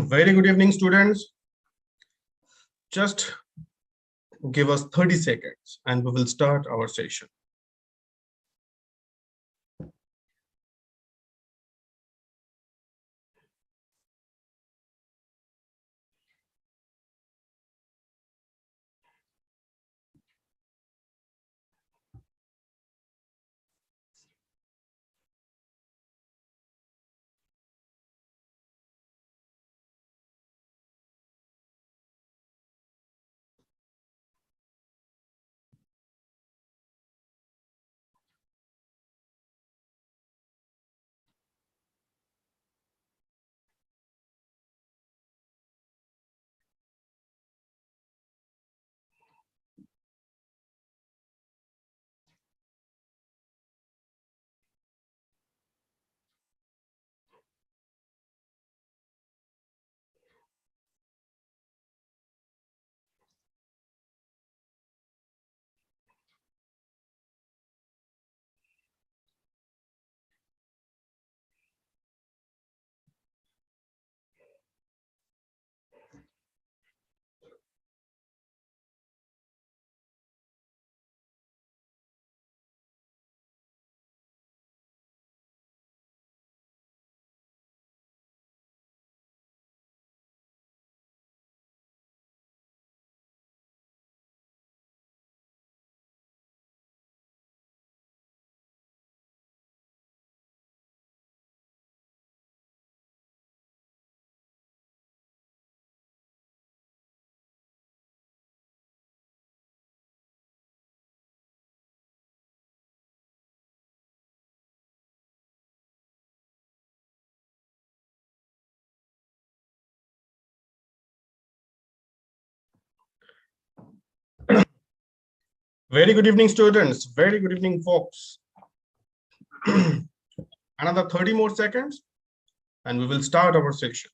Very good evening, students. Just give us 30 seconds and we will start our session. Very good evening, students. Very good evening, folks. Another 30 more seconds and we will start our session.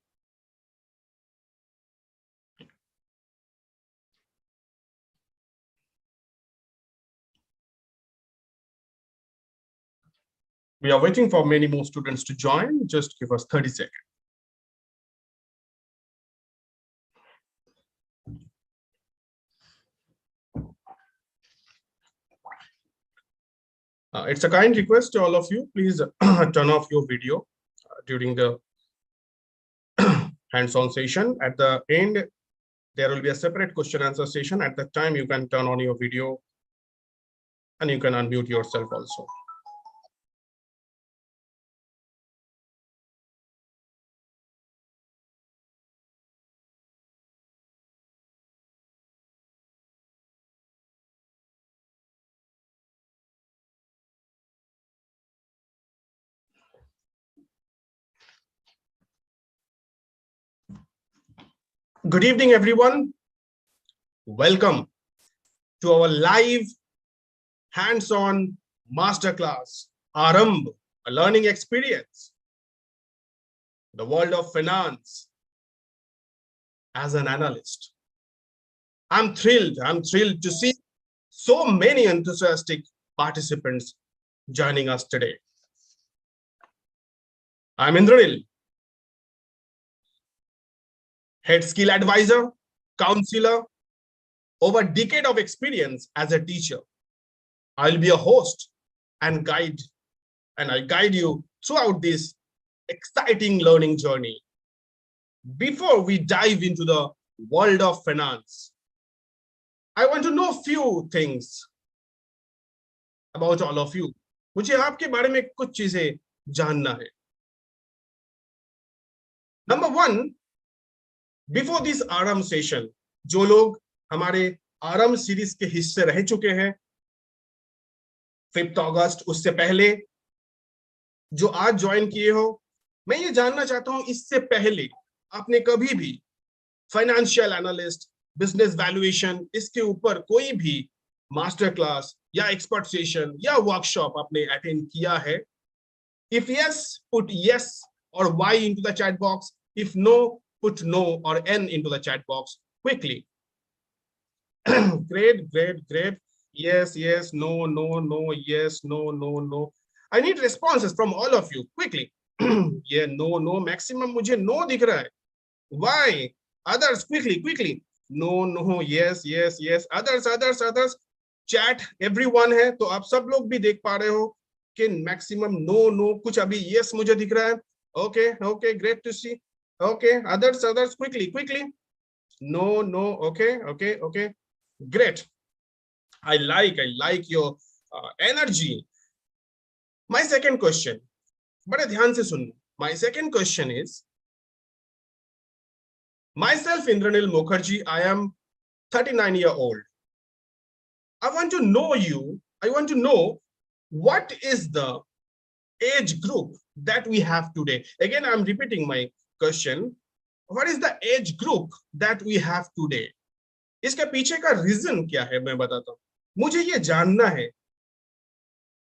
We are waiting for many more students to join. Just give us 30 seconds. It's a kind request to all of you. Please turn off your video during the hands-on session. At the end, there will be a separate question answer session. At that time, you can turn on your video and you can unmute yourself also. Good evening, everyone. Welcome to our live hands-on masterclass, AARAMBH, a learning experience, the world of finance as an analyst. I'm thrilled to see so many enthusiastic participants joining us today. I'm Indranil, head skill advisor, counselor, over a decade of experience as a teacher. I'll be a host and I'll guide you throughout this exciting learning journey. Before we dive into the world of finance, I want to know a few things about all of you. मुझे आपके बारे में कुछ चीजें जानना है. Number one, before this आराम session, जो लोग हमारे आराम सीरीज के हिस्से रह चुके हैं 5 अगस्त, उससे पहले जो आज ज्वाइन किए हो, मैं ये जानना चाहता हूं इससे पहले आपने कभी भी फाइनेंशियल एनालिस्ट, बिजनेस वैल्यूएशन, इसके ऊपर कोई भी मास्टर क्लास या एक्सपर्ट सेशन या वर्कशॉप आपने अटेंड किया है? इफ यस, पुट यस और Y into the chat box. If no, put no or n into the chat box quickly. Great. Yes, no, yes, no. I need responses from all of you quickly. Yeah, no, maximum मुझे no दिख रहा है. Why? Others, quickly. No, yes. Others. Chat everyone है, तो आप सब लोग भी देख पा रहे हो कि मैक्सिमम नो, कुछ अभी यस मुझे दिख रहा है. Okay, great to see. Okay, others, quickly. No, okay. Great. I like your energy. My second question, बड़े ध्यान से सुनना. My second question is, myself Indranil Mukherjee, I am 39-year-old. I want to know you. I want to know what is the age group that we have today. Again, I'm repeating my question. What is the age group that we have today? इसके पीछे का reason क्या है मैं बताता हूँ. मुझे ये जानना है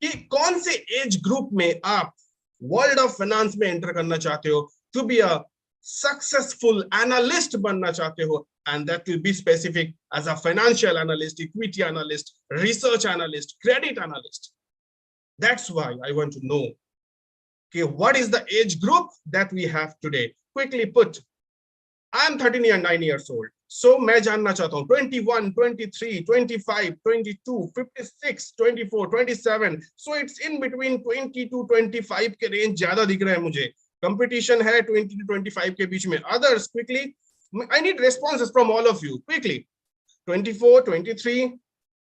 कि कौन से एज ग्रुप में आप वर्ल्ड ऑफ फाइनेंस में एंटर करना चाहते हो, to be a successful analyst बनना चाहते हो, and that will be specific as a financial analyst, equity analyst, research analyst, credit analyst. That's why I want to know, okay, what is the age group that we have today? Quickly put, I am 39 years old. So मैं जानना चाहता हूँ 21, 23, 25, 22, 56, 24, 27. So it's in between 20 to 25 के range ज्यादा दिख रहा है मुझे. कंपटीशन है 20 to 25 के बीच में. Others, quickly. I need responses from all of you. Quickly. 24, 23.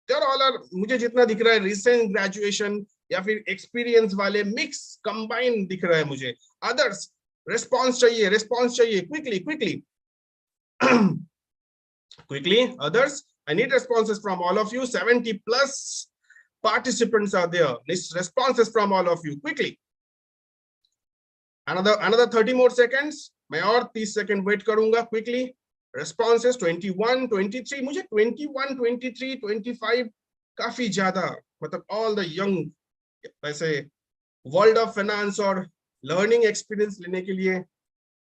They're all are, मुझे जितना दिख रहा है recent graduation या फिर experience वाले mix combine दिख रहा है मुझे. Others, response चाहिए. Quickly. Quickly, others, I need responses from all of you. 70 plus participants are there. Need responses from all of you. Quickly. Another 30 more seconds. मैं और 30 सेकंड वेट करूंगा. Quickly. Responses 21, 23. मुझे 21, 23, 25 काफी ज्यादा, मतलब all the young वैसे world of finance और learning experience लेने के लिए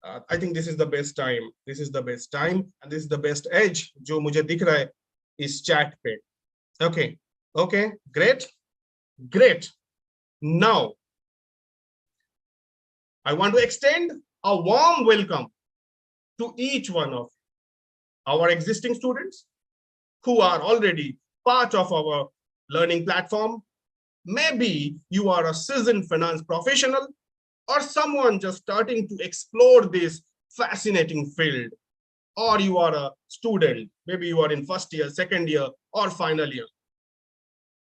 I think this is the best time. This is the best time and this is the best edge जो मुझे दिख रहा है इस chat पे. Okay, great. Now, I want to extend a warm welcome to each one of our existing students who are already part of our learning platform. Maybe you are a seasoned finance professional or someone just starting to explore this fascinating field, or you are a student, maybe you are in first year, second year, or final year.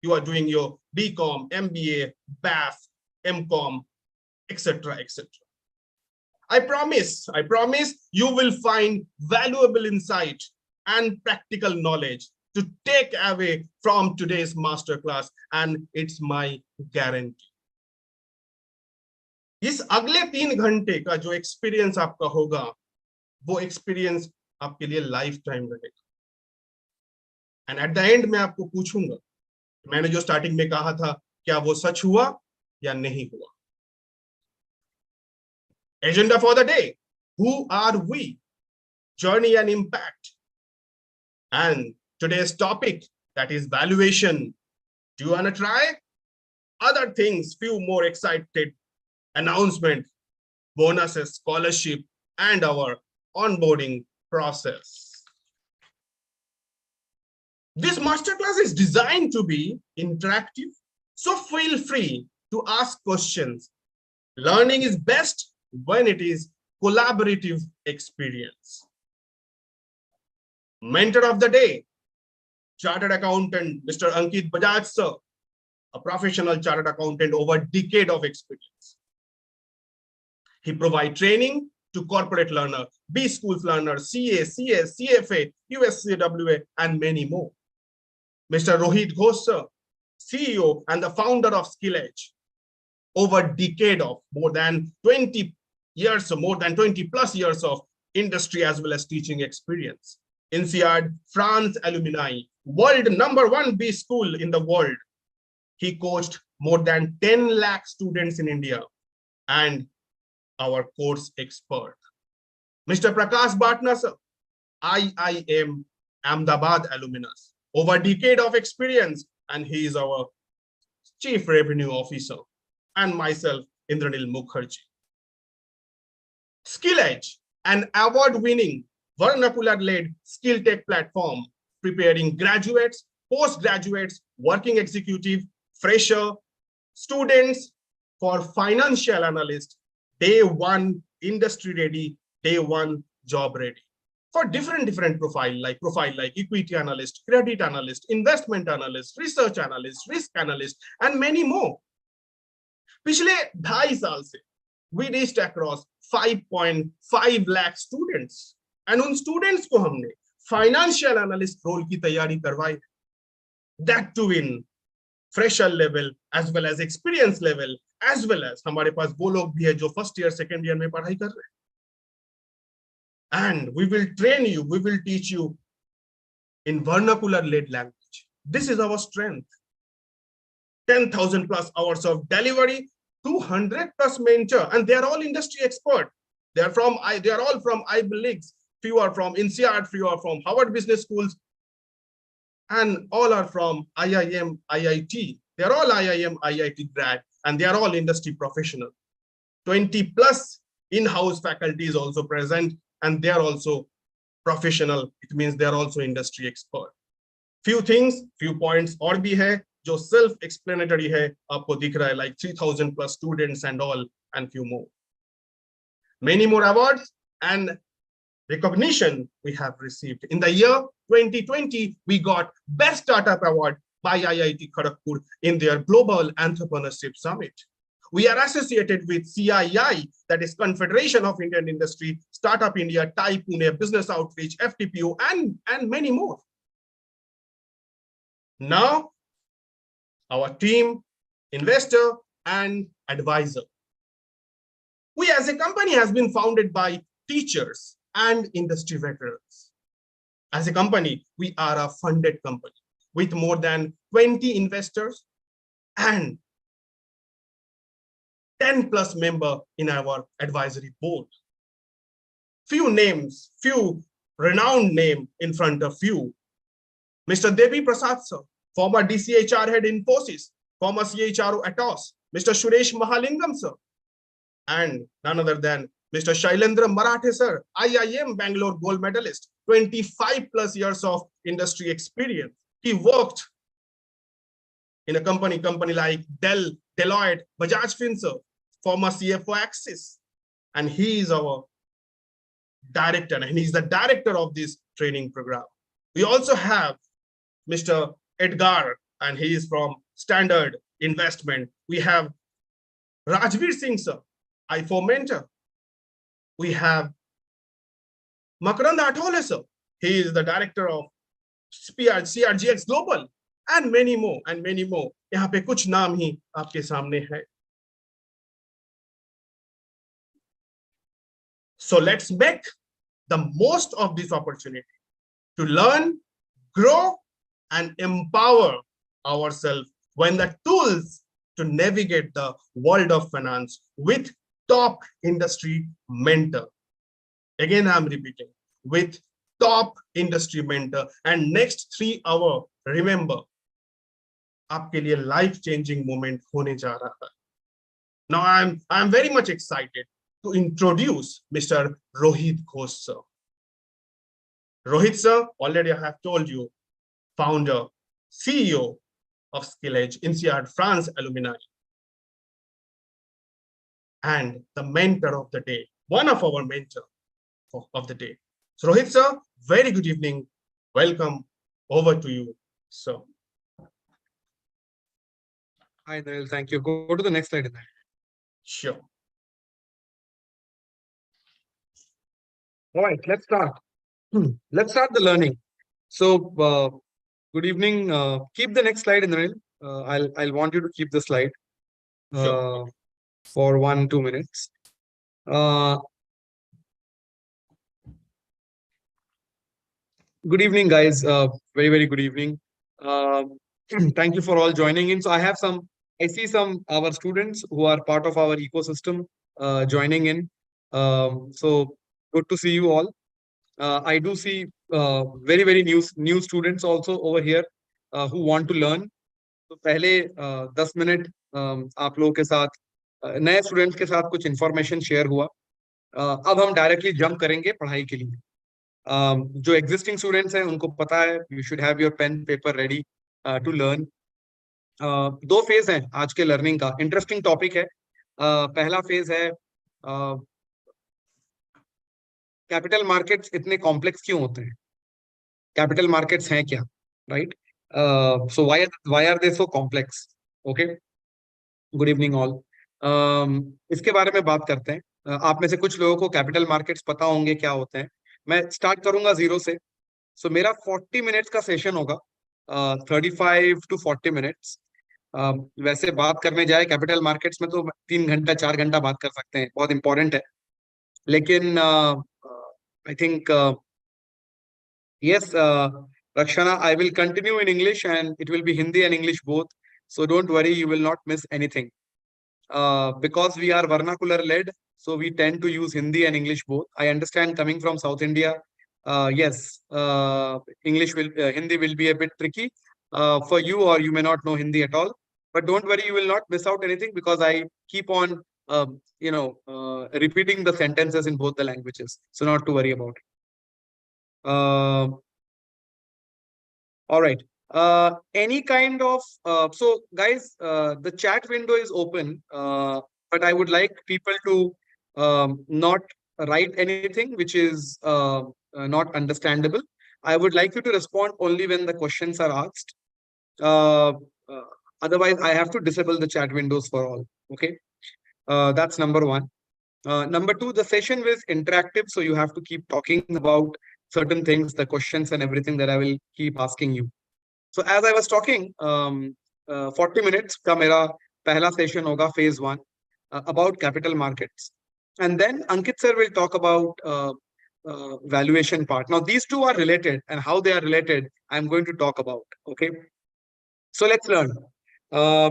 You are doing your BCom, MBA, BAF, MCom, etc. I promise you will find valuable insight and practical knowledge to take away from today's masterclass, and it's my guarantee. इस अगले 3 घंटे का जो experience आपका होगा, वो experience आपके लिए लाइफ टाइम रहेगा. एंड एट द एंड मैं आपको पूछूंगा, मैंने जो स्टार्टिंग में कहा था, क्या वो सच हुआ या नहीं हुआ. Agenda for the day, who are we, journey and impact, and today's topic, that is valuation. Do you want to try? Other things, few more excited announcement, bonuses, scholarship, and our onboarding process. This masterclass is designed to be interactive, so feel free to ask questions. Learning is best when it is collaborative experience. Mentor of the day, Chartered Accountant, Mr. Ankit Bajaj, sir, a professional chartered accountant over a decade of experience. He provides training to corporate learner, B schools learner, CA, CS, CFA, USCWA, and many more. Mr. Rohit, Ghosh, sir, CEO and the founder of SkillEdge, over a decade of more than 20 years, more than 20 plus years of industry as well as teaching experience. INSEAD France alumni, world #1 B school in the world. He coached more than 10 lakh students in India, and our course expert. Mr. Prakash Bhatna, sir, IIM Ahmedabad alumnus, over a decade of experience, and he is our Chief Revenue Officer, and myself, Indranil Mukherjee. SkillEdge an award-winning vernacular-led skill tech platform preparing graduates, postgraduates, working executive, fresher, students for financial analyst, day one industry ready, day one job ready. For different profile like equity analyst, credit analyst, investment analyst, research analyst, risk analyst, and many more. पिछले 2.5 साल से we reached across 5.5 lakh students, and उन students को हमने financial analyst role की तैयारी करवाई, that to win fresher level as well as experience level, as well as हमारे पास वो लोग भी है जो first year second year में पढ़ाई कर रहे हैं. And we will train you, we will teach you in vernacular led language. This is our strength. 10,000 plus hours of delivery, 200 plus mentor, and they are all industry expert. They are all from Ivy Leagues. Few are from INSEAD, few are from Harvard Business Schools, and all are from IIM, IIT. They are all IIM, IIT grad, and they are all industry professional. 20 plus in-house faculty is also present, and they are also professional. It means they are also industry expert. Few things, few points और भी है जो self-explanatory है, आपको दिख रहा है, like 3,000 plus students and all, and few more. Many more awards and recognition we have received. In the year 2020, we got Best Startup Award by IIT Kharagpur in their Global Entrepreneurship Summit. We are associated with CII, that is Confederation of Indian Industry, Startup India, TiE Pune, Business Outreach, FTPO, and many more. Now, our team, investor, and advisor. We as a company has been founded by teachers and industry veterans. As a company, we are a funded company with more than 20 investors and 10 plus member in our advisory board. Few names, few renowned name in front of you. Mr. Devi Prasad sir, former DCHR head in Infosys, former CHRO at Atos, Mr. Suresh Mahalingam sir, and none other than Mr. Shailendra Marathe sir, IIM Bangalore gold medalist, 25 plus years of industry experience. He worked in a company like Dell, Deloitte, Bajaj Finser, former CFO Axis, and he is our director, and he's the director of this training program. We also have Mr. Edgar, and he is from Standard Investment. We have Rajveer Singh sir, I4 mentor. We have Makarand Athole sir, he is the director of CRGX Global, and many more, and many more. यहाँ पे कुछ नाम ही आपके सामने है. So let's make the most of this opportunity to learn, grow, and empower ourselves when the tools to navigate the world of finance with top industry mentor. Again, I'm repeating, with top industry mentor. And next 3 hours, remember, आपके लिए life-changing moment होने जा रहा है. Now I'm very much excited to introduce Mr. Rohit Ghosh sir. Rohit sir, already I have told you, founder, CEO of SkillEdge, INSEAD France alumni, and the mentor of the day, one of our mentor of the day. So Rohit sir, very good evening. Welcome. Over to you, sir. Hi, Niril. Thank you. Go to the next slide. Sure. All right, let's start. Let's start the learning. So, good evening. Keep the next slide, Niril. I'll want you to keep the slide Sure. for 1-2 minutes. Good evening, guys. Very good evening. Thank you for all joining in. So I see some our students who are part of our ecosystem joining in. So good to see you all. I do see very new students also over here who want to learn. तो पहले 10 minute आप लोगों के साथ नए students के साथ कुछ इन्फॉर्मेशन शेयर हुआ अब हम डायरेक्टली जंप करेंगे पढ़ाई के लिए। जो एग्जिस्टिंग स्टूडेंट्स हैं उनको पता है, you should have your pen paper ready to learn. दो फेज हैं आज के लर्निंग का, इंटरेस्टिंग टॉपिक है। पहला फेज है कैपिटल मार्केट्स इतने कॉम्प्लेक्स क्यों होते हैं, कैपिटल मार्केट्स हैं क्या, right? So why are they so complex? Okay, good evening all. इसके बारे में बात करते हैं। आप में से कुछ लोगों को कैपिटल मार्केट्स पता होंगे क्या होते हैं। मैं स्टार्ट करूंगा जीरो से। सो मेरा 40 मिनट्स का सेशन होगा, 35 to 40 मिनट्स। वैसे बात करने जाए कैपिटल मार्केट्स में तो 3 घंटा 4 घंटा बात कर सकते हैं, बहुत इंपॉर्टेंट है। लेकिन I think yes, Rakshana, I will continue in English and it will be Hindi and English both. So don't worry, you will not miss anything. Because we are vernacular led, so we tend to use Hindi and English both. I understand coming from South India, yes, Hindi will be a bit tricky for you, or you may not know Hindi at all. But don't worry, you will not miss out anything because I keep on, repeating the sentences in both the languages. So not to worry about it. All right. Any kind of so guys, the chat window is open, but I would like people to not write anything which is not understandable. I would like you to respond only when the questions are asked. Uh, uh, Otherwise, I have to disable the chat windows for all. Okay, that's number one. Number two, the session is interactive, so you have to keep talking about certain things, the questions and everything that I will keep asking you. So as I was talking, 40 minutes का मेरा पहला session होगा phase 1 about capital markets, and then Ankit sir will talk about valuation part. Now these two are related, and how they are related I'm going to talk about. Okay, so let's learn. Uh,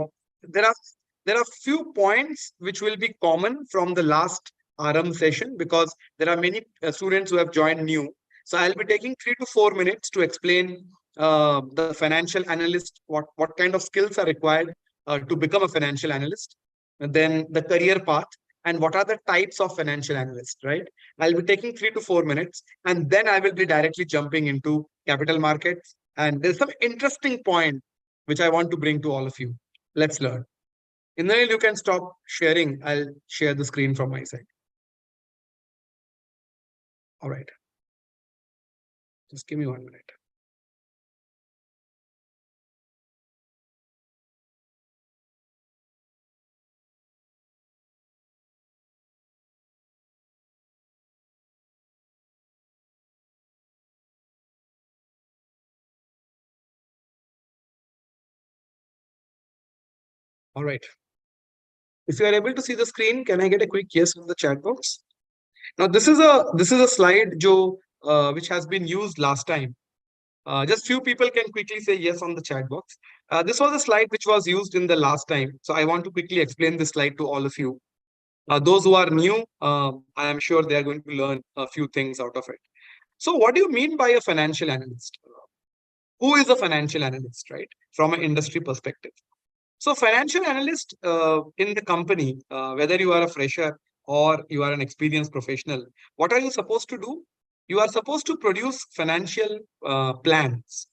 there are few points which will be common from the last AARAMBH session because there are many students who have joined new. So I'll be taking 3 to 4 minutes to explain the financial analyst, what kind of skills are required to become a financial analyst, and then the career path, and what are the types of financial analyst, right? I'll be taking 3 to 4 minutes, and then I will be directly jumping into capital markets. And there's some interesting point which I want to bring to all of you. Let's learn. And then you can stop sharing. I'll share the screen from my side. All right. Just give me 1 minute. All right. If you are able to see the screen, can I get a quick yes in the chat box? Now this is a slide which has been used last time. Just few people can quickly say yes on the chat box. This was a slide which was used in the last time. So I want to quickly explain this slide to all of you. Those who are new, I am sure they are going to learn a few things out of it. So what do you mean by a financial analyst? Who is a financial analyst, right? From an industry perspective. So financial analyst in the company, whether you are a fresher or you are an experienced professional, what are you supposed to do? You are supposed to produce financial plans,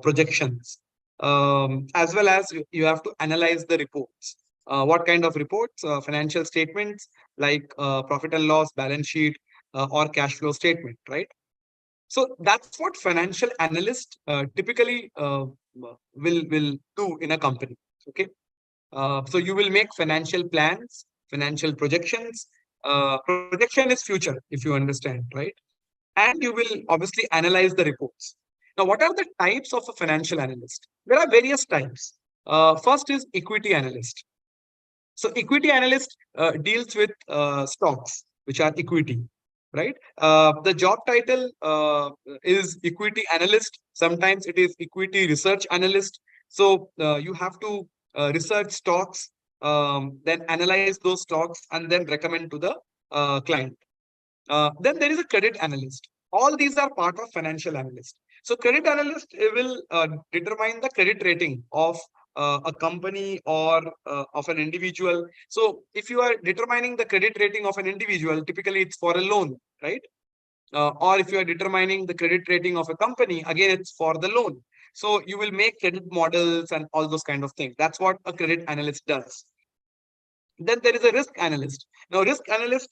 projections, as well as you have to analyze the reports. What kind of reports? Financial statements like profit and loss, balance sheet, or cash flow statement, right? So that's what financial analyst typically will do in a company. Okay. So you will make financial plans, financial projections. Projection is future, if you understand, right? And you will obviously analyze the reports. Now, what are the types of a financial analyst? There are various types. First is equity analyst. So equity analyst deals with stocks, which are equity, right? The job title is equity analyst. Sometimes it is equity research analyst. So you have to research stocks, then analyze those stocks, and then recommend to the client. Then there is a credit analyst. All these are part of financial analyst. So credit analyst will determine the credit rating of a company or of an individual. So if you are determining the credit rating of an individual, typically it's for a loan, right? Or if you are determining the credit rating of a company, again, it's for the loan. So you will make credit models and all those kind of things. That's what a credit analyst does. Then there is a risk analyst. Now, risk analyst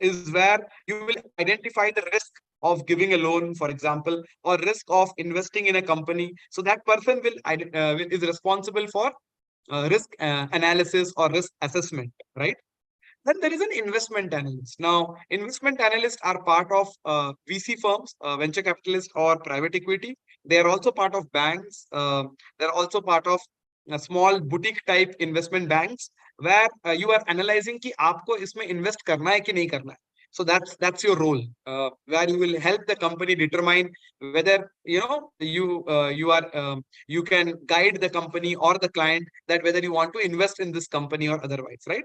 is where you will identify the risk of giving a loan, for example, or risk of investing in a company. So that person is responsible for risk analysis or risk assessment, right? Then there is an investment analyst. Now, investment analysts are part of VC firms, venture capitalists or private equity. They are also part of banks. They're also part of small boutique type investment banks where you are analyzing कि आपको इसमें invest करना है कि नहीं करना है. So that's your role, where you will help the company determine whether you can guide the company or the client that whether you want to invest in this company or otherwise, right?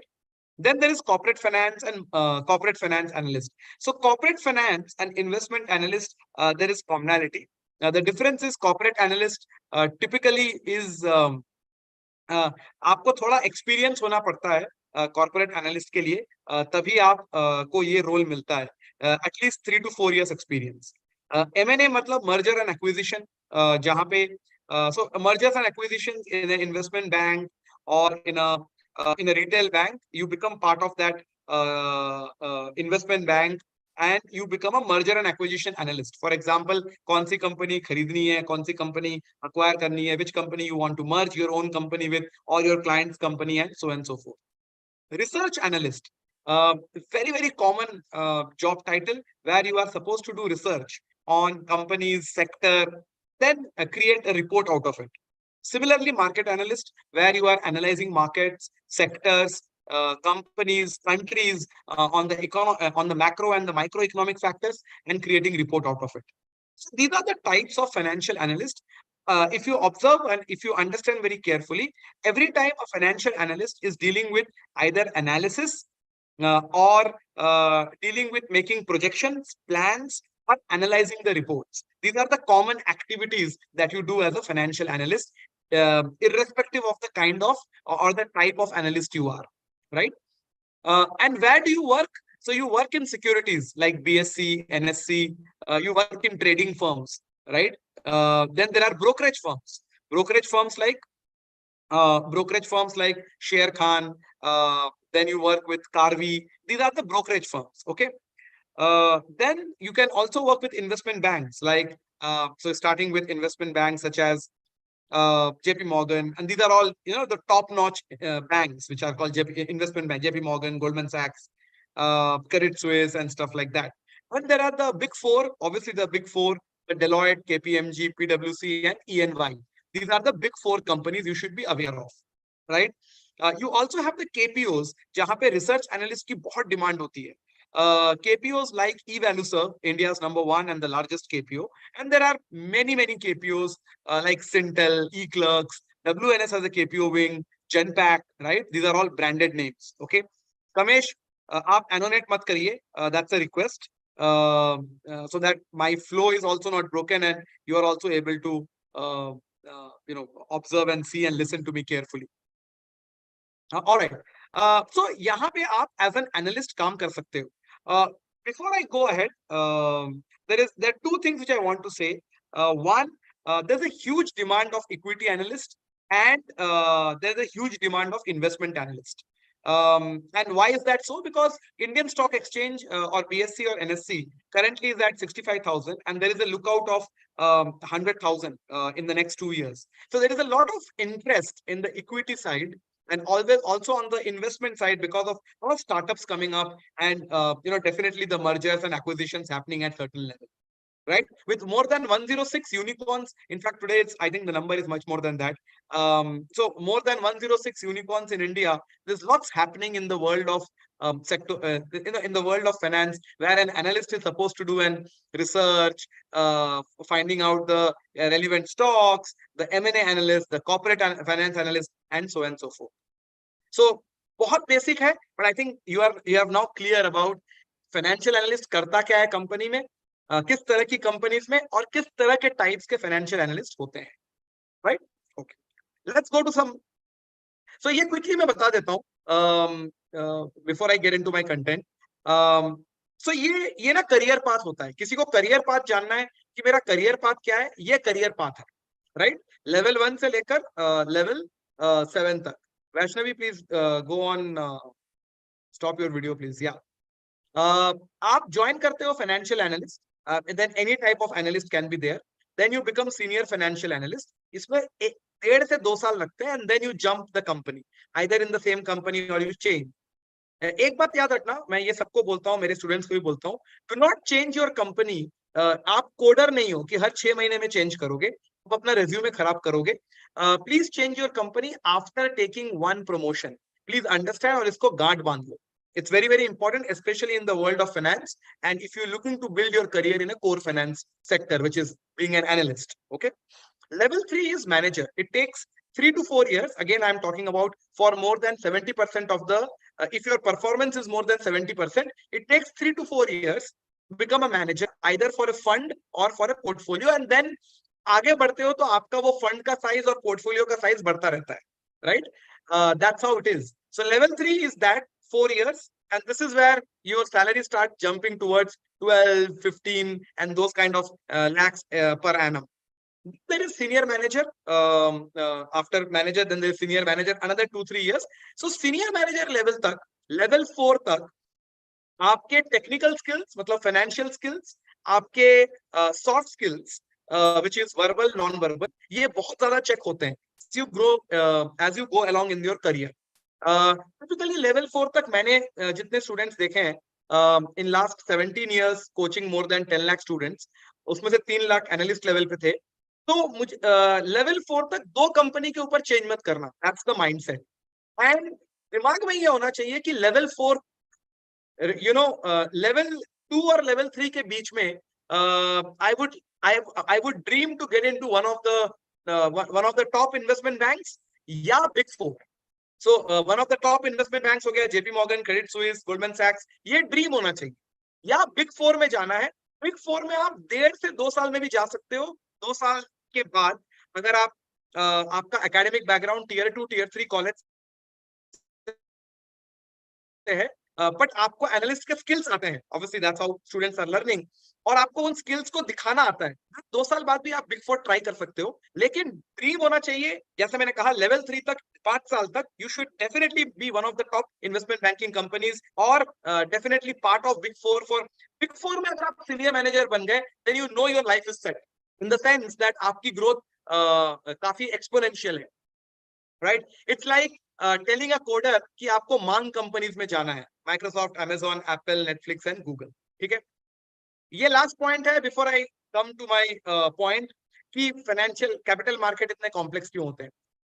Then there is corporate finance and corporate finance analyst. So corporate finance and investment analyst, there is commonality. The difference is corporate analyst typically is आपको थोड़ा experience होना पड़ता है corporate analyst के लिए, तभी आप को ये रोल मिलता है, at least 3 to 4 years experience. M&A मतलब मर्जर एंड एक्विजिशन, जहाँ पे so mergers and acquisitions in an investment bank or in a retail bank, you become part of that investment bank and you become a merger and acquisition analyst. For example, कौन सी company खरीदनी है, कौन सी company acquire करनी है, which company you want to merge your own company with or your client's company, and so forth. Research analyst, very common job title where you are supposed to do research on companies, sector, then create a report out of it. Similarly, market analyst, where you are analyzing markets, sectors, companies, countries on the macro and the microeconomic factors and creating report out of it. So these are the types of financial analyst. If you observe and if you understand very carefully, every time a financial analyst is dealing with either analysis or dealing with making projections, plans, or analyzing the reports. These are the common activities that you do as a financial analyst, irrespective of the kind of or the type of analyst you are, right? And where do you work? So you work in securities like BSc, NSC, you work in trading firms, right? Then there are brokerage firms. Brokerage firms like Sher Khan. Then you work with Karvi. These are the brokerage firms. Okay. Then you can also work with investment banks, like so starting with investment banks such as JP Morgan, and these are all the top-notch banks which are called investment bank, JP Morgan, Goldman Sachs, Credit Suisse, and stuff like that. And there are the big four, obviously the big four, the Deloitte, KPMG, PwC, and EY. These are the big four companies you should be aware of, right? You also have the KPOs, जहाँ पे research analyst की बहुत demand होती है. KPOs like eValueServe, India's #1 and the largest KPO, and there are many KPOs like Sintel, eClerx, WNS has a KPO wing, Genpact, right? These are all branded names. Okay, Kamesh, आप annotate मत करिए. That's a request, so that my flow is also not broken and you are also able to observe and see and listen to me carefully. All right. So यहाँ पे आप as an analyst काम कर सकते हो. Before I go ahead, there are two things which I want to say. One, there's a huge demand of equity analyst and there's a huge demand of investment analyst. And why is that so? Because Indian Stock Exchange or BSc or NSC currently is at 65,000 and there is a lookout of 100,000 in the next 2 years. So there is a lot of interest in the equity side and always also on the investment side because of a lot of startups coming up and definitely the mergers and acquisitions happening at certain level, right? With more than 106 unicorns. In fact, today I think the number is much more than that. So more than 106 unicorns in India. There's lots happening in the world of sector, in the world of finance, where an analyst is supposed to do an research, finding out the relevant stocks, the M&A analyst, the corporate finance analyst, and so on and so forth. So बहुत basic है, but I think you have now clear about financial analyst करता क्या है company में, किस तरह की companies में और किस तरह के types के financial analyst होते हैं, right? Okay. Let's go to some. So ये quickly मैं बता देता हूँ before I get into my content. So ये ना करियर पाथ होता है. किसी को करियर पाथ जानना है कि मेरा करियर पाथ क्या है, ये करियर पाथ है, राइट? लेवल 1 से लेकर लेवल 7 तक. Vaishnavi please go on, stop your video please. या आप ज्वाइन करते हो financial analyst, then any type of analyst can be there, then you become senior financial analyst. इसमें 1.5 से 2 साल लगते हैं, and then you jump the company, either in the same company और यू चेंज. एक बात याद रखना, मैं ये सबको बोलता हूँ, मेरे स्टूडेंट्स को भी बोलता हूँ, do not change your company. आप कोडर नहीं हो कि हर 6 महीने में चेंज करोगे, आप अपना रिज्यूमे खराब करोगे. Please change your company after taking 1 promotion. Please understand और इसको गांठ बांध लो. It's very, very important, especially in the world of finance. And if you're looking to build your career in a core finance sector, which is being an analyst, okay? Level 3 is manager. It takes 3 to 4 years. Again, I'm talking about for more than 70% of the, if your performance is more than 70%, it takes 3 to 4 years to become a manager, either for a fund or for a portfolio. And then आगे बढ़ते हो तो आपका वो fund का size और portfolio का size बढ़ता रहता है, right? That's how it is. So level 3 is that 4 years, and this is where your salary starts jumping towards 12, 15, and those kind of lakhs per annum. There is senior manager. After manager, then there is senior manager. Another 2-3 years. So senior manager level तक, level 4 तक, आपके technical skills मतलब financial skills, आपके soft skills which is verbal, non-verbal, ये बहुत ज्यादा check होते हैं as you grow, as you go along in your career. Typically level 4 तक मैंने जितने स्टूडेंट्स देखे हैं in last 17 years coaching more than 10 lakh students, उसमें से 3 लाख एनालिस्ट लेवल पे थे. तो मुझे लेवल 4 तक 2 कंपनी के ऊपर चेंज मत करना. That's the mindset. एंड दिमाग में ये होना चाहिए कि लेवल 4, you know, level 2 और level 3 के बीच में I would dream to get into one of the top investment banks या Big 4. So one of the top investment banks हो गया JP Morgan, Credit Suisse, Goldman Sachs. ये dream होना चाहिए. या Big 4 में जाना है. Big 4 में आप 1.5 से 2 साल में भी जा सकते हो. 2 साल के बाद अगर आप आपका academic background tier 2 tier 3 college है, बट आपको एनालिस्ट के स्किल्स आते हैं, obviously that's how students are learning, और आपको उन स्किल्स को दिखाना आता है. 2 साल बाद भी आप बिग 4 ट्राई कर सकते हो, लेकिन ड्रीम होना चाहिए. जैसे मैंने कहा लेवल 3 तक 5 साल तक you should definitely be one of the top investment banking companies, और definitely part of big 4. For big 4 में अगर आप सीनियर मैनेजर बन गए, then you know your life is set in the sense that आपकी ग्रोथ काफी exponential है, right? It's like telling a coder कि आपको मांग कंपनीज में जाना है, Microsoft, Amazon, Apple, Netflix and Google. ठीक है, ये लास्ट पॉइंट है before I come to my point कि फाइनेंशियल कैपिटल मार्केट इतने कॉम्प्लेक्स क्यों होते हैं.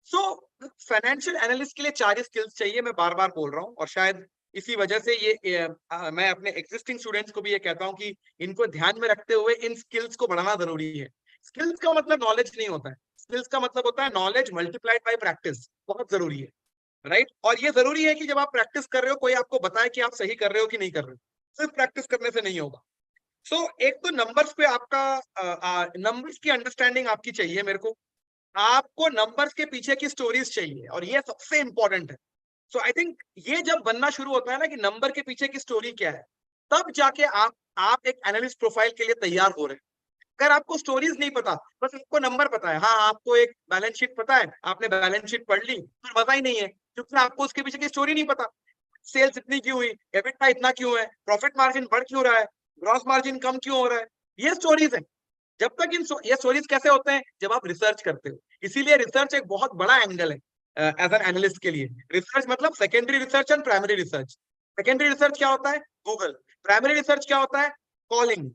सो फाइनेंशियल एनालिस्ट के लिए 4 स्किल्स चाहिए, मैं बार बार बोल रहा हूँ, और शायद इसी वजह से ये मैं अपने एग्जिस्टिंग स्टूडेंट्स को भी ये कहता हूँ कि इनको ध्यान में रखते हुए इन स्किल्स को बढ़ाना जरूरी है. स्किल्स का मतलब नॉलेज नहीं होता है. स्किल्स का मतलब होता है नॉलेज मल्टीप्लाइड बाय प्रैक्टिस. बहुत जरूरी है, राइट? और ये जरूरी है कि जब आप प्रैक्टिस कर रहे हो, कोई आपको बताए कि आप सही कर रहे हो कि नहीं कर रहे हो. सिर्फ प्रैक्टिस करने से नहीं होगा. सो एक तो नंबर्स पे आपका नंबर्स की अंडरस्टैंडिंग आपकी चाहिए. मेरे को आपको नंबर्स के पीछे की स्टोरीज चाहिए, और ये सबसे इंपॉर्टेंट है. सो आई थिंक ये जब बनना शुरू होता है ना कि नंबर के पीछे की स्टोरी क्या है, तब जाके आप एक एनालिस्ट प्रोफाइल के लिए तैयार हो रहे हैं. अगर आपको स्टोरीज नहीं पता, बस आपको नंबर पता है, हाँ आपको एक बैलेंस शीट पता है, आपने बैलेंस शीट पढ़ ली, फिर मजा ही नहीं है, क्योंकि आपको उसके पीछे की स्टोरी नहीं पता. सेल्स इतनी क्यों हुई, एबिटा इतना क्यों है, प्रॉफिट मार्जिन बढ़ क्यों रहा है, ग्रॉस मार्जिन कम क्यों हो रहा है, ये स्टोरीज है. जब तक ये स्टोरीज कैसे होते हैं, जब आप रिसर्च करते हो. इसीलिए रिसर्च एक बहुत बड़ा एंगल है एज एन एनालिस्ट के लिए. रिसर्च मतलब secondary research and primary research. Secondary research क्या होता है? गूगल. प्राइमरी रिसर्च क्या होता है? कॉलिंग.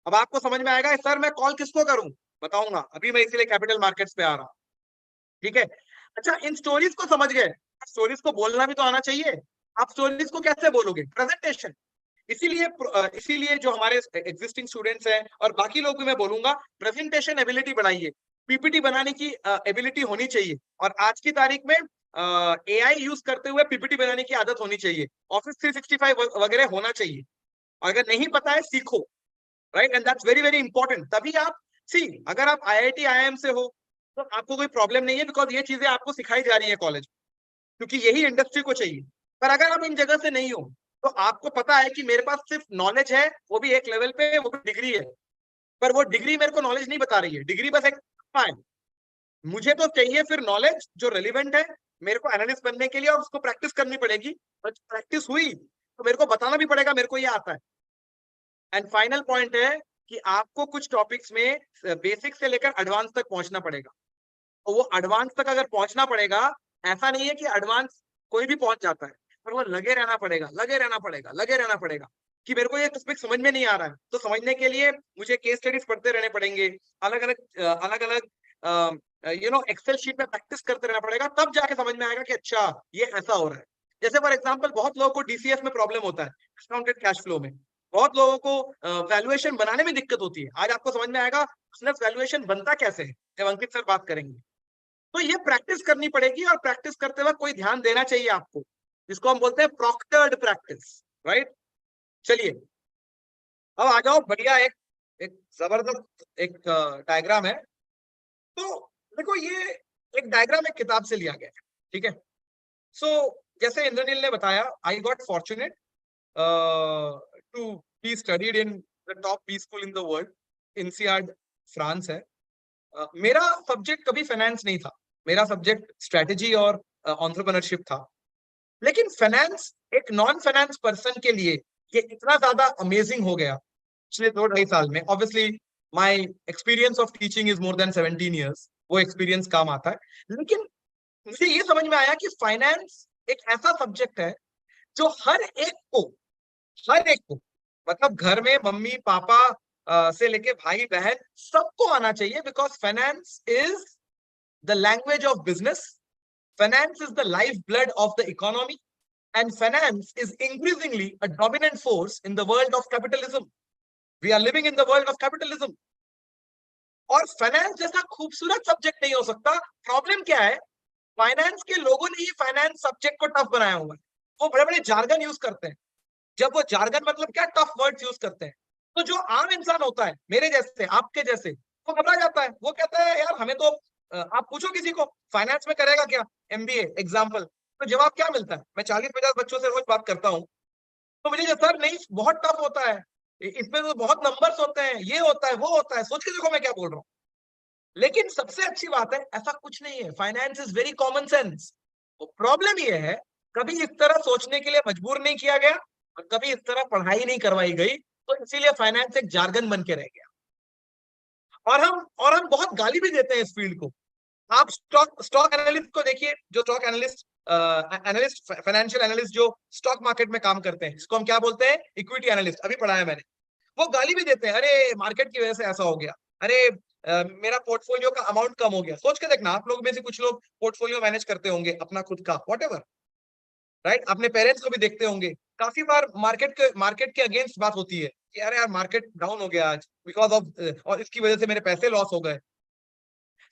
अब आपको समझ में आएगा सर मैं कॉल किसको करूं, बताऊंगा. अभी मैं इसीलिए कैपिटल मार्केट्स पे आ रहा हूं. ठीक है, अच्छा इन स्टोरीज को समझ गए, स्टोरीज को बोलना भी तो आना चाहिए. आप स्टोरीज को कैसे बोलोगे? प्रेजेंटेशन. इसीलिए जो हमारे एग्जिस्टिंग स्टूडेंट्स हैं और बाकी लोग भी मैं बोलूंगा, प्रेजेंटेशन एबिलिटी बढ़ाइए. पीपीटी बनाने की एबिलिटी होनी चाहिए, और आज की तारीख में एआई यूज करते हुए पीपीटी बनाने की आदत होनी चाहिए. ऑफिस 365 वगैरह होना चाहिए. अगर नहीं पता है सीखो, right? And that's very very important. तभी आप अगर आप आईआईटी आईआईएम से हो, तो आपको कोई प्रॉब्लम नहीं है, बिकॉज ये चीजें आपको सिखाई जा रही है कॉलेज, क्योंकि यही इंडस्ट्री को चाहिए। पर अगर आप इन जगह से नहीं हो, तो आपको पता है कि मेरे पास सिर्फ नॉलेज है, वो भी एक लेवल पे, वो भी डिग्री है, पर वो डिग्री मेरे को नॉलेज नहीं बता रही है, डिग्री बस एक है। मुझे तो चाहिए फिर नॉलेज जो रेलिवेंट है मेरे को एनालिस्ट बनने के लिए, और उसको प्रैक्टिस करनी पड़ेगी, और प्रैक्टिस हुई तो मेरे को बताना भी पड़ेगा मेरे को ये आता है। एंड फाइनल पॉइंट है कि आपको कुछ टॉपिक्स में बेसिक से लेकर एडवांस तक पहुंचना पड़ेगा, और वो एडवांस तक अगर पहुंचना पड़ेगा, ऐसा नहीं है कि एडवांस कोई भी पहुंच जाता है, पर वो लगे रहना पड़ेगा, लगे रहना पड़ेगा, लगे रहना पड़ेगा, कि मेरे को ये टॉपिक समझ में नहीं आ रहा है, तो समझने के लिए मुझे केस स्टडीज पढ़ते रहने पड़ेंगे, अलग अलग एक्सेल शीट में प्रैक्टिस करते रहना पड़ेगा, तब जाके समझ में आएगा कि अच्छा ये ऐसा हो रहा है। जैसे फॉर एग्जाम्पल बहुत लोगों को डीसीएफ में प्रॉब्लम होता है, डिस्काउंटेड कैश फ्लो में, बहुत लोगों को वैल्यूएशन बनाने में दिक्कत होती है। आज आपको समझ में आएगा बिजनेस वैल्यूएशन बनता कैसे है, जब अंकित सर बात करेंगे। तो ये प्रैक्टिस करनी पड़ेगी, और प्रैक्टिस करते वक्त कोई ध्यान देना चाहिए आपको, जिसको हम बोलते हैं प्रॉक्टर्ड प्रैक्टिस, राइट। चलिए अब आ जाओ, बढ़िया एक एक जबरदस्त एक डायग्राम है। तो देखो ये एक डायग्राम एक किताब से लिया गया है, ठीक है। सो जैसे इंद्रनील ने बताया, I got fortunate to be studied in the top B school in the world, INSEAD France है। मेरा सब्जेक्ट कभी फाइनेंस नहीं था, मेरा सब्जेक्ट स्ट्रेटेजी और एंटरप्रेन्योरशिप था। लेकिन फाइनेंस एक नॉन फाइनेंस पर्सन के लिए ये इतना ज्यादा अमेजिंग हो गया पिछले 2-2.5 साल में। Obviously my experience of teaching is more than 17 years, वो एक्सपीरियंस काम आता है। लेकिन मुझे ये समझ में आया कि फाइनेंस एक ऐसा सब्जेक्ट है जो हर एक को मतलब घर में मम्मी पापा से लेके भाई बहन सबको आना चाहिए, because finance is the language of business, finance is the life blood of the economy, and finance is increasingly a dominant force in the world of capitalism. We are living in the world of capitalism. और finance जैसा खूबसूरत subject नहीं हो सकता। Problem क्या है, finance के लोगों ने ही फाइनेंस सब्जेक्ट को टफ बनाया हुआ है। वो बड़े बड़े जार्गन यूज करते हैं, जब वो जार्गन मतलब क्या, टफ वर्ड्स यूज करते हैं, तो जो आम इंसान होता है मेरे जैसे आपके जैसे, वो घबरा जाता है। वो कहता है यार हमें तो आप पूछो किसी को फाइनेंस में करेगा क्या, एमबीए एग्जाम्पल, तो जवाब क्या मिलता है। मैं 40-50 बच्चों से रोज बात करता हूँ, तो मुझे सर नहीं बहुत टफ होता है, इसमें तो बहुत नंबर्स होते हैं, ये होता है वो होता है। सोच के देखो मैं क्या बोल रहा हूँ। लेकिन सबसे अच्छी बात है ऐसा कुछ नहीं है, finance is very common sense. Problem ये है कभी इस तरह सोचने के लिए मजबूर नहीं किया गया, और कभी इस तरह पढ़ाई नहीं करवाई गई, तो इसीलिए फाइनेंस एक जार्गन बन के रह गया। और हम बहुत गाली भी देते हैं इस फील्ड को। आप स्टॉक एनालिस्ट को देखिए, जो स्टॉक एनालिस्ट फाइनेंशियल एनालिस्ट जो स्टॉक मार्केट में काम करते हैं, इसको हम क्या बोलते हैं, इक्विटी एनालिस्ट, अभी पढ़ा है मैंने। वो गाली भी देते हैं, अरे मार्केट की वजह से ऐसा हो गया, अरे मेरा पोर्टफोलियो का अमाउंट कम हो गया। सोच के देखना, आप लोग में से कुछ लोग पोर्टफोलियो मैनेज करते होंगे अपना खुद का, व्हाटएवर, राइट। अपने पेरेंट्स को भी देखते होंगे, काफी बार मार्केट के अगेंस्ट बात होती है कि अरे यार मार्केट डाउन हो गया आज बिकॉज ऑफ, और इसकी वजह से मेरे पैसे लॉस हो गए।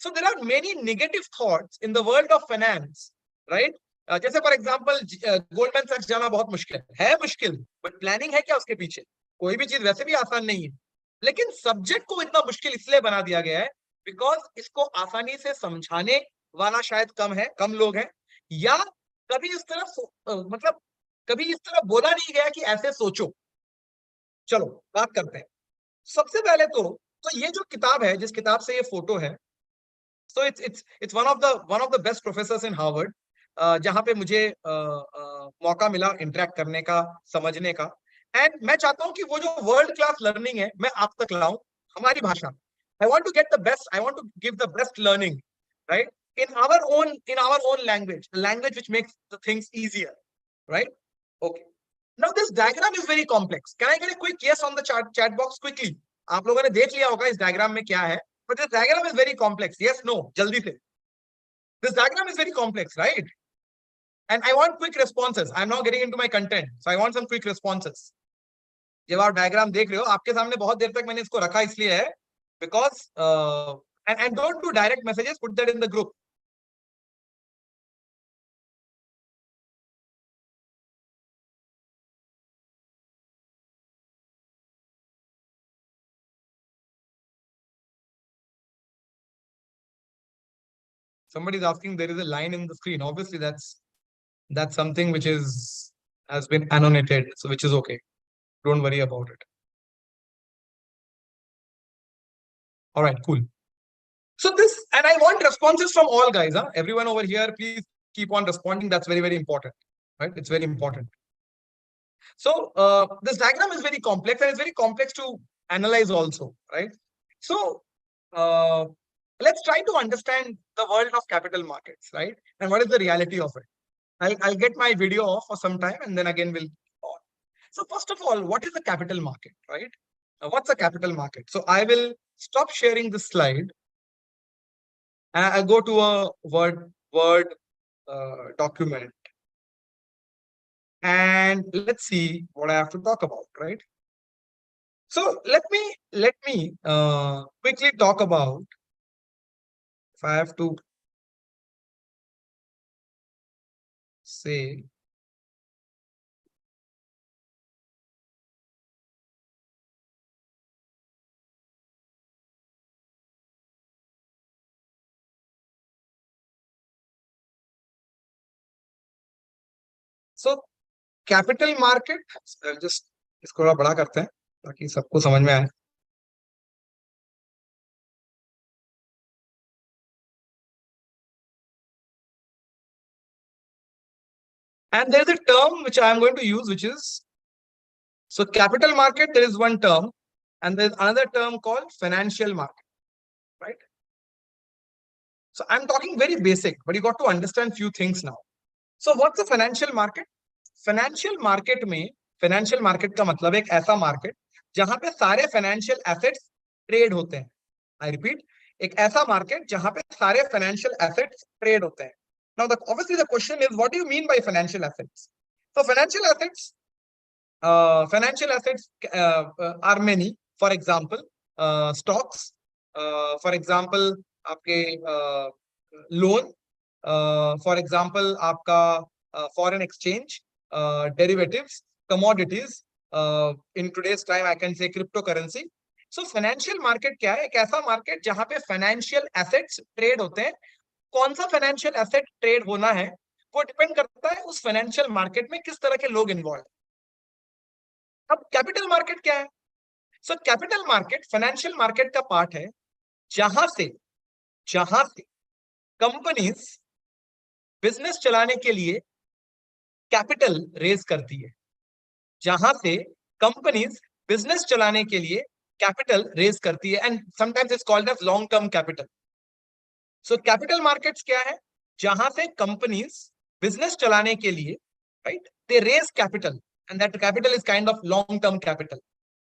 So there are many negative thoughts in the world of finance, right? जैसे फॉर एग्जांपल गोल्डमैन सैक्स जाना बहुत मुश्किल है मुश्किल, बट प्लानिंग है क्या उसके पीछे। कोई भी चीज वैसे भी आसान नहीं है, लेकिन सब्जेक्ट को इतना मुश्किल इसलिए बना दिया गया है बिकॉज इसको आसानी से समझाने वाला शायद कम लोग हैं, या कभी इस तरह मतलब कभी इस तरह बोला नहीं गया कि ऐसे सोचो। चलो बात करते हैं। सबसे पहले तो ये जो किताब है, जिस किताब से ये फोटो है, so it's one of the best professors in Harvard, जहां पे मुझे मौका मिला इंटरेक्ट करने का, समझने का। एंड मैं चाहता हूं कि वो जो वर्ल्ड क्लास लर्निंग है मैं आप तक लाऊं हमारी भाषा में। I want to get the best, I want to give the best learning, right, in our own language which makes the things easier, right? Okay, now this diagram is very complex. Can I get a quick yes on the chat box quickly? आप लोगों ने देख लिया होगा इस diagram में क्या है, but this diagram is very complex. Yes, no, jaldi se. This diagram is very complex, right? And I want quick responses. I'm now getting into my content, so I want some quick responses. जब आप diagram देख रहे हो, आपके सामने बहुत देर तक मैंने इसको रखा इसलिए है because and don't do direct messages, put that in the group. somebody is asking, there is a line in the screen. Obviously, that's something which has been annotated, so which is okay. Don't worry about it. All right, cool. So this, and I want responses from all guys. Huh? Everyone over here, please keep on responding. That's very, very important, right? It's very important. So this diagram is very complex, and it's very complex to analyze also, right? So uh, let's try to understand the world of capital markets, right? And what is the reality of it? I'll get my video off for some time, and then again we'll on. So first of all, what is the capital market, right? What's a capital market? So I will stop sharing this slide, and I'll go to a Word document, and let's see what I have to talk about, right? So let me quickly talk about, if I have to say, so capital market, just इसको थोड़ा बड़ा करते हैं ताकि सबको समझ में आए. And there is a term which I am going to use, which is, so capital market, there is one term, and there is another term called financial market, right? So I'm talking very basic, but you got to understand few things now. So what's the financial market? Financial market में, financial market का मतलब एक ऐसा market जहां पे सारे financial assets trade होते हैं. I repeat, एक ऐसा market जहां पे सारे financial assets trade होते हैं. Now, obviously the question is, what do you mean by financial assets? So financial assets are many. For example, stocks. For example, आपके loan. For example, आपका foreign exchange, derivatives, commodities. In today's time, I can say cryptocurrency. So financial market क्या है? एक ऐसा market जहां पे financial assets trade होते हैं. कौन सा फाइनेंशियल एसेट ट्रेड होना है वो डिपेंड करता है उस फाइनेंशियल मार्केट में किस तरह के लोग इन्वॉल्व. अब कैपिटल मार्केट क्या है? So capital market financial market का पार्ट है जहां से कंपनीज बिजनेस चलाने के लिए कैपिटल रेज करती है. जहां से कंपनीज बिजनेस चलाने के लिए कैपिटल रेज करती है, and sometimes it's called as long term capital. So capital markets क्या है? जहां से कंपनीज बिजनेस चलाने के लिए, right, they raise capital, and that capital is kind of long term capital,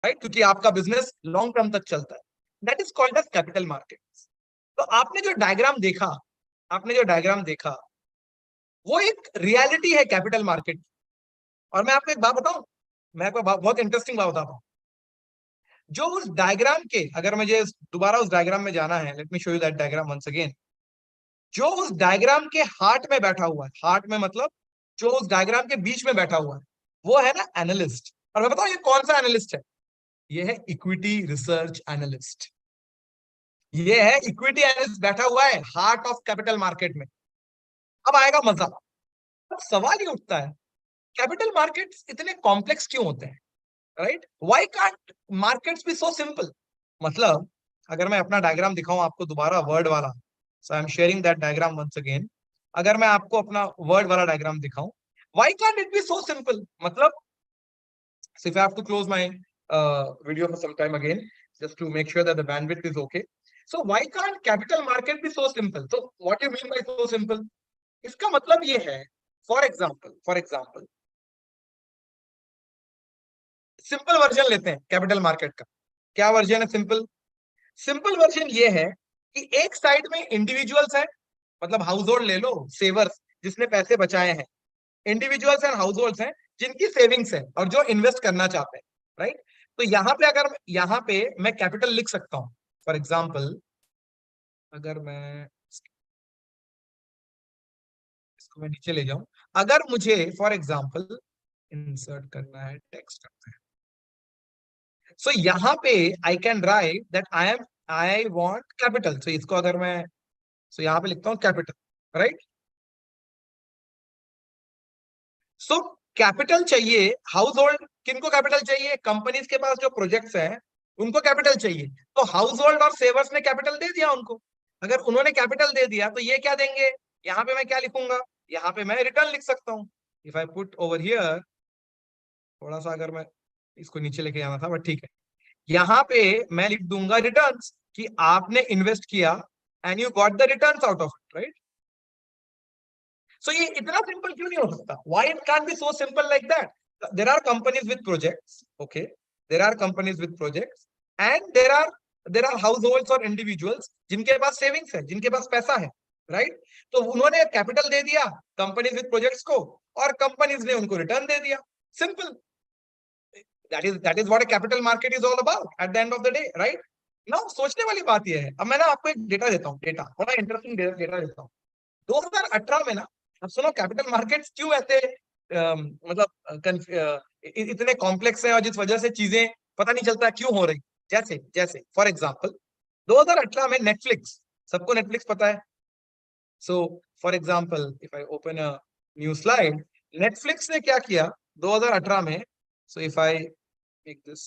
right, क्योंकि आपका बिजनेस लॉन्ग टर्म तक चलता है. That is called as capital markets. तो आपने जो डायग्राम देखा वो एक रियलिटी है कैपिटल मार्केट. और मैं आपको एक बात बताऊं, मैं आपको बहुत इंटरेस्टिंग बात बताता हूं. जो उस डायग्राम के, अगर मुझे दोबारा उस डायग्राम में जाना है, let me show you that diagram once again. जो उस डायग्राम के हार्ट में बैठा हुआ है, हार्ट में मतलब जो उस डायग्राम के बीच में बैठा हुआ है, वो है ना एनालिस्ट. और मैं बताऊं ये कौन सा एनालिस्ट है? ये है इक्विटी रिसर्च एनालिस्ट. ये है इक्विटी एनालिस्ट बैठा हुआ है हार्ट ऑफ कैपिटल मार्केट में. अब आएगा मजा. अब सवाल ये उठता है, कैपिटल मार्केट्स इतने कॉम्प्लेक्स क्यों होते हैं, right? Why can't markets be so simple? मतलब अगर मैं अपना डायग्राम दिखाऊं आपको दोबारा वर्ड वाला, so I am sharing that diagram once again. अगर मैं आपको अपना वर्ड वाला डायग्राम दिखाऊं, why can't it be so simple? मतलब, so if I have to close my video for some time again, just to make sure that the bandwidth is okay. So why can't capital market be so simple? So what do you mean by so simple? इसका मतलब ये है, for example, simple version लेते हैं capital market का. क्या version है simple? Simple version ये है कि एक साइड में इंडिविजुअल्स हैं, मतलब हाउस होल्ड ले लो, सेवर्स, जिसने पैसे बचाए हैं. इंडिविजुअल्स एंड हाउस होल्ड्स हैं जिनकी सेविंग्स है और जो इन्वेस्ट करना चाहते हैं, राइट? तो यहाँ पे मैं कैपिटल लिख सकता हूं. फॉर एग्जाम्पल, अगर मैं इसको मैं नीचे ले जाऊं, अगर मुझे फॉर एग्जाम्पल इंसर्ट करना है, टेक्स्ट करना है, सो यहाँ पे I can write that I want capital. So इसको अगर मैं सो यहाँ पे लिखता हूँ कैपिटल, राइट। सो कैपिटल चाहिए हाउस होल्ड, किनको कैपिटल चाहिए? कंपनीज के पास जो प्रोजेक्ट्स हैं उनको कैपिटल चाहिए। तो हाउस होल्ड और सेवर्स ने कैपिटल दे दिया उनको। अगर उन्होंने कैपिटल दे दिया तो ये क्या देंगे? यहाँ पे मैं क्या लिखूंगा? यहाँ पे मैं रिटर्न लिख सकता हूँ। If I put over here, थोड़ा सा अगर मैं इसको नीचे लेके जाना था, बट ठीक है, यहाँ पे मैं लिख दूंगा रिटर्न्स, कि आपने इन्वेस्ट किया and you got the returns out of it, right. So ये इतना सिंपल क्यों नहीं हो सकता? Why it can't be so simple like that? There are companies with projects, okay? There are companies with projects, and there are households or individuals जिनके पास savings है, जिनके पास पैसा है, राइट। तो उन्होंने कैपिटल दे दिया कंपनीज विद प्रोजेक्ट्स को, और कंपनीज ने उनको रिटर्न दे दिया। Simple. that is what a capital market is all about at the end of the day, right? Now सोचने वाली बात ये है, अब मैं ना आपको एक डेटा देता हूँ, डेटा बड़ा इंटरेस्टिंग डेटा देता हूँ। 2018 में ना, अब सुनो कैपिटल मार्केट्स क्यों ऐसे मतलब इतने कॉम्प्लेक्स है, और जिस वजह से चीजें पता नहीं चलता क्यों हो रही। जैसे जैसे फॉर एग्जांपल 2018 में नेटफ्लिक्स, सबको नेटफ्लिक्स पता है। So for example if I open a new slide, Netflix ने क्या किया 2018 में? So if I make this,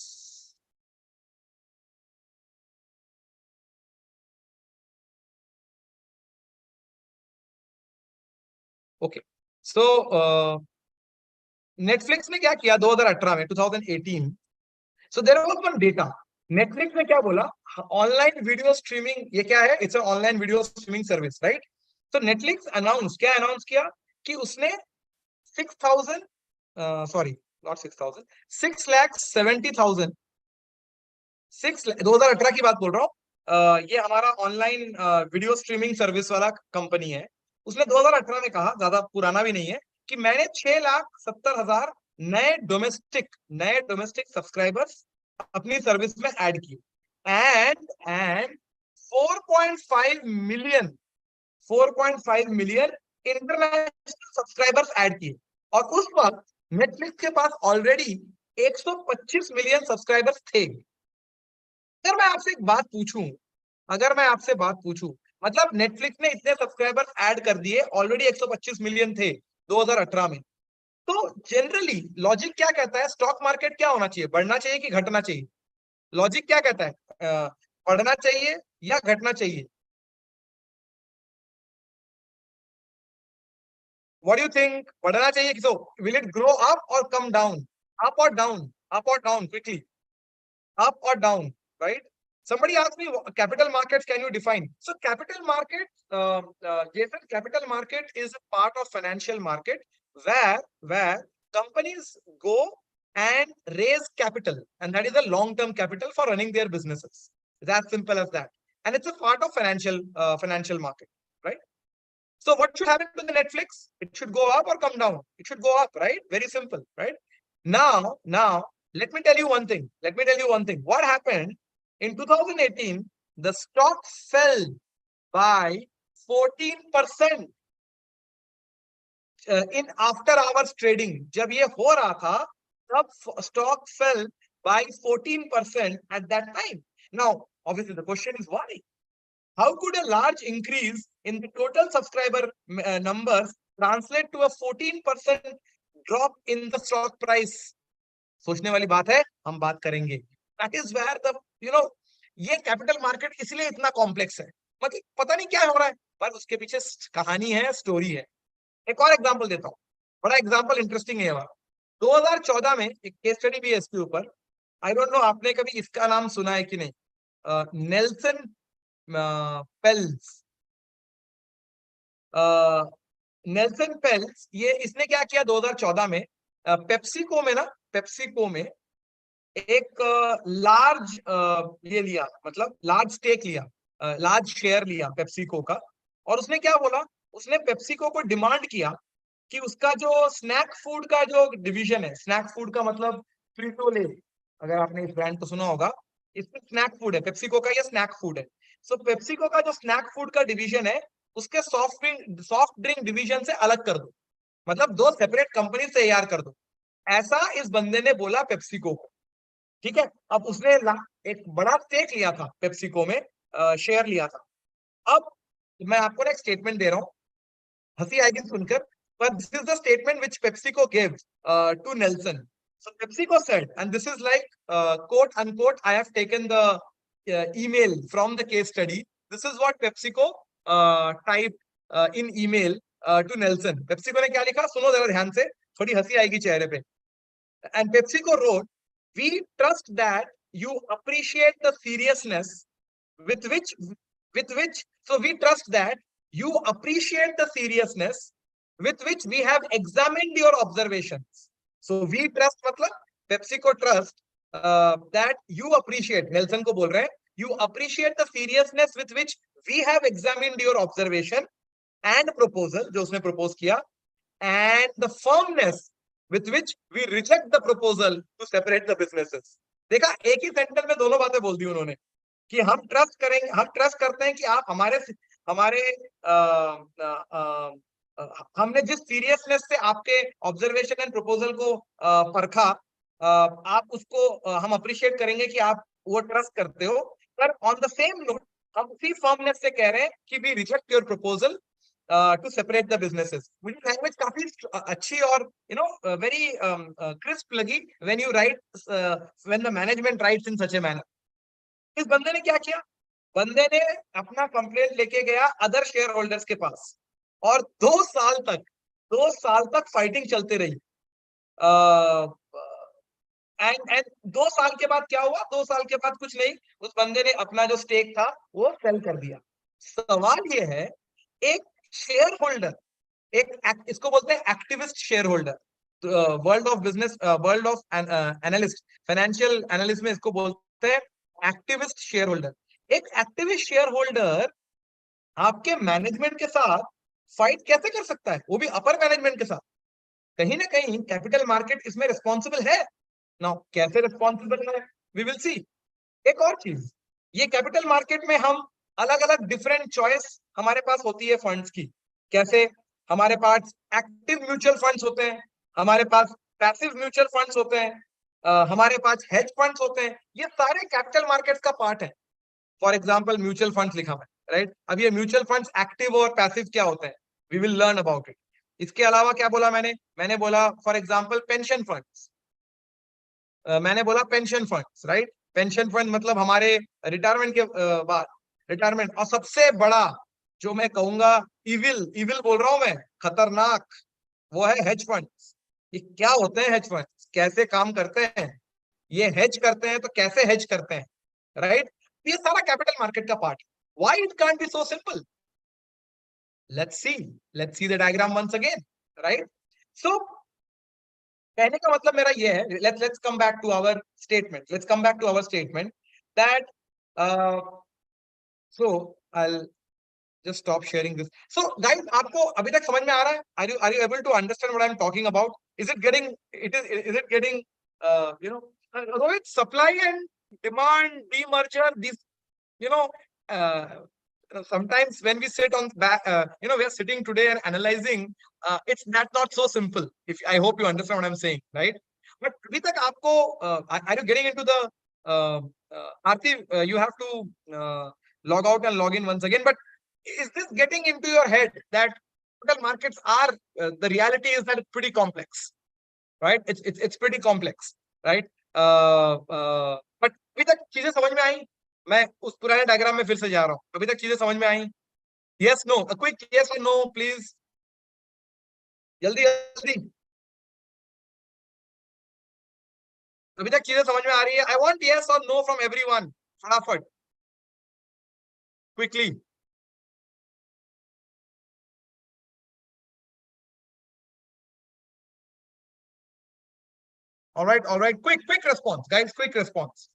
okay, so Netflix ने क्या किया 2018 में, 2018, so there was one data. Netflix ने क्या बोला? ऑनलाइन वीडियो स्ट्रीमिंग, ये क्या है? It's online video streaming service, right. तो नेटफ्लिक्स अनाउंस, क्या अनाउंस किया? कि उसने 6,000, सॉरी नॉट 6,000, 6,70,000, 2018 की बात बोल रहा हूँ। ये हमारा ऑनलाइन वीडियो स्ट्रीमिंग सर्विस वाला कंपनी है। उसने 2018 में कहा, ज्यादा पुराना भी नहीं है, कि मैंने 6,70,000 नए डोमेस्टिक सब्सक्राइबर्स अपनी सर्विस में ऐड किए, and 4.5 million international subscribers add किए। और उस वक्त नेटफ्लिक्स के पास ऑलरेडी 125 मिलियन सब्सक्राइबर्स थे। अगर मैं आपसे एक बात पूछूं, अगर मैं आपसे बात पूछूं, मतलब नेटफ्लिक्स ने इतने सब्सक्राइबर्स ऐड कर दिए, ऑलरेडी 125 मिलियन थे 2018 में। तो जनरली लॉजिक क्या कहता है? स्टॉक मार्केट क्या होना चाहिए? बढ़ना चाहिए कि घटना चाहिए? लॉजिक क्या कहता है? बढ़ना चाहिए या घटना चाहिए? What do you think? बढ़ना चाहिए? So will it grow up और कम डाउन? अप और डाउन? अप और down? Quickly, up or down, right? Somebody asked me, capital markets, can you define? So capital market, Jason, capital market is a part of financial market where companies go and raise capital, and that is a long-term capital for running their businesses. It's as simple as that. And it's a part of financial market, right? So what should happen to the Netflix? It should go up or come down? It should go up, right? Very simple, right? Now, let me tell you one thing. What happened in 2018? The stock fell by 14% in after hours trading. जब ये हो रहा था, तब stock fell by 14% at that time. Now, obviously, the question is why? How could a large increase in the total subscriber numbers translate to a 14% drop in the stock price? सोचने वाली बात है, हम बात करेंगे। That is where the, ये capital market इसलिए इतना कॉम्प्लेक्स है, मतलब पता नहीं क्या हो रहा है, पर उसके पीछे कहानी है, स्टोरी है। एक और एग्जांपल देता हूँ, बड़ा एग्जांपल इंटरेस्टिंग है। 2014 में एक केस स्टडी भी है इसके ऊपर। आई डोंट नो आपने कभी इसका नाम सुना है कि नहीं, नेल्सन पेल्स। नेल्सन पेल्स, ये इसने क्या किया 2014 में? पेप्सिको में एक लार्ज ये लिया, मतलब लार्ज स्टेक लिया, लार्ज शेयर लिया पेप्सिको का। और उसने क्या बोला? उसने पेप्सिको को डिमांड किया कि उसका जो स्नैक फूड का जो डिवीजन है, स्नैक फूड का मतलब फ्रीटो ले, अगर आपने इस ब्रांड को सुना होगा, इसमें स्नैक फूड है, पेप्सिको का ये स्नैक फूड है। सो पेप्सिको का जो स्नैक फूड का डिवीजन है, उसके सॉफ्ट ड्रिंक डिवीजन से अलग कर दो, मतलब दो सेपरेट कंपनी तैयार कर दो। ऐसा इस बंदे ने बोला पेप्सिको को, ठीक है। अब उसने एक बड़ा स्टेक लिया था पेप्सिको में, शेयर लिया था। अब मैं आपको ना एक स्टेटमेंट दे रहा हूँ, हंसी आएगी सुनकर, but this is the statement which PepsiCo gave to Nelson. So PepsiCo said, and this is like quote unquote, I have taken the email from the case study. This is what PepsiCo typed in email to Nelson. PepsiCo ने क्या लिखा, सुनो जरा ध्यान से, थोड़ी हंसी आएगी चेहरे पे. And PepsiCo wrote, we trust that you appreciate the seriousness with which, so we trust that you appreciate the seriousness with which we have examined your observations. So we trust matlab PepsiCo trust that you appreciate, Nelson ko bol rahe hain, you appreciate the seriousness with which we have examined your observation and proposal, jo usne propose kiya, and the firmness with which we reject the proposal to separate the businesses. देखा, एक ही sentence में दोनों बातें बोल दी उन्होंने कि हम trust करेंगे, हम ट्रस्ट करते हैं कि आप हमारे हमारे हमने जिस सीरियसनेस से आपके ऑब्जर्वेशन एंड प्रपोजल को परखा, आप उसको हम अप्रिशिएट करेंगे कि आप वो ट्रस्ट करते हो, पर ऑन द सेम नोट हम उसी फर्मनेस से कह रहे हैं कि we reject your proposal to separate the businesses. मुझे लैंग्वेज काफी अच्छी और very crisp लगी when you write when the management writes in such a manner. इस बंदे ने क्या किया, बंदे ने अपना कंप्लेंट लेके गया अदर शेयर होल्डर्स के पास और 2 साल तक फाइटिंग चलती रही. एंड 2 साल के बाद क्या हुआ, 2 साल के बाद कुछ नहीं, उस बंदे ने अपना जो स्टेक था वो सेल कर दिया. सवाल ये है, एक शेयर होल्डर, एक इसको बोलते हैं activist share holder, world of business, world of analyst, financial analyst में इसको बोलते हैं एक्टिविस्ट शेयर होल्डर. एक एक्टिविस्ट शेयर होल्डर आपके मैनेजमेंट के साथ फाइट कैसे कर सकता है, वो भी अपर मैनेजमेंट के साथ? कहीं ना कहीं कैपिटल मार्केट इसमें रिस्पॉन्सिबल है ना. कैसे रिस्पॉन्सिबल है, वी विल सी. एक और चीज, ये कैपिटल मार्केट में हम अलग अलग डिफरेंट चॉइस हमारे पास होती है फंड्स की. कैसे, हमारे पास एक्टिव म्यूचुअल फंड्स होते हैं, हमारे पास पैसिव म्यूचुअल फंड्स होते हैं, हमारे पास हेज फंड्स होते हैं. ये सारे कैपिटल मार्केट्स का पार्ट है. फॉर एग्जांपल म्यूचुअल फंड्स लिखा हुआ है, राइट. अब ये म्यूचुअल फंड्स एक्टिव और पैसिव क्या होते हैं, we will learn about it. इसके अलावा क्या बोला मैंने बोला फॉर एग्जांपल पेंशन फंड्स. मैंने बोला pension funds, right. Pension fund मतलब हमारे रिटायरमेंट के बाद, रिटायरमेंट. और सबसे बड़ा जो मैं कहूंगा, इविल बोल रहा हूं मैं, खतरनाक, वो है हेज फंड्स. ये क्या होते हैं हेज फंड्स, कैसे काम करते हैं, ये हेज करते हैं तो कैसे हेज करते हैं, राइट. ये सारा कैपिटल मार्केट का part. Why it can't be so simple, let's see the diagram once again, right. So कहने का मतलब मेरा ये है, let's come back to our statement that so I'll just stop sharing this. So guys, आपको अभी तक समझ में आ रहा है? Are you able to understand what I'm talking about? Is it getting Rohit, supply and demand demerger, these sometimes when we sit on back, we are sitting today and analyzing, it's not so simple. If I hope you understand what I'm saying, right? But अभी तक आपको are you getting into the Aarti, you have to log out and log in once again. But is this getting into your head that capital markets are the reality is that it's pretty complex, right? It's pretty complex, right? But अभी तक चीजें समझ में आई? मैं उस पुराने diagram में फिर से जा रहा हूँ. अभी तक चीजें समझ में आई? यस नो, क्विक यस और नो प्लीज, जल्दी जल्दी. अभी तक चीजें समझ में आ रही है? आई वांट यस और नो फ्रॉम एवरीवन, फटाफट, quickly. all right, quick response guys, quick response.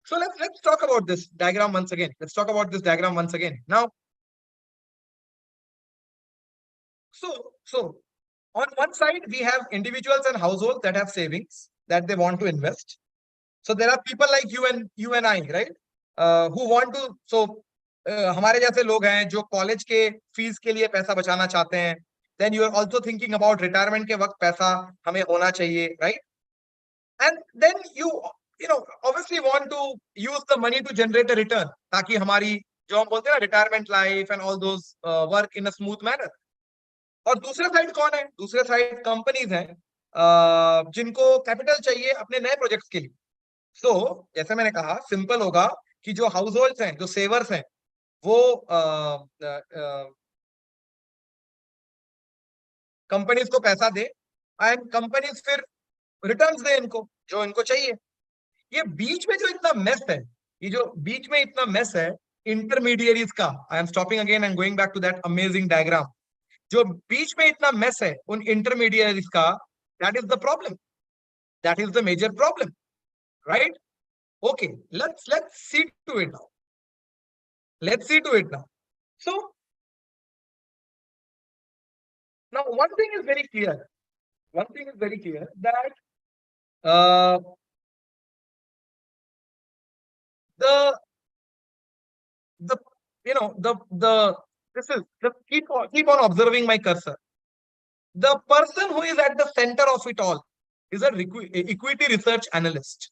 So let's talk about this diagram once again. Now, so on one side we have individuals and households that have savings that they want to invest. So there are people like you and I, right, who want to. So हमारे जैसे लोग हैं जो college के fees के लिए पैसा बचाना चाहते हैं. Then you are also thinking about retirement के वक्त पैसा हमें होना चाहिए, right? and then you know obviously want to use the money to generate a return, ताकि हमारी जो हम बोलते हैं ना retirement life and all those work in a smooth manner. और दूसरे साइड कौन है? दूसरे साइड कंपनीज हैं जिनको कैपिटल चाहिए अपने नए प्रोजेक्ट्स के लिए। सो जैसे मैंने कहा, सिंपल होगा कि जो हाउस होल्ड्स हैं, जो सेवर्स हैं, वो कंपनीज को पैसा दे एंड कंपनीज फिर रिटर्न्स दे इनको जो इनको चाहिए। ये बीच में जो इतना मेस है, ये जो बीच में इतना मेस है इंटरमीडियरीज का, I am stopping again and going back to that amazing diagram. जो बीच में इतना मेस है उन इंटरमीडियरीज का, that is the problem, that is the major problem, right? Okay, let's see to it now, let's see to it now. So now one thing is very clear, one thing is very clear that the you know the this is just keep on observing my cursor. The person who is at the center of it all is a equity research analyst.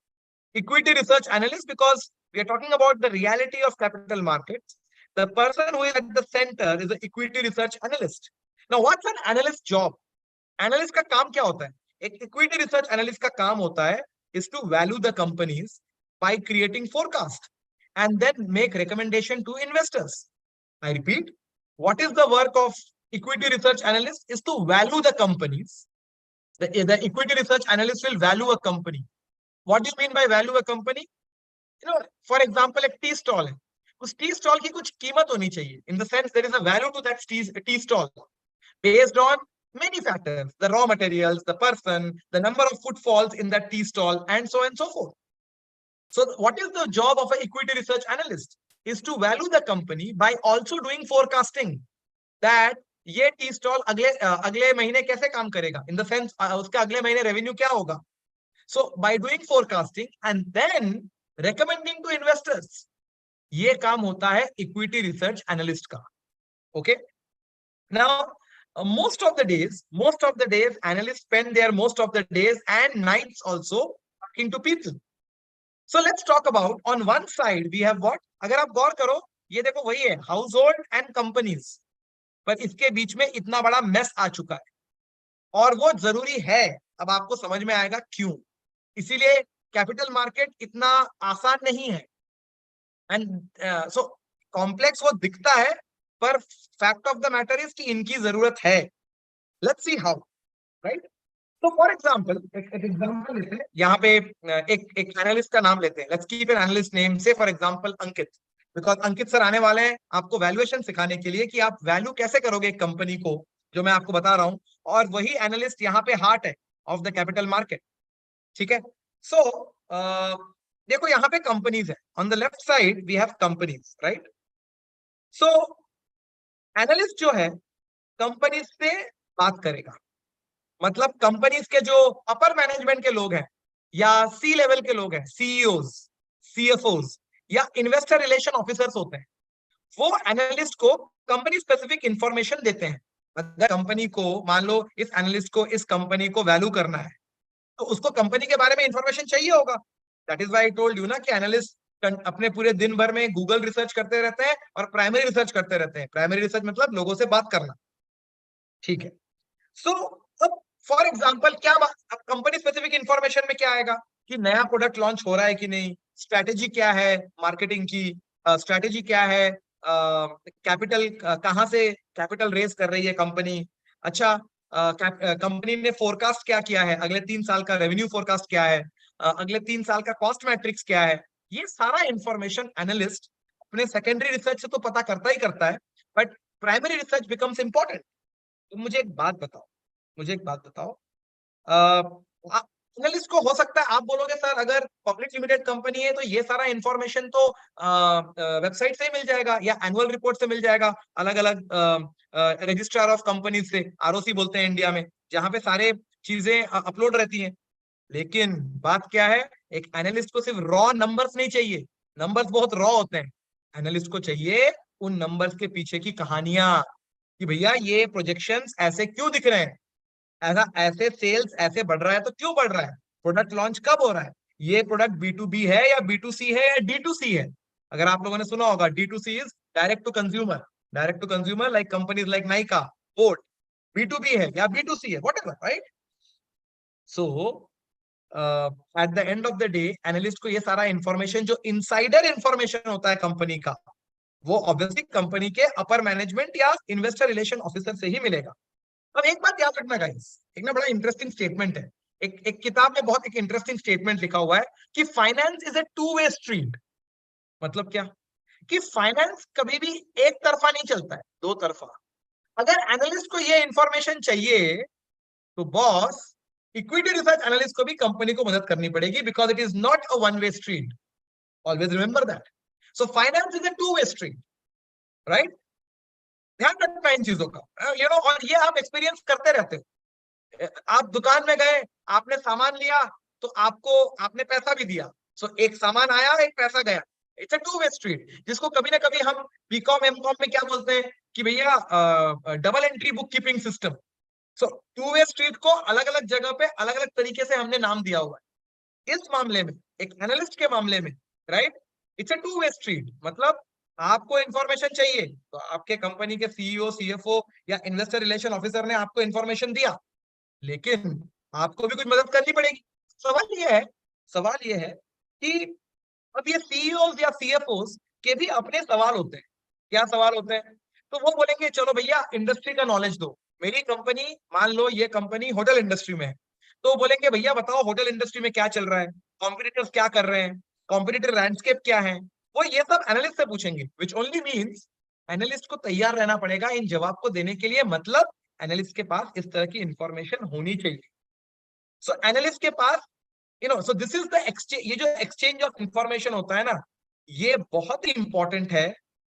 Equity research analyst, because we are talking about the reality of capital markets. The person who is at the center is an equity research analyst. Now what's an analyst job? Analyst का काम क्या होता है? एक equity research analyst का काम होता है is to value the companies by creating forecast and then make recommendation to investors. I repeat, what is the work of equity research analyst? Is to value the companies. The equity research analyst will value a company. What do you mean by value a company? You know, for example, एक tea stall है, उस tea stall की कुछ कीमत होनी चाहिए, in the sense there is a value to that tea stall based on many factors, the raw materials, the person, the number of footfalls in that tea stall, and so on and so forth. So what is the job of an equity research analyst? Is to value the company by also doing forecasting that ये tea stall अगले महीने कैसे काम करेगा, in the sense उसका अगले महीने revenue क्या होगा. So by doing forecasting and then recommending to investors, ये काम होता है इक्विटी रिसर्च एनालिस्ट का. Okay, now most of the days analysts spend their most of the days and nights also talking to people. So let's talk about, on one side we have what, अगर आप गौर करो ये देखो वही है, house hold and companies, पर इसके बीच में इतना बड़ा मेस आ चुका है और वो जरूरी है. अब आपको समझ में आएगा क्यों. इसीलिए कैपिटल मार्केट इतना आसान नहीं है एंड सो कॉम्प्लेक्स वो दिखता है, पर fact of the matter is कि इनकी जरूरत है. Let's see how, right? तो फॉर एग्जांपल एक एग्जांपल लेते हैं, यहाँ पे एक एनालिस्ट का नाम लेते हैं. Let's keep an analyst name, say for example Ankit, because Ankit sir आने वाले हैं आपको वैल्यूएशन सिखाने के लिए कि आप वैल्यू कैसे करोगे एक कंपनी को, जो मैं आपको बता रहा हूँ. और वही एनालिस्ट यहाँ पे हार्ट है ऑफ द कैपिटल मार्केट. ठीक है, सो देखो यहाँ पे कंपनीज है, on the left side we have companies, right? So analyst जो है कंपनीज से बात करेगा, मतलब कंपनीज के जो अपर मैनेजमेंट के लोग हैं या सी लेवल के लोग हैं, सीईओज, सीएफओज या इन्वेस्टर रिलेशन ऑफिसर्स होते हैं, वो एनालिस्ट को कंपनी स्पेसिफिक इंफॉर्मेशन देते हैं. अगर कंपनी को, मान लो इस एनालिस्ट को इस कंपनी को वैल्यू करना है, तो उसको कंपनी के बारे में इंफॉर्मेशन चाहिए होगा. That is why I told you ना कि एनालिस्ट अपने पूरे दिन भर में गूगल रिसर्च करते रहते हैं और प्राइमरी रिसर्च करते रहते हैं. प्राइमरी रिसर्च मतलब लोगों से बात करना. ठीक है, सो अब फॉर एग्जांपल क्या कंपनी स्पेसिफिक इंफॉर्मेशन में क्या आएगा कि नया प्रोडक्ट लॉन्च हो रहा है कि नहीं, स्ट्रैटेजी क्या है मार्केटिंग की, स्ट्रैटेजी क्या है, कैपिटल कहाँ से कैपिटल रेज कर रही है कंपनी. अच्छा, कंपनी ने फोरकास्ट क्या किया है, अगले 3 साल का रेवेन्यू फोरकास्ट क्या है, अगले 3 साल का कॉस्ट मैट्रिक्स क्या है. ये सारा इंफॉर्मेशन एनालिस्ट अपने सेकेंडरी रिसर्च से तो पता करता ही करता है, but primary research becomes important. तो मुझे एक बात बताओ, एनालिस्ट को हो सकता है आप बोलोगे सर अगर पब्लिक लिमिटेड कंपनी है तो ये सारा इंफॉर्मेशन तो वेबसाइट से ही मिल जाएगा या एनुअल रिपोर्ट से मिल जाएगा, अलग अलग रजिस्ट्रार ऑफ कंपनीज से, आरओसी बोलते हैं इंडिया में, जहां पे सारे चीजें अपलोड रहती हैं. लेकिन बात क्या है, एक एनालिस्ट को सिर्फ रॉ नंबर्स नहीं चाहिए, नंबर्स बहुत रॉ होते हैं. एनालिस्ट को चाहिए उन नंबर्स के पीछे की कहानियां, कि भैया ये प्रोजेक्शंस ऐसे क्यों दिख रहे हैं, ऐसा ऐसे सेल्स ऐसे बढ़ रहा है तो क्यों बढ़ रहा है, प्रोडक्ट लॉन्च कब हो रहा है, ये प्रोडक्ट B2B है या B2C है या D2C है। अगर आप लोगों ने सुना होगा D2C is direct to consumer, direct to consumer like companies like Nykaa, Boat. B2B है या B2C है, whatever, right. So at the end of the day analyst को ये सारा इंफॉर्मेशन जो इनसाइडर इंफॉर्मेशन होता है कंपनी का, वो ऑब्वियसली कंपनी के अपर मैनेजमेंट या इन्वेस्टर रिलेशन ऑफिसर से ही मिलेगा। अब एक बात याद रखना गाइस, एक ना बड़ा इंटरेस्टिंग स्टेटमेंट है, एक किताब में बहुत एक इंटरेस्टिंग स्टेटमेंट लिखा हुआ है कि finance is a to way street. मतलब क्या, कि फाइनेंस कभी भी एक तरफा नहीं चलता है, दो तरफा। अगर एनालिस्ट को ये इंफॉर्मेशन चाहिए तो बॉस, इक्विटी रिसर्च एनालिस्ट को भी कंपनी को मदद करनी पड़ेगी, because it is not a one way street. Always remember that. So finance is a to way street, right. ध्यान रखना इन चीजों का, यू नो, और ये आप एक्सपीरियंस करते रहते हो। आप दुकान में गए, आपने सामान लिया, तो आपको आपने पैसा भी दिया, सो एक सामान आया, एक पैसा गया। It's a to way street, जिसको कभी ना कभी हम बीकॉम एमकॉम में क्या बोलते हैं कि भैया double entry bookkeeping system. So two way street को अलग अलग जगह पे अलग अलग तरीके से हमने नाम दिया हुआ है। इस मामले में, एक एनालिस्ट के मामले में, right, it's a to way street. मतलब आपको इंफॉर्मेशन चाहिए तो आपके कंपनी के सीईओ, सीएफओ या इन्वेस्टर रिलेशन ऑफिसर ने आपको इंफॉर्मेशन दिया, लेकिन आपको भी कुछ मदद करनी पड़ेगी। सवाल ये है, सवाल ये है कि अब ये सीईओ या सीएफओ के भी अपने सवाल होते हैं। क्या सवाल होते हैं? तो वो बोलेंगे चलो भैया इंडस्ट्री का नॉलेज दो। मेरी कंपनी, मान लो ये कंपनी होटल इंडस्ट्री में है, तो बोलेंगे भैया बताओ होटल इंडस्ट्री में क्या चल रहा है, कॉम्पिटिटर्स क्या कर रहे हैं, कॉम्पिटिटर लैंडस्केप क्या है। वो ये सब एनालिस्ट से पूछेंगे, विच ओनली मीन्स एनालिस्ट को तैयार रहना पड़ेगा इन जवाब को देने के लिए। मतलब एनालिस्ट के पास इस तरह की इंफॉर्मेशन होनी चाहिए। सो एनालिस्ट के पास, you know, so this is the exchange. ये जो एक्सचेंज ऑफ इंफॉर्मेशन होता है ना, ये बहुत ही इंपॉर्टेंट है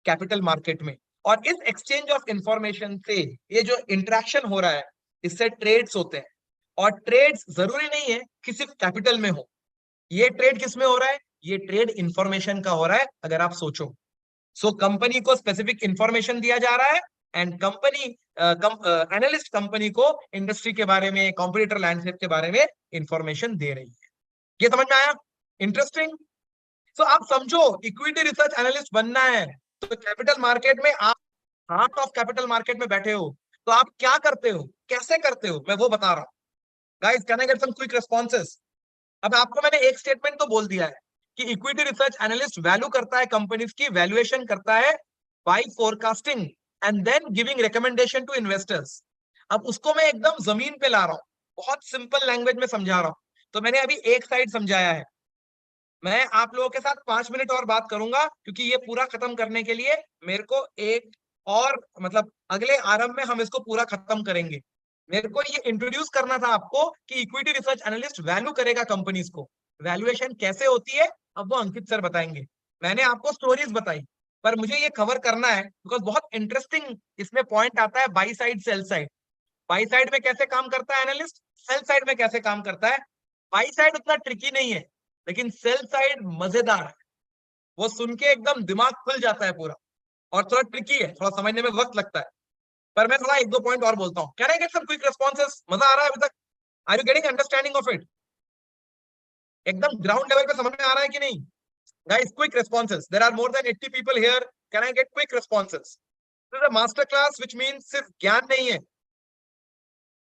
कैपिटल मार्केट में। और इस एक्सचेंज ऑफ इंफॉर्मेशन से ये जो इंटरेक्शन हो रहा है, इससे ट्रेड्स होते हैं। और ट्रेड्स जरूरी नहीं है कि सिर्फ कैपिटल में हो। ये ट्रेड किस में हो रहा है? ये ट्रेड इंफॉर्मेशन का हो रहा है, अगर आप सोचो। सो कंपनी को स्पेसिफिक इंफॉर्मेशन दिया जा रहा है, एंड कंपनी, एनालिस्ट कंपनी को इंडस्ट्री के बारे में, कॉम्पिटिटर लैंडस्केप के बारे में इंफॉर्मेशन दे रही है। ये समझ में आया? इंटरेस्टिंग। सो आप समझो, इक्विटी रिसर्च एनालिस्ट बनना है तो कैपिटल मार्केट में आप हार्ट ऑफ कैपिटल मार्केट में बैठे हो, तो आप क्या करते हो, कैसे करते हो, मैं वो बता रहा हूं। Guys, can I get some quick responses? अब आपको मैंने एक स्टेटमेंट तो बोल दिया है कि इक्विटी रिसर्च एनालिस्ट वैल्यू करता है कंपनीज की, वैल्यूएशन करता है by forecasting and then giving recommendation to investors. अब उसको मैं एकदम जमीन पे ला रहा हूं, बहुत सिंपल लैंग्वेज में समझा रहा हूं। तो मैंने अभी एक साइड समझाया है, मैं आप लोगों के साथ 5 मिनट और बात करूंगा, क्योंकि ये पूरा खत्म करने के लिए मेरे को एक और, मतलब अगले आरंभ में हम इसको पूरा खत्म करेंगे। मेरे को ये इंट्रोड्यूस करना था आपको कि इक्विटी रिसर्च एनालिस्ट वैल्यू करेगा कंपनीज को। वैल्यूएशन कैसे होती है अब वो अंकित सर बताएंगे। मैंने आपको स्टोरीज बताई, पर मुझे ये कवर करना है बिकॉज बहुत इंटरेस्टिंग इसमें पॉइंट आता है, by side sell side. By side में कैसे काम करता है एनालिस्ट, सेल साइड में कैसे काम करता है। बाई साइड उतना ट्रिकी नहीं है, लेकिन सेल साइड मजेदार है। वो सुन के एकदम दिमाग खुल जाता है पूरा, और थोड़ा ट्रिकी है, थोड़ा समझने में वक्त लगता है। पर मैं थोड़ा एक दो पॉइंट और बोलता हूँ। Can I get some quick responses? मजा आ रहा है अभी तक? Are you getting understanding of it? एकदम ग्राउंड लेवल पे समझ में आ रहा है कि नहीं? Guys, quick responses. There are more than 80 people here. Can I get quick responses? This is a master class, which means सिर्फ ज्ञान नहीं है।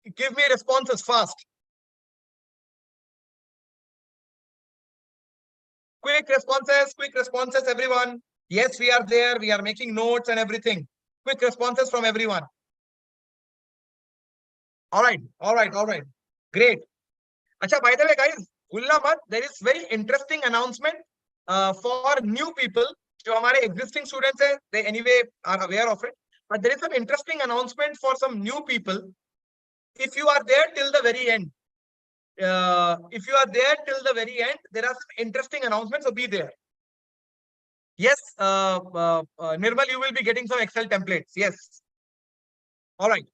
Give me responses fast. quick responses, everyone. Yes, we are there. We are making notes and everything. Quick responses from everyone. All right, all right, all right. Great. Acha, by the way, guys, bhulna mat, there is very interesting announcement for new people. जो हमारे existing students हैं, they anyway are aware of it. But there is some interesting announcement for some new people. If you are there till the very end, there are some interesting announcements, so be there. Yes, Nirmal, you will be getting some Excel templates. Yes. All right.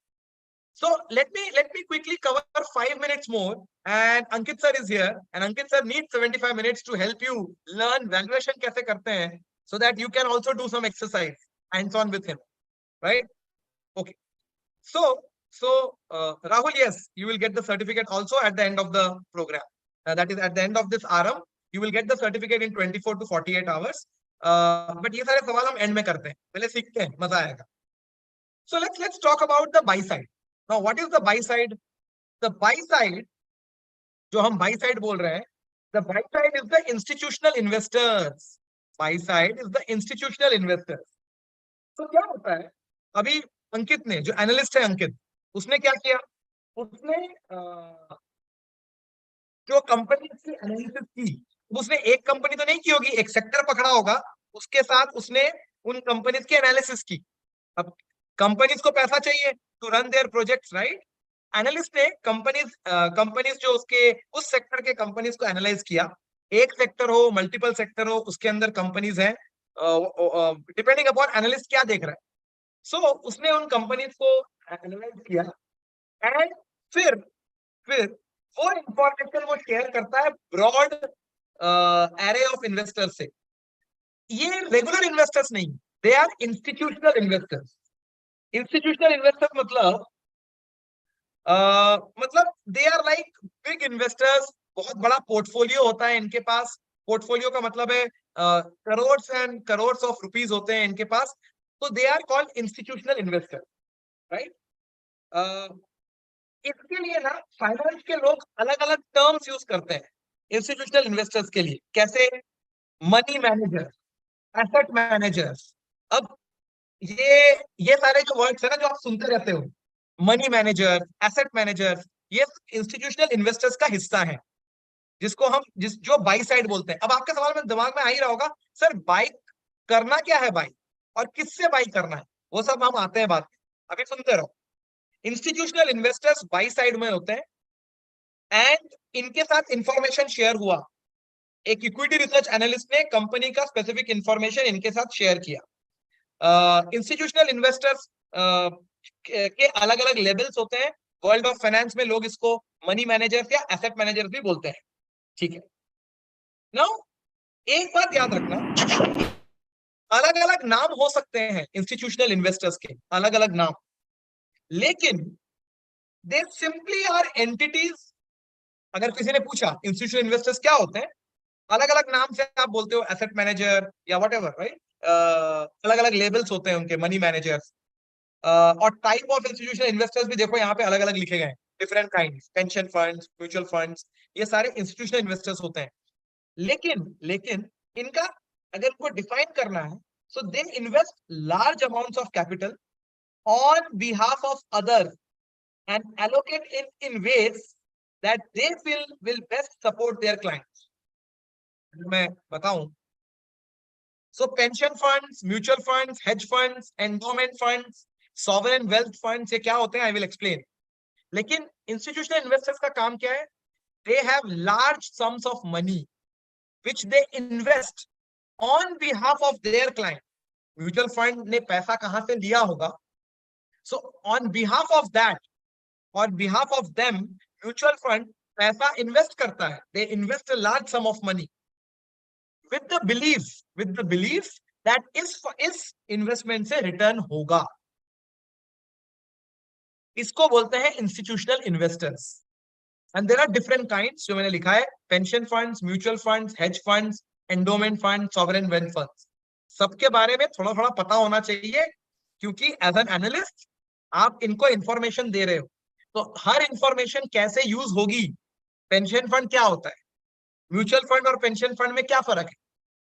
So let me quickly cover 5 minutes more. And Ankit sir is here, and Ankit sir needs 75 minutes to help you learn valuation kaise karte hain, so that you can also do some exercise hands on with him. Right? Okay. So Rahul, yes, you will get the certificate also at the end of the program. that is at the end of this आरंभ you will get the certificate in 24 to 48 hours. But ये सारे सवाल हम and में करते हैं, पहले सीखते हैं, मजा आएगा. So let's talk about the buy side. Now what is the buy side? The buy side जो हम buy side बोल रहे हैं, the buy side is the institutional investors. Buy side is the institutional investors. तो क्या होता है, अभी अंकित ने, जो एनालिस्ट है अंकित, उसने क्या किया, उसने जो कंपनी की एनालिसिस की, उसने एक कंपनी तो नहीं की होगी, एक सेक्टर पकड़ा होगा, उसके साथ उसने उन कंपनीज की एनालिसिस की. अब कंपनीज को पैसा चाहिए to run their projects, right? Analyst ने कंपनीज जो उसके उस सेक्टर के कंपनीज को एनालाइज किया. एक सेक्टर हो, मल्टीपल सेक्टर हो, उसके अंदर कंपनीज हैं, डिपेंडिंग अपॉन एनालिस्ट क्या देख रहा है. सो उसने उन कंपनीज को एनालाइज किया एंड फिर वो इंफॉर्मेशन वो शेयर करता है ब्रॉड एरे ऑफ इन्वेस्टर्स से. ये रेगुलर इन्वेस्टर्स नहीं, they are institutional investors. Institutional investors मतलब they are like big investors. बहुत बड़ा पोर्टफोलियो होता है इनके पास. पोर्टफोलियो का मतलब है crores and crores of rupees होते हैं इनके पास. तो they are called institutional investor, right? इसके लिए ना फाइनेंस के लोग अलग अलग टर्म्स यूज करते हैं इंस्टीट्यूशनल इन्वेस्टर्स के लिए. कैसे? Money manager, asset managers. अब ये सारे जो वर्ड्स है ना जो आप सुनते रहते हो, मनी मैनेजर, एसेट मैनेजर, ये इंस्टीट्यूशनल इन्वेस्टर्स का हिस्सा है, जिसको हम जो बाई साइड बोलते हैं. अब आपके सवाल में दिमाग में आ ही रहा होगा, सर बाई करना क्या है, बाई और किससे बाई करना है, वो सब हम आते हैं बात में, अभी सुनते रहो. इंस्टीट्यूशनल इन्वेस्टर्स बाई साइड में होते हैं एंड इनके साथ इंफॉर्मेशन शेयर हुआ. एक इक्विटी रिसर्च एनालिस्ट ने कंपनी का स्पेसिफिक इंफॉर्मेशन इनके साथ शेयर किया. इंस्टीट्यूशनल इन्वेस्टर्स के अलग अलग लेवल्स होते हैं. वर्ल्ड ऑफ फाइनेंस में लोग इसको मनी मैनेजर्स या एसेट मैनेजर्स भी बोलते हैं, ठीक है? नाउ एक बात याद रखना, अलग अलग नाम हो सकते हैं इंस्टीट्यूशनल इन्वेस्टर्स के, अलग अलग नाम, लेकिन दे सिंपली आर एंटिटीज. अगर किसी ने पूछा इंस्टीट्यूशनल इन्वेस्टर्स क्या होते हैं, अलग अलग नाम से आप बोलते हो, एसेट मैनेजर या व्हाटएवर, राइट? अलग अलग लेवल्स होते हैं उनके, मनी मैनेजर्स. और टाइप ऑफ इंस्टीट्यूशनल इन्वेस्टर्स भी देखो यहाँ पे अलग अलग लिखे गए हैं, different kinds, pension funds, mutual funds, ये सारे इंस्टीट्यूशनल इन्वेस्टर्स होते हैं. लेकिन इनका अगर इनको डिफाइन करना है, so they invest large amounts of capital on behalf of others and allocate it in ways that they feel will best support their clients. मैं बताऊं, so pension funds, mutual funds, hedge funds, endowment funds, sovereign wealth funds, ये क्या होते हैं, I will explain. लेकिन institutional investors का काम क्या है? They have large sums of money which they invest on behalf of their client. Mutual fund ने पैसा कहां से लिया होगा? So on behalf of that, on behalf of them, mutual fund पैसा invest करता है. They invest a large sum of money with the belief that इस investment से return होगा. इसको बोलते हैं institutional investors. And there are different kinds जो मैंने लिखा है: pension funds, mutual funds, hedge funds, endowment funds, sovereign wealth funds. सबके बारे में थोड़ा थोड़ा पता होना चाहिए, क्योंकि एज एन एनालिस्ट आप इनको इंफॉर्मेशन दे रहे हो, तो हर इंफॉर्मेशन कैसे यूज होगी. पेंशन फंड क्या होता है, म्यूचुअल फंड और पेंशन फंड में क्या फर्क है,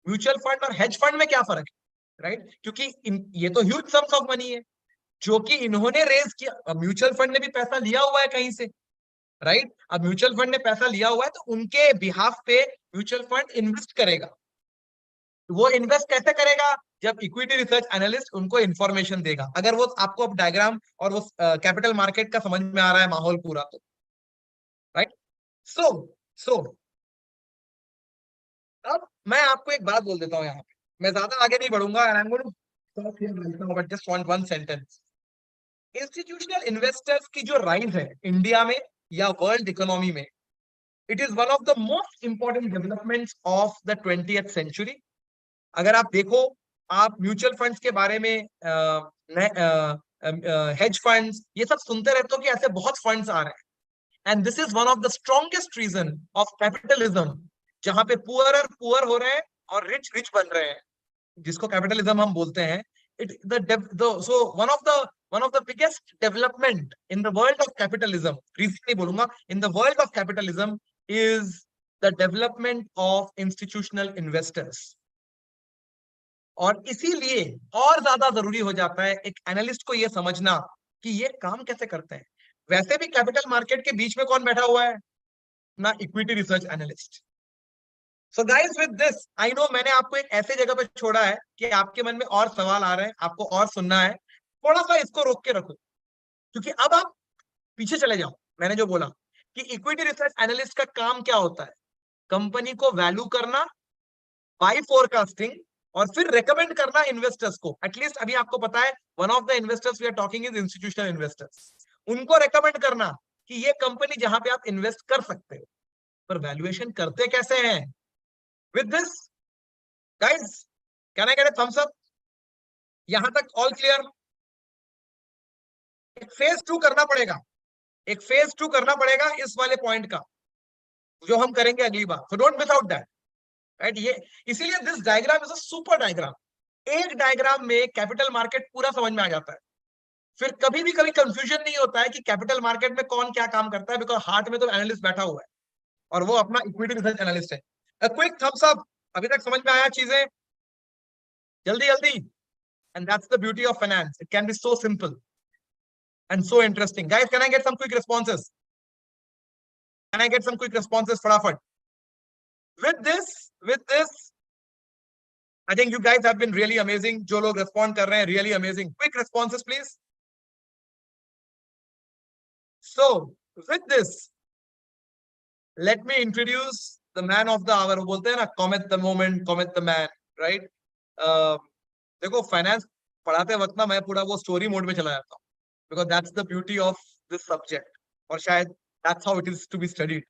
म्यूचुअल फंड और हेज फंड में क्या फर्क है, राइट? क्योंकि ये तो ह्यूज सम्स ऑफ मनी है जो कि इन्होंने रेज किया. अब म्यूचुअल फंड ने भी पैसा लिया हुआ है कहीं से, राइट? अब म्यूचुअल फंड ने पैसा लिया हुआ है, तो उनके बिहाफ पे म्यूचुअल फंड इन्वेस्ट करेगा. वो इन्वेस्ट कैसे करेगा? जब इक्विटी रिसर्च एनालिस्ट उनको इंफॉर्मेशन देगा. अगर वो आपको अब डायग्राम और वो कैपिटल मार्केट का समझ में आ रहा है माहौल पूरा, तो राइट. सो अब मैं आपको एक बात बोल देता हूं यहाँ पे, मैं ज्यादा आगे नहीं बढ़ूंगा. But just want one sentence. Institutional investors की जो राइज है इंडिया में या वर्ल्ड इकोनॉमी में, it is one of the most important developments of the 20th century. अगर आप देखो, आप म्यूचुअल फंड्स के बारे में, हेज फंड्स, ये सब सुनते रहते हो कि ऐसे बहुत फंड्स आ रहे हैं. And this is one of the strongest reason of capitalism, जहां पे पुअर हो रहे हैं और रिच बन रहे हैं, जिसको कैपिटलिज्म हम बोलते हैं. So one of the biggest development in the world of capitalism, recently बोलूंगा, in the world of capitalism is the development of institutional investors. और इसीलिए और ज्यादा जरूरी हो जाता है एक एनालिस्ट को ये समझना कि ये काम कैसे करते हैं. वैसे भी कैपिटल मार्केट के बीच में कौन बैठा हुआ है? ना equity research analyst. So guys, with this I know मैंने आपको एक ऐसे जगह पे छोड़ा है कि आपके मन में और सवाल आ रहे हैं, आपको और सुनना है. थोड़ा सा इसको रोक के रखो, क्योंकि अब आप पीछे चले जाओ. मैंने जो बोला कि इक्विटी रिसर्च एनालिस्ट का काम क्या होता है, कंपनी को वैल्यू करना बाय फोरकास्टिंग और फिर रेकमेंड करना इन्वेस्टर्स को. एटलीस्ट अभी आपको पता है one of the investors we are talking is institutional investors. उनको रेकमेंड करना कि ये कंपनी जहां पे आप इन्वेस्ट कर सकते हो, पर वैल्यूएशन करते कैसे हैं. With this, guys, can I get a thumbs up? यहां तक all clear? एक phase 2 करना पड़ेगा, एक phase 2 करना पड़ेगा इस वाले पॉइंट का, जो हम करेंगे अगली बार. So don't miss out that, right? ये इसीलिए this diagram is a super diagram. एक डायग्राम में कैपिटल मार्केट पूरा समझ में आ जाता है. फिर कभी कंफ्यूजन नहीं होता है कि कैपिटल मार्केट में कौन क्या काम करता है, बिकॉज हार्ट में तो एनालिस्ट बैठा हुआ है और वो अपना इक्विटी रिसर्च एनालिस्ट है. A quick thumbs up. अभी तक समझ में आया चीजें? जल्दी. And that's the beauty of finance. It can be so simple and so interesting. Guys, can I get some quick responses? Can I get some quick responses फटाफट? With this, I think you guys have been really amazing. जो लोग respond कर रहे हैं, really amazing. Quick responses, please. So, with this, let me introduce the man of the hour. बोलते हैं ना, comet the moment, comet the man, right? देखो, finance पढ़ाते वक्त ना मैं पूरा वो स्टोरी मोड में चला जाता हूँ, because that's the beauty of this subject, और शायद that's how it is to be studied.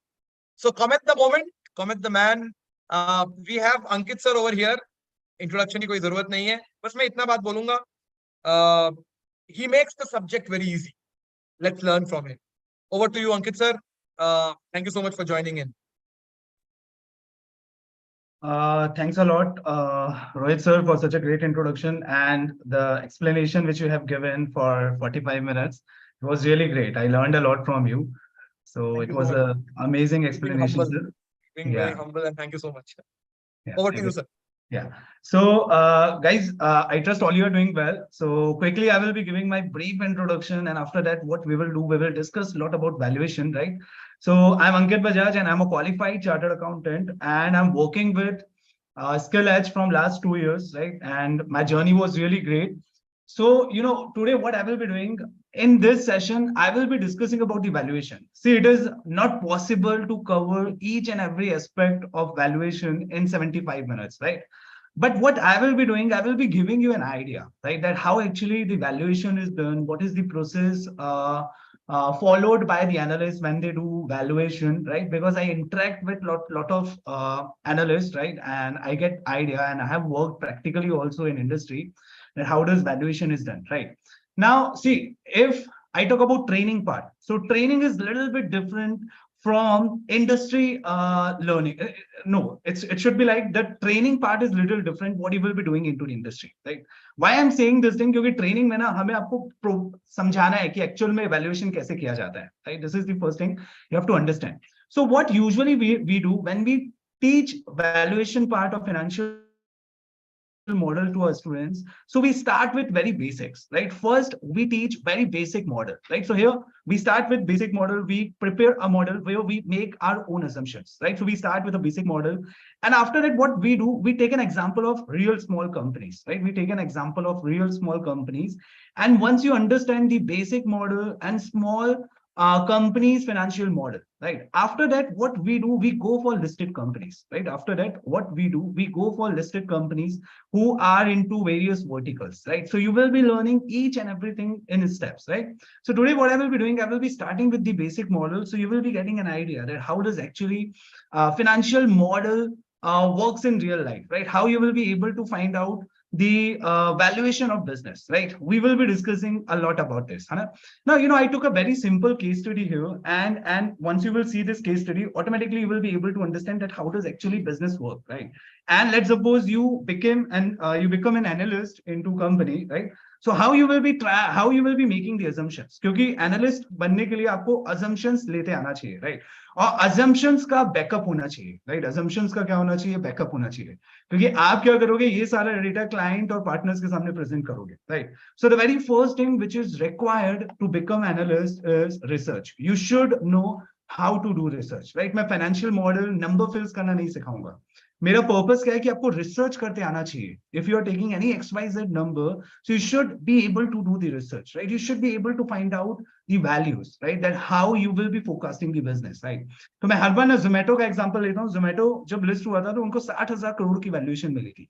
So comet the moment, comet the man. We have Ankit sir over here. Introduction की कोई जरूरत नहीं है, बस मैं इतना बात बोलूंगा. He makes the subject very easy. Let's learn from him. Over to you, Ankit sir. Thank you so much for joining in. Thanks a lot, Rohit sir, for such a great introduction and the explanation which you have given for 45 minutes. It was really great. I learned a lot from you. So it was an amazing explanation, sir. Being very humble, and thank you so much. Yeah, over to you, sir. Yeah. So, guys, I trust all you are doing well. So quickly, I will be giving my brief introduction, and after that, what we will do, we will discuss a lot about valuation, right? So I'm Ankit Bajaj, and I'm a qualified chartered accountant, and I'm working with SkillEdge from last 2 years, right? And my journey was really great. So, you know, today what I will be doing in this session, I will be discussing about the valuation. See, it is not possible to cover each and every aspect of valuation in 75 minutes, right? But what I will be doing, I will be giving you an idea, right? That how actually the valuation is done, what is the process followed by the analysts when they do valuation, right? Because I interact with lot of analysts, right? And I get idea, and I have worked practically also in industry, that how does valuation is done, right? Now, see, if I talk about training part, so training is a little bit different from industry learning. No, it should be like the training part is little different what you will be doing into the industry, right? Why I'm saying this thing, क्योंकि training में ना हमें आपको समझाना है कि actual में evaluation कैसे किया जाता है, right? This is the first thing you have to understand. So what usually we do when we teach valuation part of financial model to our students, so we start with very basics, right? First we teach very basic model, right? So here we start with basic model, we prepare a model where we make our own assumptions, right? So we start with a basic model, and after that what we do, we take an example of real small companies, right? We take an example of real small companies, and once you understand the basic model and small companies financial model, right? After that what we do, we go for listed companies, right? After that what we do, we go for listed companies who are into various verticals, right? So you will be learning each and everything in steps, right? So today what I will be doing, I will be starting with the basic model, so you will be getting an idea that how does actually financial model works in real life, right? How you will be able to find out the valuation of business, right? We will be discussing a lot about this. Now, I took a very simple case study here, and once you will see this case study, automatically you will be able to understand that how does actually business work, right? And let's suppose you become an analyst into company, right? So how you will be making the assumptions, क्योंकि analyst बनने के लिए आपको assumptions लेते आना चाहिए, right? और assumptions का backup होना चाहिए, right? Assumptions का क्या होना चाहिए? Backup होना चाहिए, क्योंकि आप क्या करोगे, ये सारा डेटा क्लाइंट और पार्टनर्स के सामने प्रेजेंट करोगे, right? So the very first thing which is required to become analyst is research. You should know how to do research, right? मैं फाइनेंशियल मॉडल नंबर फिल्स करना नहीं सिखाऊंगा. मेरा पर्पस क्या है कि आपको रिसर्च करते आना चाहिए. If you are taking any XYZ number, so you should be able to do the research, right? You should be able to find out the values, right? That how you will be forecasting the business, right? तो मैं हर बार ना जोमेटो का example लेता हूँ. जोमेटो जब list हुआ था तो उनको 60,000 करोड़ की वैल्यूएशन मिली थी.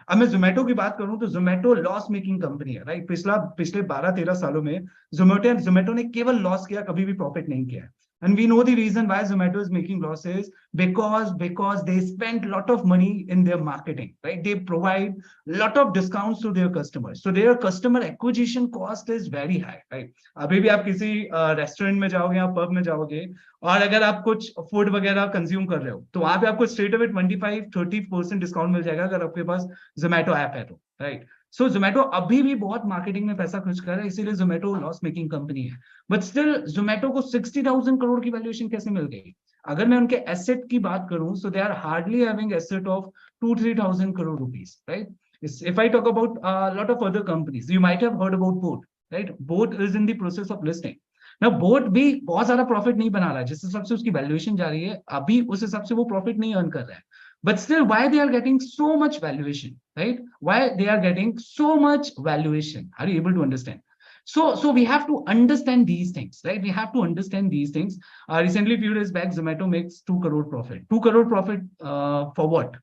अब मैं जोमेटो की बात करूं तो जोमेटो लॉस मेकिंग कंपनी है, राइट? पिछले 12-13 सालों में जोमेटो ने केवल लॉस किया, कभी भी प्रॉफिट नहीं किया. And we know the reason why Zomato is making losses, because they spend a lot of money in their marketing, right? They provide a lot of discounts to their customers, so their customer acquisition cost is very high, right? अभी भी आप किसी restaurant में जाओगे या pub में जाओगे और अगर आप कुछ फूड वगैरह कंज्यूम कर रहे हो तो वहां पे आपको स्ट्रेट अवे 25-30% डिस्काउंट मिल जाएगा अगर आपके पास जोमेटो ऐप है तो, राइट? सो जोमेटो अभी भी बहुत मार्केटिंग में पैसा खर्च कर रहा है, इसीलिए जोमेटो लॉस मेकिंग कंपनी है. बट स्टिल जोमेटो को 60,000 करोड़ की वैल्यूएशन कैसे मिल गई? अगर मैं उनके एसेट की बात करूं, so they are hardly having asset of 2-3,000 crore rupees, right? If I talk about a lot of other companies, you might have heard about Boat, right? Boat is in the process of listing. Now, Boat भी बहुत सारा profit नहीं बना रहा है, जिस हिसाब से उसकी वैल्यूएशन जा रही है अभी उस हिसाब से वो प्रॉफिट नहीं अर्न कर रहा है. But still, why they are getting so much valuation, right? Why they are getting so much valuation? Are you able to understand? So we have to understand these things, right? We have to understand these things. Recently, few days back, Zomato makes 2 crore profit. 2 crore profit for what?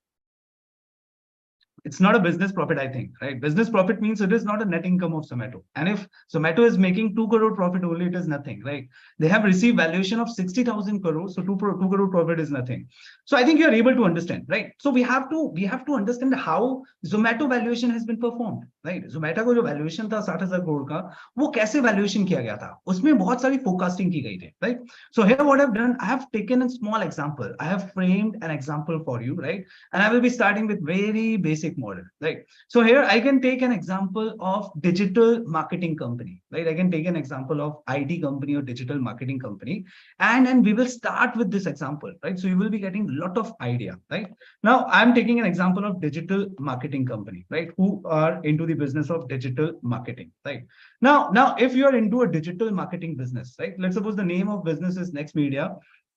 It's not a business profit, I think, right? Business profit means it is not a net income of Zomato. And if Zomato is making 2 crore profit only, it is nothing, right? They have received valuation of 60,000 crores, so 2 crore profit is nothing. So I think you are able to understand, right? So we have to understand how Zomato valuation has been performed, right? Zomato को जो valuation था 60,000 crore का, वो कैसे valuation किया गया था? उसमें बहुत सारी forecasting की गई थी, right? So here what I've done, I have taken a small example. I have framed an example for you, right? And I will be starting with very basic model, right? So here I can take an example of digital marketing company, right? I can take an example of IT company or digital marketing company, and we will start with this example, right? So you will be getting a lot of idea, right? Now I'm taking an example of digital marketing company, right? Who are into the business of digital marketing, right? Now if you are into a digital marketing business, right? Let's suppose the name of business is Next Media,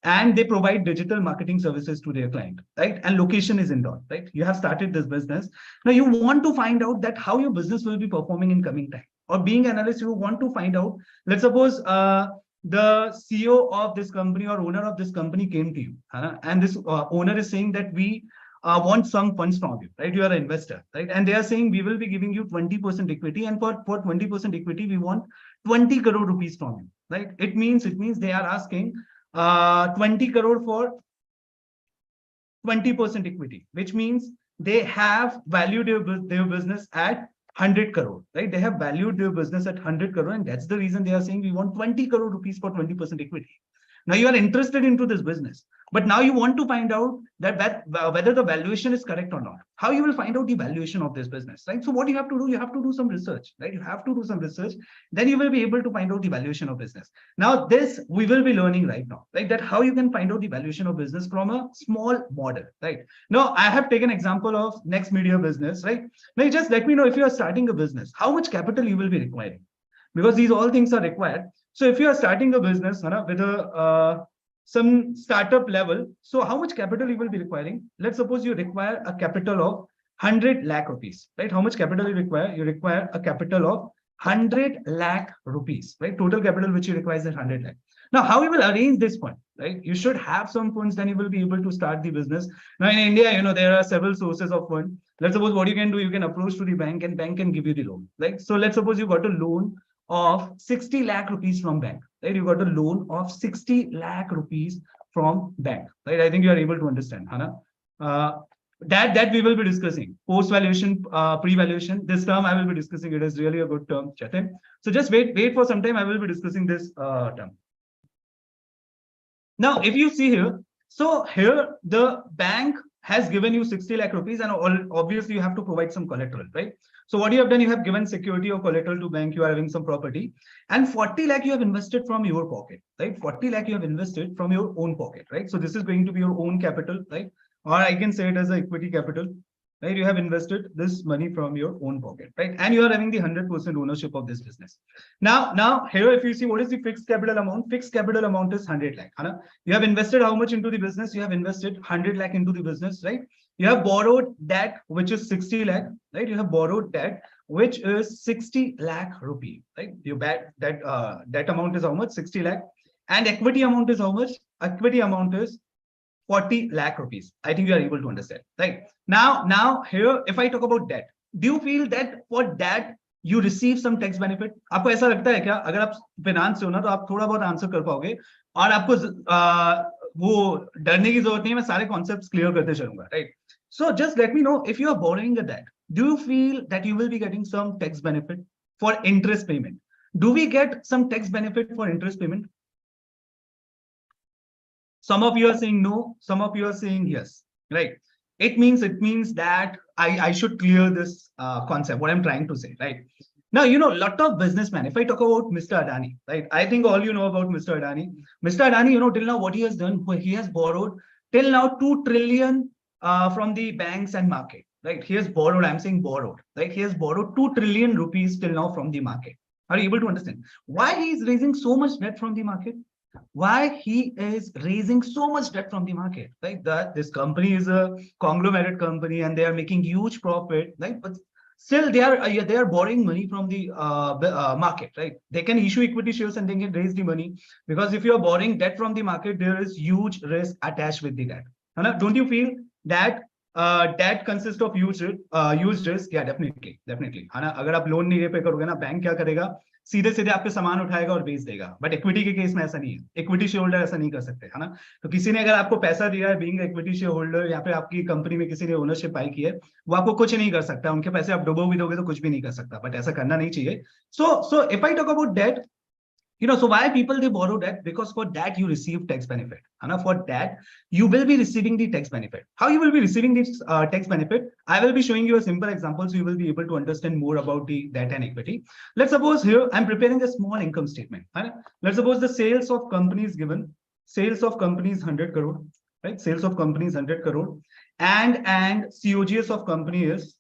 and they provide digital marketing services to their client, right? And location is Indore, right? You have started this business. Now you want to find out that how your business will be performing in coming time. Or being analyst, you want to find out, let's suppose the CEO of this company or owner of this company came to you, and this owner is saying that we want some funds from you, right? You are an investor, right? And they are saying we will be giving you 20% equity, and for 20% equity, we want 20 crore rupees from you, right? It means they are asking 20 crore for 20% equity, which means they have valued their business at 100 crore, right? They have valued their business at 100 crore, and that's the reason they are saying we want 20 crore rupees for 20% equity. Now you are interested into this business, but now you want to find out that whether the valuation is correct or not. How you will find out the valuation of this business, right? So what you have to do, you have to do some research, right? You have to do some research, then you will be able to find out the valuation of business. Now this we will be learning right now, right? That how you can find out the valuation of business from a small model, right? Now I have taken example of Next Media business, right? Now just let me know if you are starting a business, how much capital you will be requiring, because these all things are required. So if you are starting a business with a some startup level, so how much capital you will be requiring? Let's suppose you require a capital of 100 lakh rupees, right? How much capital you require? You require a capital of 100 lakh rupees, right? Total capital which you require is 100 lakh. Now, how you will arrange this fund, right? You should have some funds, then you will be able to start the business. Now in India, there are several sources of fund. Let's suppose what you can do, you can approach to the bank and bank can give you the loan, right? So let's suppose you got a loan of 60 lakh rupees from bank, right? You got a loan of 60 lakh rupees from bank, right? I think you are able to understand, Hannah. That we will be discussing. Post valuation, pre-valuation. This term I will be discussing. It is really a good term, Chetan. So just wait for some time. I will be discussing this term. Now, if you see here, so here the bank has given you 60 lakh rupees, and obviously you have to provide some collateral, right? So what you have done, you have given security or collateral to bank. You are having some property, and 40 lakh you have invested from your pocket, right? 40 lakh you have invested from your own pocket, right? So this is going to be your own capital, right? Or I can say it as a equity capital, right? You have invested this money from your own pocket, right? And you are having the 100% ownership of this business. Now here, if you see what is the fixed capital amount, fixed capital amount is 100 lakh. You have invested how much into the business? You have invested 100 lakh into the business, right? You have borrowed debt, which is 60 lakh, right? You have borrowed debt, which is 60 lakh rupee, right? You bet that that amount is how much? 60 lakh. And equity amount is how much? Equity amount is 40 lakh rupees. I think you are able to understand, right? Now here, if I talk about debt, do you feel that for debt you receive some tax benefit? आपको ऐसा लगता है क्या? अगर आप finance से हो ना, तो आप थोड़ा बहुत आंसर कर पाओगे, और आपको वो डरने की जरूरत नहीं है, मैं सारे concepts clear करते चलूंगा, right? So just let me know, if you are borrowing a debt, do you feel that you will be getting some tax benefit for interest payment? Do we get some tax benefit for interest payment? Some of you are saying no, some of you are saying yes, right? It means that I should clear this concept, what I'm trying to say, right? Now, you know, a lot of businessmen, if I talk about Mr. Adani, right? I think all you know about Mr. Adani. Mr. Adani, you know, till now what he has done, he has borrowed till now 2 trillion from the banks and market, right? He has borrowed, I'm saying borrowed, right? He has borrowed 2 trillion rupees till now from the market. Are you able to understand why he is raising so much debt from the market? Why he is raising so much debt from the market, right? That this company is a conglomerate company and they are making huge profit, right? But still they are borrowing money from the market, right? They can issue equity shares and they can raise the money, because if you are borrowing debt from the market, there is huge risk attached with the debt. Don't you feel that debt consists of huge risk? Yeah, definitely. अगर आप loan नहीं पे करोगे ना, bank क्या करेगा? सीधे सीधे आपके सामान उठाएगा और बेच देगा. बट इक्विटी के केस में ऐसा नहीं है. इक्विटी शेयर होल्डर ऐसा नहीं कर सकते, है ना? तो किसी ने अगर आपको पैसा दिया है, बीइंग इक्विटी शेयर होल्डर, या फिर आपकी कंपनी में किसी ने ओनरशिप पाई की है, वो आपको कुछ नहीं कर सकता. उनके पैसे आप डुबो भी दोगे तो कुछ भी नहीं कर सकता. बट ऐसा करना नहीं चाहिए. So if I talk about debt, you know, so why people they borrow debt? Because for that you receive tax benefit. And for that you will be receiving the tax benefit. How you will be receiving this tax benefit? I will be showing you a simple example so you will be able to understand more about the debt and equity. Let's suppose here I'm preparing a small income statement. Let's suppose the sales of companies given, sales of companies 100 crore, right? Sales of companies 100 crore, and COGS of company is,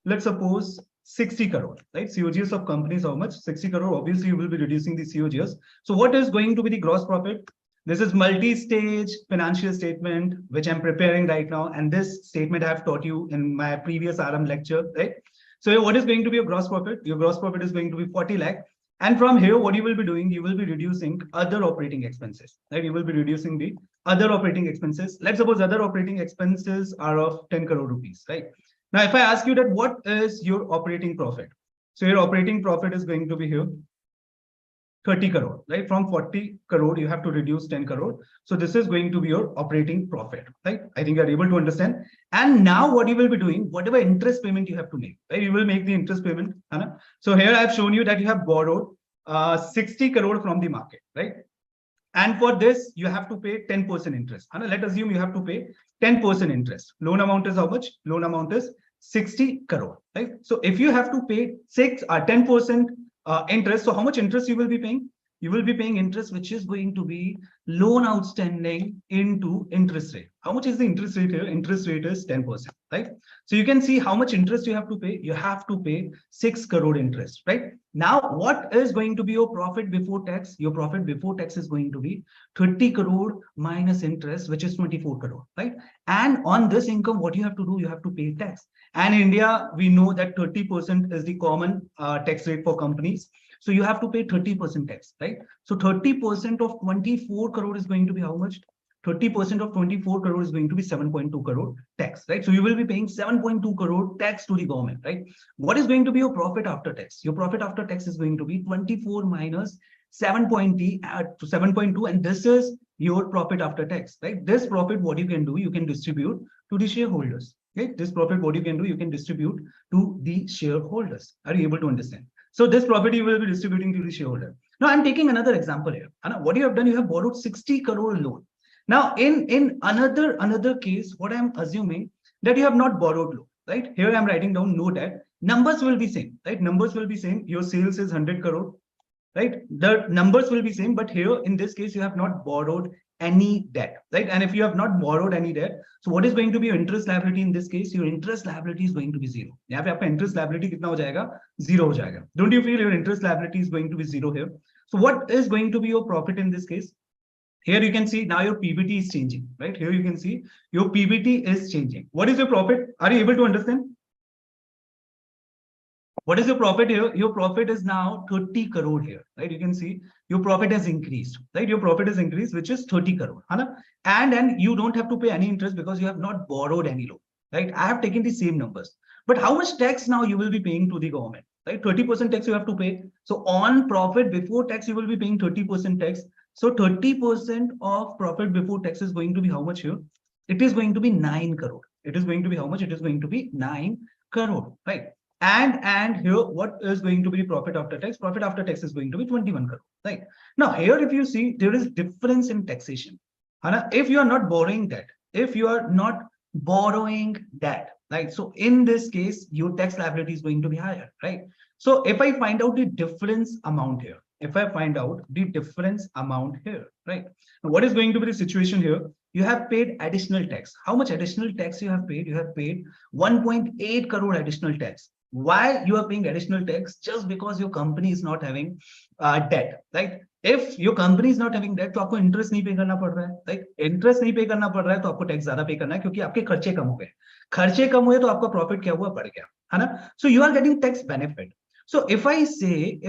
let's suppose, 60 crore, right? COGS of companies, how much? 60 crore. Obviously, you will be reducing the COGS. So what is going to be the gross profit? This is multi-stage financial statement, which I'm preparing right now. And this statement I have taught you in my previous RM lecture, right? So what is going to be your gross profit? Your gross profit is going to be 40 lakh. And from here, what you will be doing, you will be reducing other operating expenses, right? You will be reducing the other operating expenses. Let's suppose other operating expenses are of 10 crore rupees, right? Now, if I ask you that what is your operating profit? So your operating profit is going to be here 30 crore, right? From 40 crore, you have to reduce 10 crore. So this is going to be your operating profit, right? I think you're able to understand. And now what you will be doing, whatever interest payment you have to make, right? You will make the interest payment. So here I've shown you that you have borrowed 60 crore from the market, right? And for this, you have to pay 10% interest. Let's assume you have to pay 10% interest. Loan amount is how much? Loan amount is 60 crore, right? So if you have to pay 10% interest, so how much interest you will be paying? You will be paying interest, which is going to be loan outstanding into interest rate. How much is the interest rate here? Interest rate is 10%, right? So you can see how much interest you have to pay. You have to pay 6 crore interest, right? Now, what is going to be your profit before tax? Your profit before tax is going to be 30 crore minus interest, which is 24 crore, right? And on this income, what you have to do, you have to pay tax. And in India, we know that 30% is the common tax rate for companies. So you have to pay 30% tax, right? So 30% of 24 crore is going to be how much? 30% of 24 crore is going to be 7.2 crore tax, right? So you will be paying 7.2 crore tax to the government, right? What is going to be your profit after tax? Your profit after tax is going to be 24 minus 7.2, and this is your profit after tax, right? This profit, what you can do, you can distribute to the shareholders. Okay, this profit, what you can do, you can distribute to the shareholders. Are you able to understand? So this profit you will be distributing to the shareholder. Now I'm taking another example here. What you have done, you have borrowed 60 crore loan. Now in another case, what I'm assuming that you have not borrowed loan, right? Here I'm writing down no debt. Numbers will be same, right? Numbers will be same. Your sales is 100 crore, right? The numbers will be same, but here in this case, you have not borrowed any debt, right? And if you have not borrowed any debt, so what is going to be your interest liability in this case? Your interest liability is going to be zero. यहाँ पे आपका interest liability कितना हो जाएगा? Zero हो जाएगा. Don't you feel your interest liability is going to be zero here? So what is going to be your profit in this case? Here you can see now your PBT is changing, right? Here you can see your PBT is changing. What is your profit? Are you able to understand? What is your profit here? Your profit is now 30 crore here, right? You can see your profit has increased, right? Your profit has increased, which is 30 crore. And you don't have to pay any interest because you have not borrowed any loan, right? I have taken the same numbers. But how much tax now you will be paying to the government, right? 30% tax you have to pay. So on profit before tax, you will be paying 30% tax. So 30% of profit before tax is going to be how much here? It is going to be 9 crore. It is going to be how much? It is going to be 9 crore, right? And here, what is going to be profit after tax? Profit after tax is going to be 21 crore, right? Now, here, if you see, there is difference in taxation. If you are not borrowing that, right? So in this case, your tax liability is going to be higher, right? So if I find out the difference amount here, right? Now, what is going to be the situation here? You have paid additional tax. How much additional tax you have paid? You have paid 1.8 crore additional tax. Why you are paying additional tax? Just because your company is not having debt, right? If your company is not having debt, तो आपको interest नहीं pay करना पड़ रहा है, right? Interest नहीं pay करना पड़ रहा है, तो आपको tax ज़्यादा pay करना है, क्योंकि आपके खर्चे कम हो गए. खर्चे कम हुए, तो आपका profit क्या हुआ? बढ़ गया, है ना? So you are getting tax benefit. So if I say,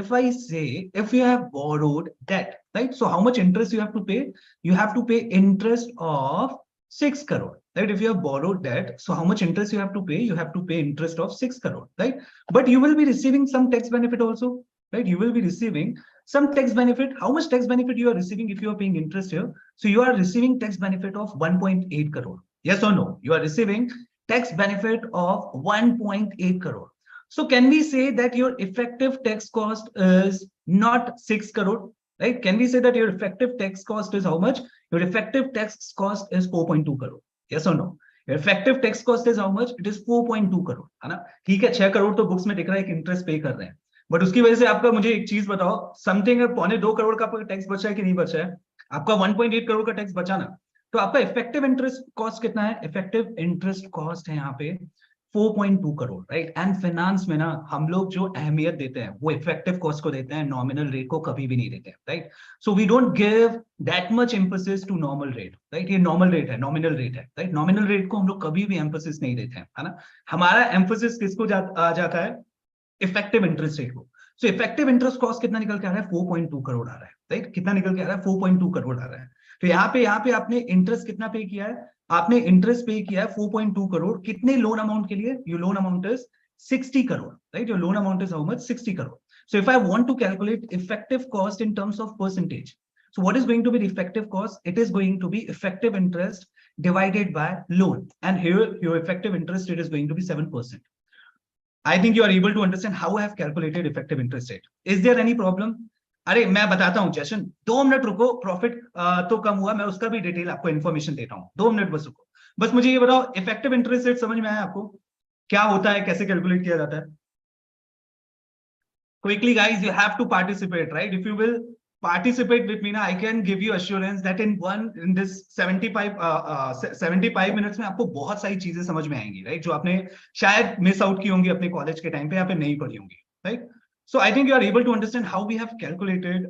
if you have borrowed debt, right? So how much interest you have to pay? You have to pay interest of 6 crore, right? If you have borrowed debt, so how much interest you have to pay? You have to pay interest of 6 crore, right? But you will be receiving some tax benefit also, right? You will be receiving some tax benefit. How much tax benefit you are receiving if you are paying interest here? So you are receiving tax benefit of 1.8 crore. Yes or no? You are receiving tax benefit of 1.8 crore. So can we say that your effective tax cost is not 6 crore? Right? Can we say that your effective tax cost is how much? Your effective tax cost is 4.2 crore. Yes or no? Your effective tax cost is how much? It is 4.2 crore. है ना? ठीक है, 6 करोड़ तो books में दिख रहा है कि इंटरेस्ट पे कर रहे हैं, बट उसकी वजह से आपका, मुझे एक चीज बताओ, समथिंग 1.25 करोड़ का टैक्स बचा है कि नहीं बचा है? आपका 1.8 करोड़ का टैक्स बचा ना, तो आपका इफेक्टिव इंटरेस्ट कॉस्ट कितना है? इफेक्टिव इंटरेस्ट कॉस्ट है यहाँ पे 4.2 करोड़, राइट? एंड फाइनेंस में ना हम लोग जो अहमियत देते हैं वो इफेक्टिव कॉस्ट को देते हैं, नॉमिनल रेट को कभी भी नहीं देते हैं, right? So we don't give that much emphasis to normal rate, right? ये नॉर्मल रेट है, नॉमिनल रेट है, राइट? नॉमिनल रेट को हम लोग कभी भी एम्फोसिस नहीं देते हैं, है ना? हमारा एम्फोसिस किसको जाता है? इफेक्टिव इंटरेस्ट रेट को. सो इफेक्टिव इंटरेस्ट कॉस्ट कितना निकल के आ रहा है? 4.2 करोड़ आ रहा है, राइट? कितना निकल के आ रहा है? 4.2 करोड़ आ रहा है. तो यहाँ पे आपने इंटरेस्ट कितना पे किया है? आपने इंटरेस्ट पे किया है 4.2 करोड़. कितने लोन अमाउंट के लिए? Your loan amount is 60 crore, right? Your loan amount is how much? 60 crore. So if I want to calculate effective cost in terms of percentage, so what is going to be the effective cost? It is going to be effective interest divided by loan, and here your effective interest rate is going to be 7%. I think you are able to understand how I have calculated effective interest rate. Is there any problem? अरे मैं बताता हूँ जशन, 2 minute रुको. Profit तो कम हुआ, मैं उसका भी डिटेल आपको इन्फॉर्मेशन देता हूँ. 2 मिनट बस रुको. बस मुझे ये बताओ, इफेक्टिव इंटरेस्ट रेट समझ में आया आपको? क्या होता है, कैसे कैलकुलेट किया जाता है? Quickly guys, you have to participate, right? If you will participate with me now, I can give you assurance that in this 75 minutes में आपको बहुत सारी चीजें समझ में आएंगी, right? जो आपने शायद मिस आउट की होंगी अपने कॉलेज के टाइम पे, या फिर नहीं पढ़ी होंगी, right? So I think you are able to understand how we have calculated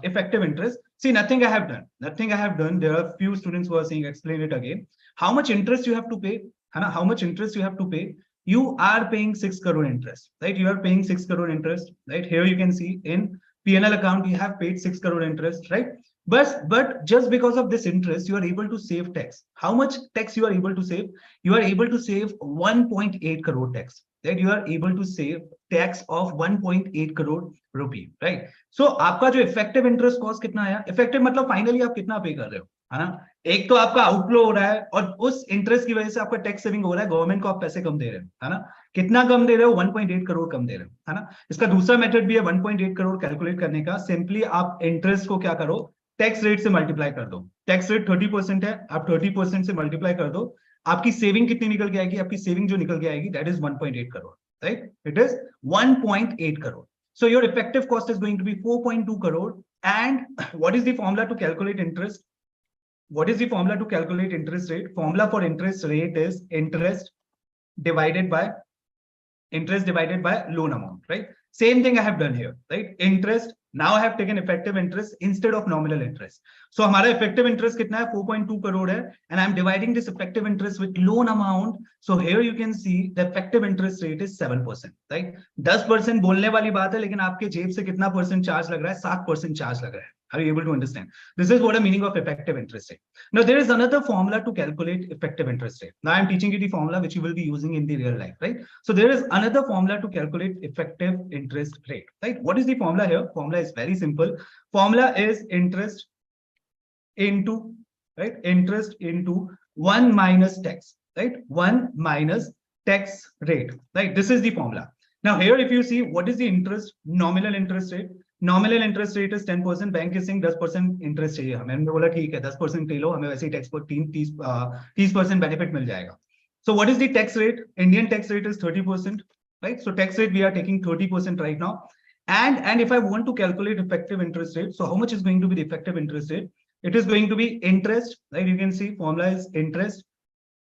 effective interest. See, nothing I have done. There are few students who are saying, explain it again. How much interest you have to pay? How much interest you have to pay? You are paying 6 crore interest, right? You are paying 6 crore interest, right? Here you can see in P&L account, you have paid 6 crore interest, right? But just because of this interest, you are able to save tax. How much tax you are able to save? You are able to save 1.8 crore tax, right? You are able to save tax of 1.8 crore rupee, right? So आपका जो effective interest cost कितना आया? Effective मतलब finally आप कितना पे कर रहे हो? है ना। एक तो आपका आउटफ्लो हो रहा है और उस इंटरेस्ट की वजह से आपका टैक्स सेविंग हो रहा है, गवर्नमेंट को आप पैसे कम दे रहे हो, है ना। कितना कम दे रहे हो? 1.8 करोड़ कम दे रहे हो, है ना। इसका दूसरा मेथड भी है 1.8 करोड़ कैलकुलेट करने का। सिंपली आप इंटरेस्ट को क्या करो, टैक्स रेट से मल्टीप्लाई कर दो। टैक्स रेट 30% है, आप 30% से मल्टीप्लाई कर दो। आपकी सेविंग कितनी निकल के आएगी? आपकी सेविंग जो निकल के आएगी that is 1.8 crore, right. It is 1.8 crore. So your effective cost is going to be 4.2 crore. And what is the formula to calculate interest? What is the formula to calculate interest rate? Formula for interest rate is interest divided by loan amount, right? Same thing I have done here, right? Interest, now I have taken effective interest instead of nominal interest. So हमारा effective interest कितना है? 4.2 crore है, and I'm dividing this effective interest with loan amount. So here you can see the effective interest rate is 7%, right? 10% बोलने वाली बात है, लेकिन आपके जेब से कितना परसेंट चार्ज लग रहा है? 7% चार्ज लग रहा है. Are you able to understand? This is what a meaning of effective interest rate. Now there is another formula to calculate effective interest rate. Now I'm teaching you the formula which you will be using in the real life, right? So there is another formula to calculate effective interest rate, right? What is the formula here? Formula is very simple. Formula is interest into, right? Interest into 1 minus tax, right? 1 minus tax rate, right? This is the formula. Now here, if you see, what is the interest, nominal interest rate? Nominal interest rate is 10%. Bank is saying 10% interest चाहिए हमें, हमने बोला ठीक है 10% ले लो, हमें वैसे ही tax पर 30% benefit मिल जाएगा. So what is the tax rate? Indian tax rate is 30%, right? So tax rate we are taking 30% right now. And if I want to calculate effective interest rate, so how much is going to be the effective interest rate? It is going to be interest, right? You can see formula is interest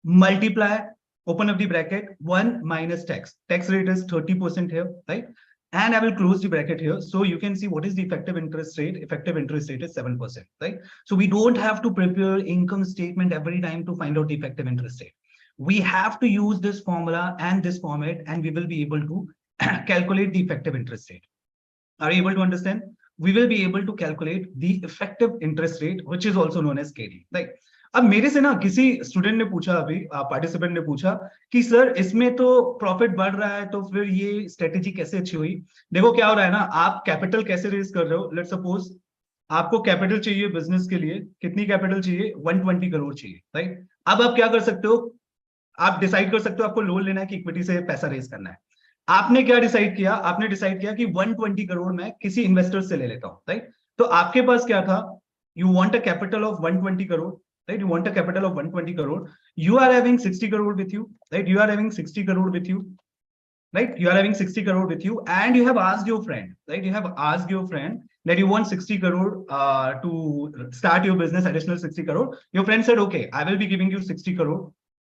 multiply, open up the bracket, 1 minus tax. Tax rate is 30% here, right? And I will close the bracket here. So you can see what is the effective interest rate. Effective interest rate is 7%, right? So we don't have to prepare income statement every time to find out the effective interest rate. We have to use this formula and this format, and we will be able to calculate the effective interest rate. Are you able to understand? We will be able to calculate the effective interest rate, which is also known as KD, right? अब मेरे से ना किसी student ने पूछा, अभी participant ने पूछा कि सर इसमें तो प्रॉफिट बढ़ रहा है, तो फिर ये स्ट्रेटेजी कैसे अच्छी हुई? देखो क्या हो रहा है ना, आप कैपिटल कैसे रेज कर रहे हो? लेट्स सपोज आपको कैपिटल चाहिए बिजनेस के लिए, कितनी कैपिटल चाहिए? 120 करोड़ चाहिए, राइट? अब आप क्या कर सकते हो? आप डिसाइड कर सकते हो आपको लोन लेना है कि इक्विटी से पैसा रेज करना है. आपने क्या डिसाइड किया? आपने डिसाइड किया कि 120 करोड़ मैं किसी इन्वेस्टर से ले लेता हूं, राइट? तो आपके पास क्या था? You want a capital of 120 crore, right? You want a capital of 120 crore. You are having 60 crore with you, right? You are having 60 crore with you, right? You are having 60 crore with you, and you have asked your friend, right? You have asked your friend that you want 60 crore to start your business, additional 60 crore. Your friend said, okay, I will be giving you 60 crore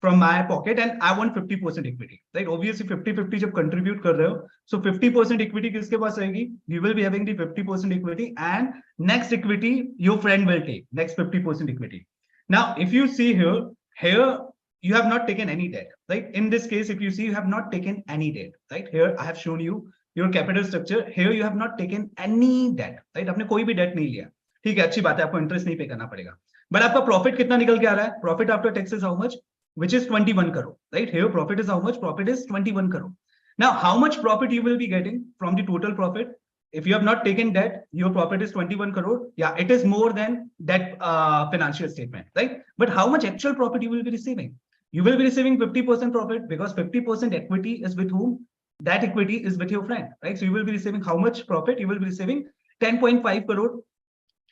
from my pocket, and I want 50% equity, right? Obviously 50-50 जब contribute कर रहे हो, so 50% equity किसके पास रहेगी? You will be having the 50% equity, and next equity your friend will take, next 50% equity. Now, if you see here you have not taken any debt, right? In this case, if you see, you have not taken any debt, right? Here I have shown you your capital structure. Here you have not taken any debt, right? आपने कोई भी debt नहीं लिया, ठीक है, अच्छी बात है, आपको interest नहीं पे करना पड़ेगा. But आपका profit कितना निकल के आ रहा है? Profit after taxes how much? Which is 21 crore, right? Here profit is how much? Profit is 21 crore. Now, how much profit you will be getting from the total profit? If you have not taken debt, your profit is 21 crore. Yeah, it is more than that financial statement, right? But how much actual profit you will be receiving? You will be receiving 50% profit, because 50% equity is with whom? That equity is with your friend, right? So you will be receiving how much profit? You will be receiving 10.5 crore,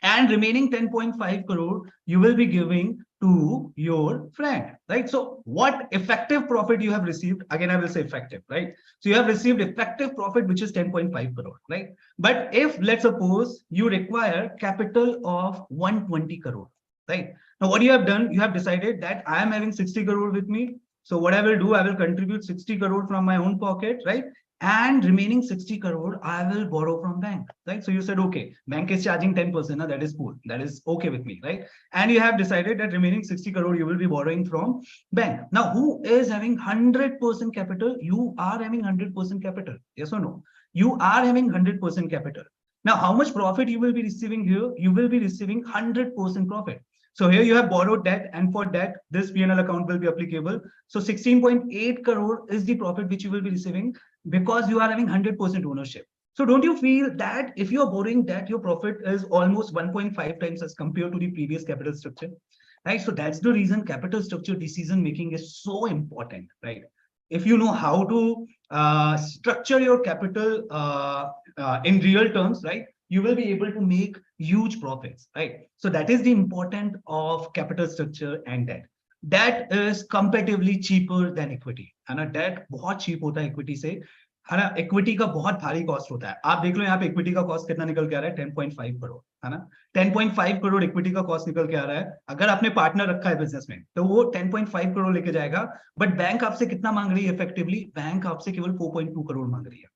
and remaining 10.5 crore you will be giving to your friend, right? So what effective profit you have received? Again, I will say effective, right? So you have received effective profit, which is 10.5 crore, right? But if, let's suppose, you require capital of 120 crore, right? Now what you have done, you have decided that I am having 60 crore with me. So what I will do, I will contribute 60 crore from my own pocket, right? And remaining 60 crore I will borrow from bank, right? So you said, okay, bank is charging 10%, now that is cool, that is okay with me, right? And you have decided that remaining 60 crore you will be borrowing from bank. Now who is having 100% capital? You are having 100% capital, yes or no? You are having 100% capital. Now how much profit you will be receiving here? You will be receiving 100% profit. So here you have borrowed debt, and for that this P&L account will be applicable. So 16.8 crore is the profit which you will be receiving, because you are having 100% ownership. So don't you feel that if you're borrowing debt, your profit is almost 1.5 times as compared to the previous capital structure, right? So that's the reason capital structure decision making is so important, right? If you know how to structure your capital in real terms, right, you will be able to make huge profits, right? So that is the importance of capital structure and debt. Debt is comparatively cheaper than equity, है ना? Debt बहुत cheap होता है equity से, है ना? Equity का बहुत भारी कॉस्ट होता है. आप देख लो यहाँ पे इक्विटी का कॉस्ट कितना निकल के आ रहा है, 10.5 करोड़, है ना? 10.5 करोड़ इक्विटी का कॉस्ट निकल के आ रहा है. अगर आपने पार्टनर रखा है बिजनेस में तो वो 10.5 करोड़ लेके जाएगा, बट बैंक आपसे कितना मांग रही है इफेक्टिवली? बैंक आपसे केवल 4.2 करोड़ मांग रही है,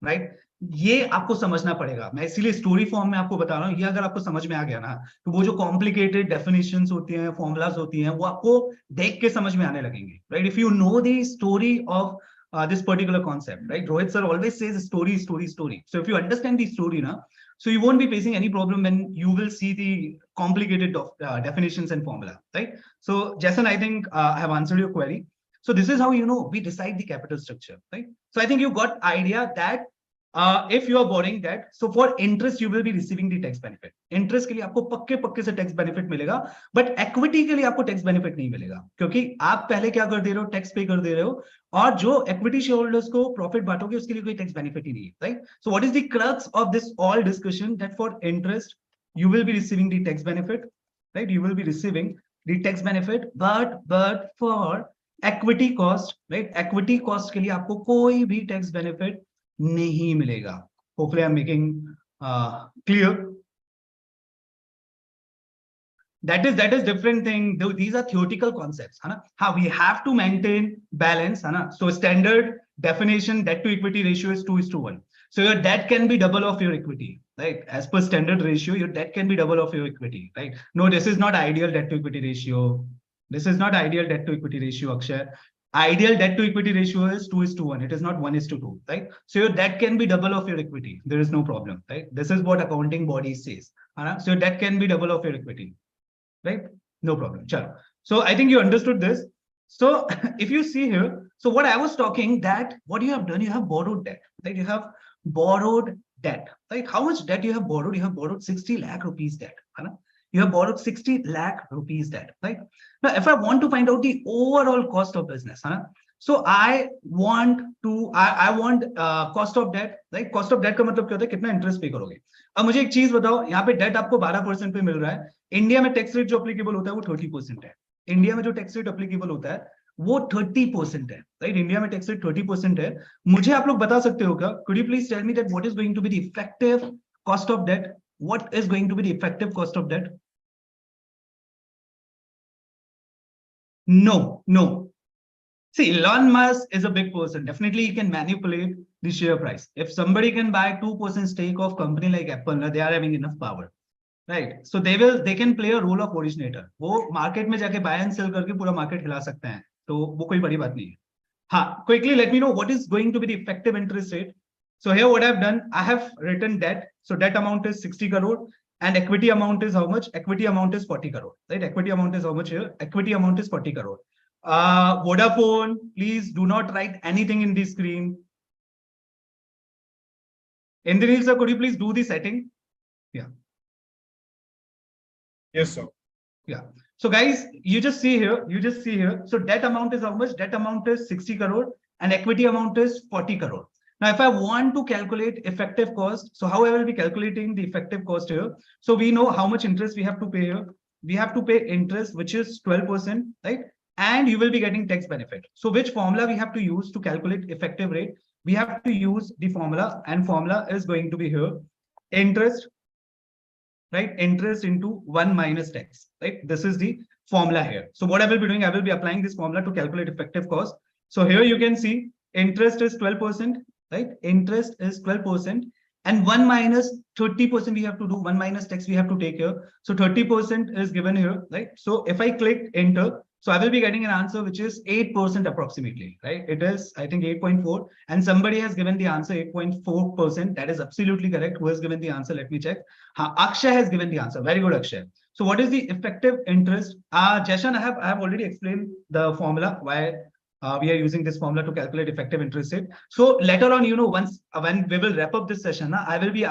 राइट? ये आपको समझना पड़ेगा. मैं इसीलिए स्टोरी फॉर्म में आपको बता रहा हूँ. ये अगर आपको समझ में आ गया ना, तो वो जो कॉम्प्लिकेटेड डेफिनेशंस होती हैं, फॉर्मुलाज होती हैं, वो आपको देख के समझ में आने लगेंगे, right? If you know the story of this particular concept, right? Rohit sir always says story, story, story. So if you understand the story now, so you won't be facing any problem when you will see the complicated definitions and formula, right? So Jason, I think I have answered your query. So this is how, you know, we decide the capital structure, right? So I think you got idea that if you are borrowing that, so for interest you will be receiving the tax benefit. Interest के लिए आपको पक्के से tax benefit मिलेगा, but equity के लिए आपको tax benefit नहीं मिलेगा, क्योंकि आप पहले क्या कर दे रहे हो, tax पे कर दे रहे हो, और जो equity shareholders को profit बांटोगे उसके लिए कोई tax benefit ही नहीं है, right? So what is the crux of this all discussion? That for interest you will be receiving the tax benefit, right? You will be receiving the tax benefit, but for equity cost, right? Equity cost के लिए आपको कोई भी tax benefit नहीं मिलेगा. Hopefully I'm making clear. That is different thing. These are theoretical concepts, है ना? How we have to maintain balance, है ना? So standard definition, debt to equity ratio is 2:1. So your debt can be double of your equity, right? As per standard ratio, your debt can be double of your equity, right? No, this is not ideal debt to equity ratio. This is not ideal debt to equity ratio, Akshay. Ideal debt to equity ratio is 2:1. It is not 1:2, right? So your debt can be double of your equity. There is no problem, right? This is what accounting body says. So your debt can be double of your equity, right? No problem. Chalo. So I think you understood this. So if you see here, so what I was talking, that what you have done, you have borrowed debt, right? You have borrowed debt, right? How much debt you have borrowed? You have borrowed 60 lakh rupees debt, है ना? You have borrowed 60 lakh rupees debt, right? Now, if I want to find out the overall cost of business, so I want cost of debt, right? Cost of debt का मतलब क्या होता है? कितना interest पे करोगे? अब मुझे एक चीज बताओ, यहाँ पे डेट आपको 12% पे मिल रहा है. इंडिया में टैक्स रेट जो अप्लीकेबल होता है वो 30% है. इंडिया में जो टैक्स रेट अप्लीकेबल होता है वो 30% है, राइट? इंडिया में टैक्स रेट 30% है. मुझे आप लोग बता सकते हो क्या? Could you please tell me that what is going to be the effective cost of debt? What is going to be the effective cost of debt? No. See, Elon Musk is a big person. Definitely, he can manipulate the share price. If somebody can buy 2% stake of company like Apple, they are having enough power, right? So they can play a role of originator. वो market में जाके buy and sell करके पूरा market हिला सकते हैं. तो वो कोई बड़ी बात नहीं है. हाँ, quickly let me know what is going to be the effective interest rate. So here what I've done, I have written debt. So debt amount is 60 crore. And equity amount is how much? Equity amount is 40 crore, right? Equity amount is how much here? Equity amount is 40 crore. Vodafone, please do not write anything in the screen. Indranil sir, could you please do the setting? Yeah. Yes, sir. Yeah. So guys, you just see here. So debt amount is how much? Debt amount is 60 crore and equity amount is 40 crore. Now, if I want to calculate effective cost, so how I will be calculating the effective cost here? So we know how much interest we have to pay here. We have to pay interest, which is 12%, right? And you will be getting tax benefit. So which formula we have to use to calculate effective rate? We have to use the formula, and formula is going to be here. Interest, right? Interest into 1 minus tax, right? This is the formula here. So what I will be doing, I will be applying this formula to calculate effective cost. So here you can see interest is 12%. Right? Interest is 12% and 1 minus 30% we have to do, 1 minus tax we have to take here. So 30% is given here, right? So if I click enter, so I will be getting an answer which is 8% approximately, right? It is, I think, 8.4, and somebody has given the answer 8.4%. That is absolutely correct. Who has given the answer? Let me check. Akshay has given the answer. Very good, Akshay. So what is the effective interest? Jashan, I have already explained the formula why We are using this formula to calculate effective interest rate. So later on, once when we will wrap up this session, I will be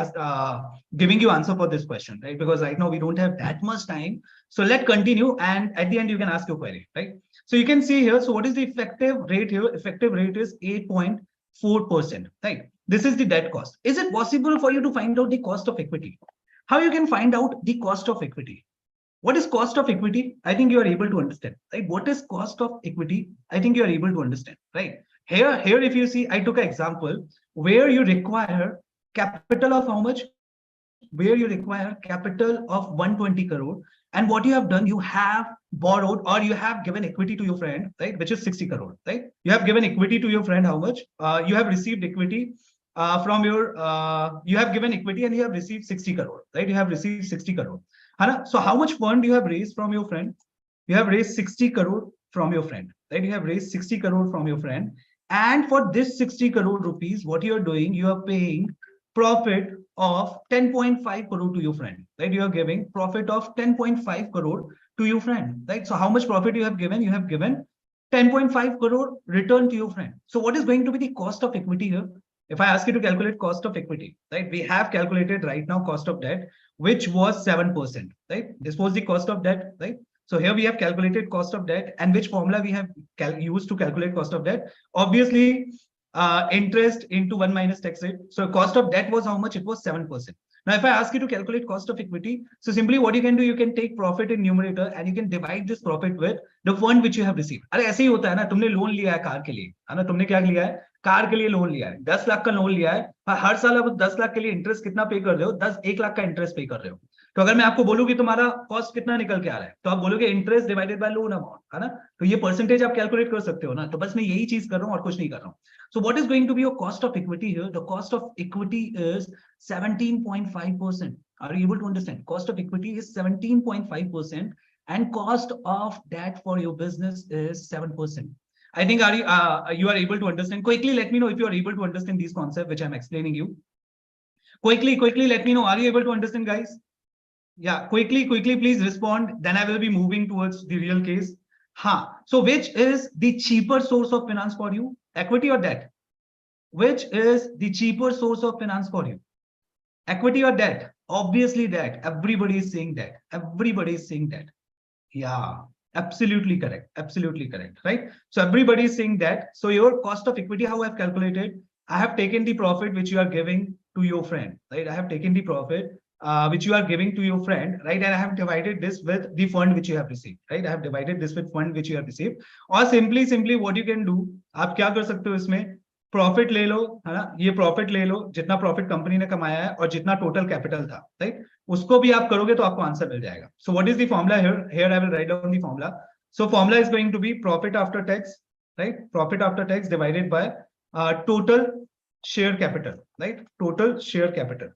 giving you answer for this question, right? Because right now we don't have that much time. So let's continue, and at the end you can ask your query, right? So you can see here. So what is the effective rate here? Effective rate is 8.4%, right? This is the debt cost. Is it possible for you to find out the cost of equity? How you can find out the cost of equity? What is cost of equity? I think you are able to understand, right? What is cost of equity? I think you are able to understand, right? Here, if you see, I took an example where you require capital of how much? Where you require capital of 120 crore. And what you have done, you have borrowed or you have given equity to your friend, right? Which is 60 crore, right? You have given equity to your friend, how much? You have received equity from your, you have given equity and you have received 60 crore, right? You have received 60 crore. So how much fund you have raised from your friend? You have raised 60 crore from your friend, right? You have raised 60 crore from your friend. And for this 60 crore rupees, what you are doing, you are paying profit of 10.5 crore to your friend, right? You are giving profit of 10.5 crore to your friend, right? So how much profit you have given? You have given 10.5 crore return to your friend. So what is going to be the cost of equity here? If I ask you to calculate cost of equity, right? We have calculated right now cost of debt, which was 7%, right? This was the cost of debt, right? So here we have calculated cost of debt, and which formula we have used to calculate cost of debt? Obviously, interest into 1 minus tax rate. So cost of debt was how much? It was 7%. Now, if I ask you to calculate cost of equity, so simply what you can do, you can take profit in numerator and you can divide this profit with the fund which you have received. अरे ऐसे ही होता है ना, तुमने loan लिया है car के लिए, है ना? तुमने क्या लिया है? कार के लिए लोन लिया है, 10 लाख का लोन लिया है, हर साल अब 10 लाख के लिए इंटरेस्ट कितना पे कर रहे हो? 1 लाख का इंटरेस्ट पे कर रहे हो. तो अगर मैं आपको बोलूं कि तुम्हारा कॉस्ट कितना निकल के आ रहा है, तो आप बोलोगे interest divided by loan amount, है ना? तो ये परसेंटेज आप कैलकुलेट कर सकते हो ना. तो बस मैं यही चीज कर रहा हूं और कुछ नहीं कर रहा हूं. So what is going to be your cost of equity here? The cost of equity is 17.5%. Are you able to understand? Cost of equity is 17.5% and cost of debt for your business is 7%. I think you are able to understand. Quickly let me know if you are able to understand these concepts which I'm explaining you. Quickly let me know. Are you able to understand, guys? Yeah, quickly please respond. Then I will be moving towards the real case. So which is the cheaper source of finance for you? Equity or debt? Which is the cheaper source of finance for you? Equity or debt? Obviously debt. Everybody is saying that. Everybody is saying that. Yeah, absolutely correct. Absolutely correct, right? So everybody is saying that. So your cost of equity, how I have calculated, I have taken the profit which you are giving to your friend, right? I have taken the profit which you are giving to your friend, right? And I have divided this with the fund which you have received, right? I have divided this with fund which you have received. Or simply what you can do, आप क्या कर सकते हो इसमें? Profit ले लो, है ना? ये प्रॉफिट ले लो, जितना प्रॉफिट कंपनी ने कमाया है और जितना टोटल कैपिटल था, राइट? उसको भी आप करोगे तो आपको आंसर मिल जाएगा. So what is the formula here? I will write down the formula. So formula is going to be profit after tax, right? Profit after tax divided by total share capital, right? Total share capital.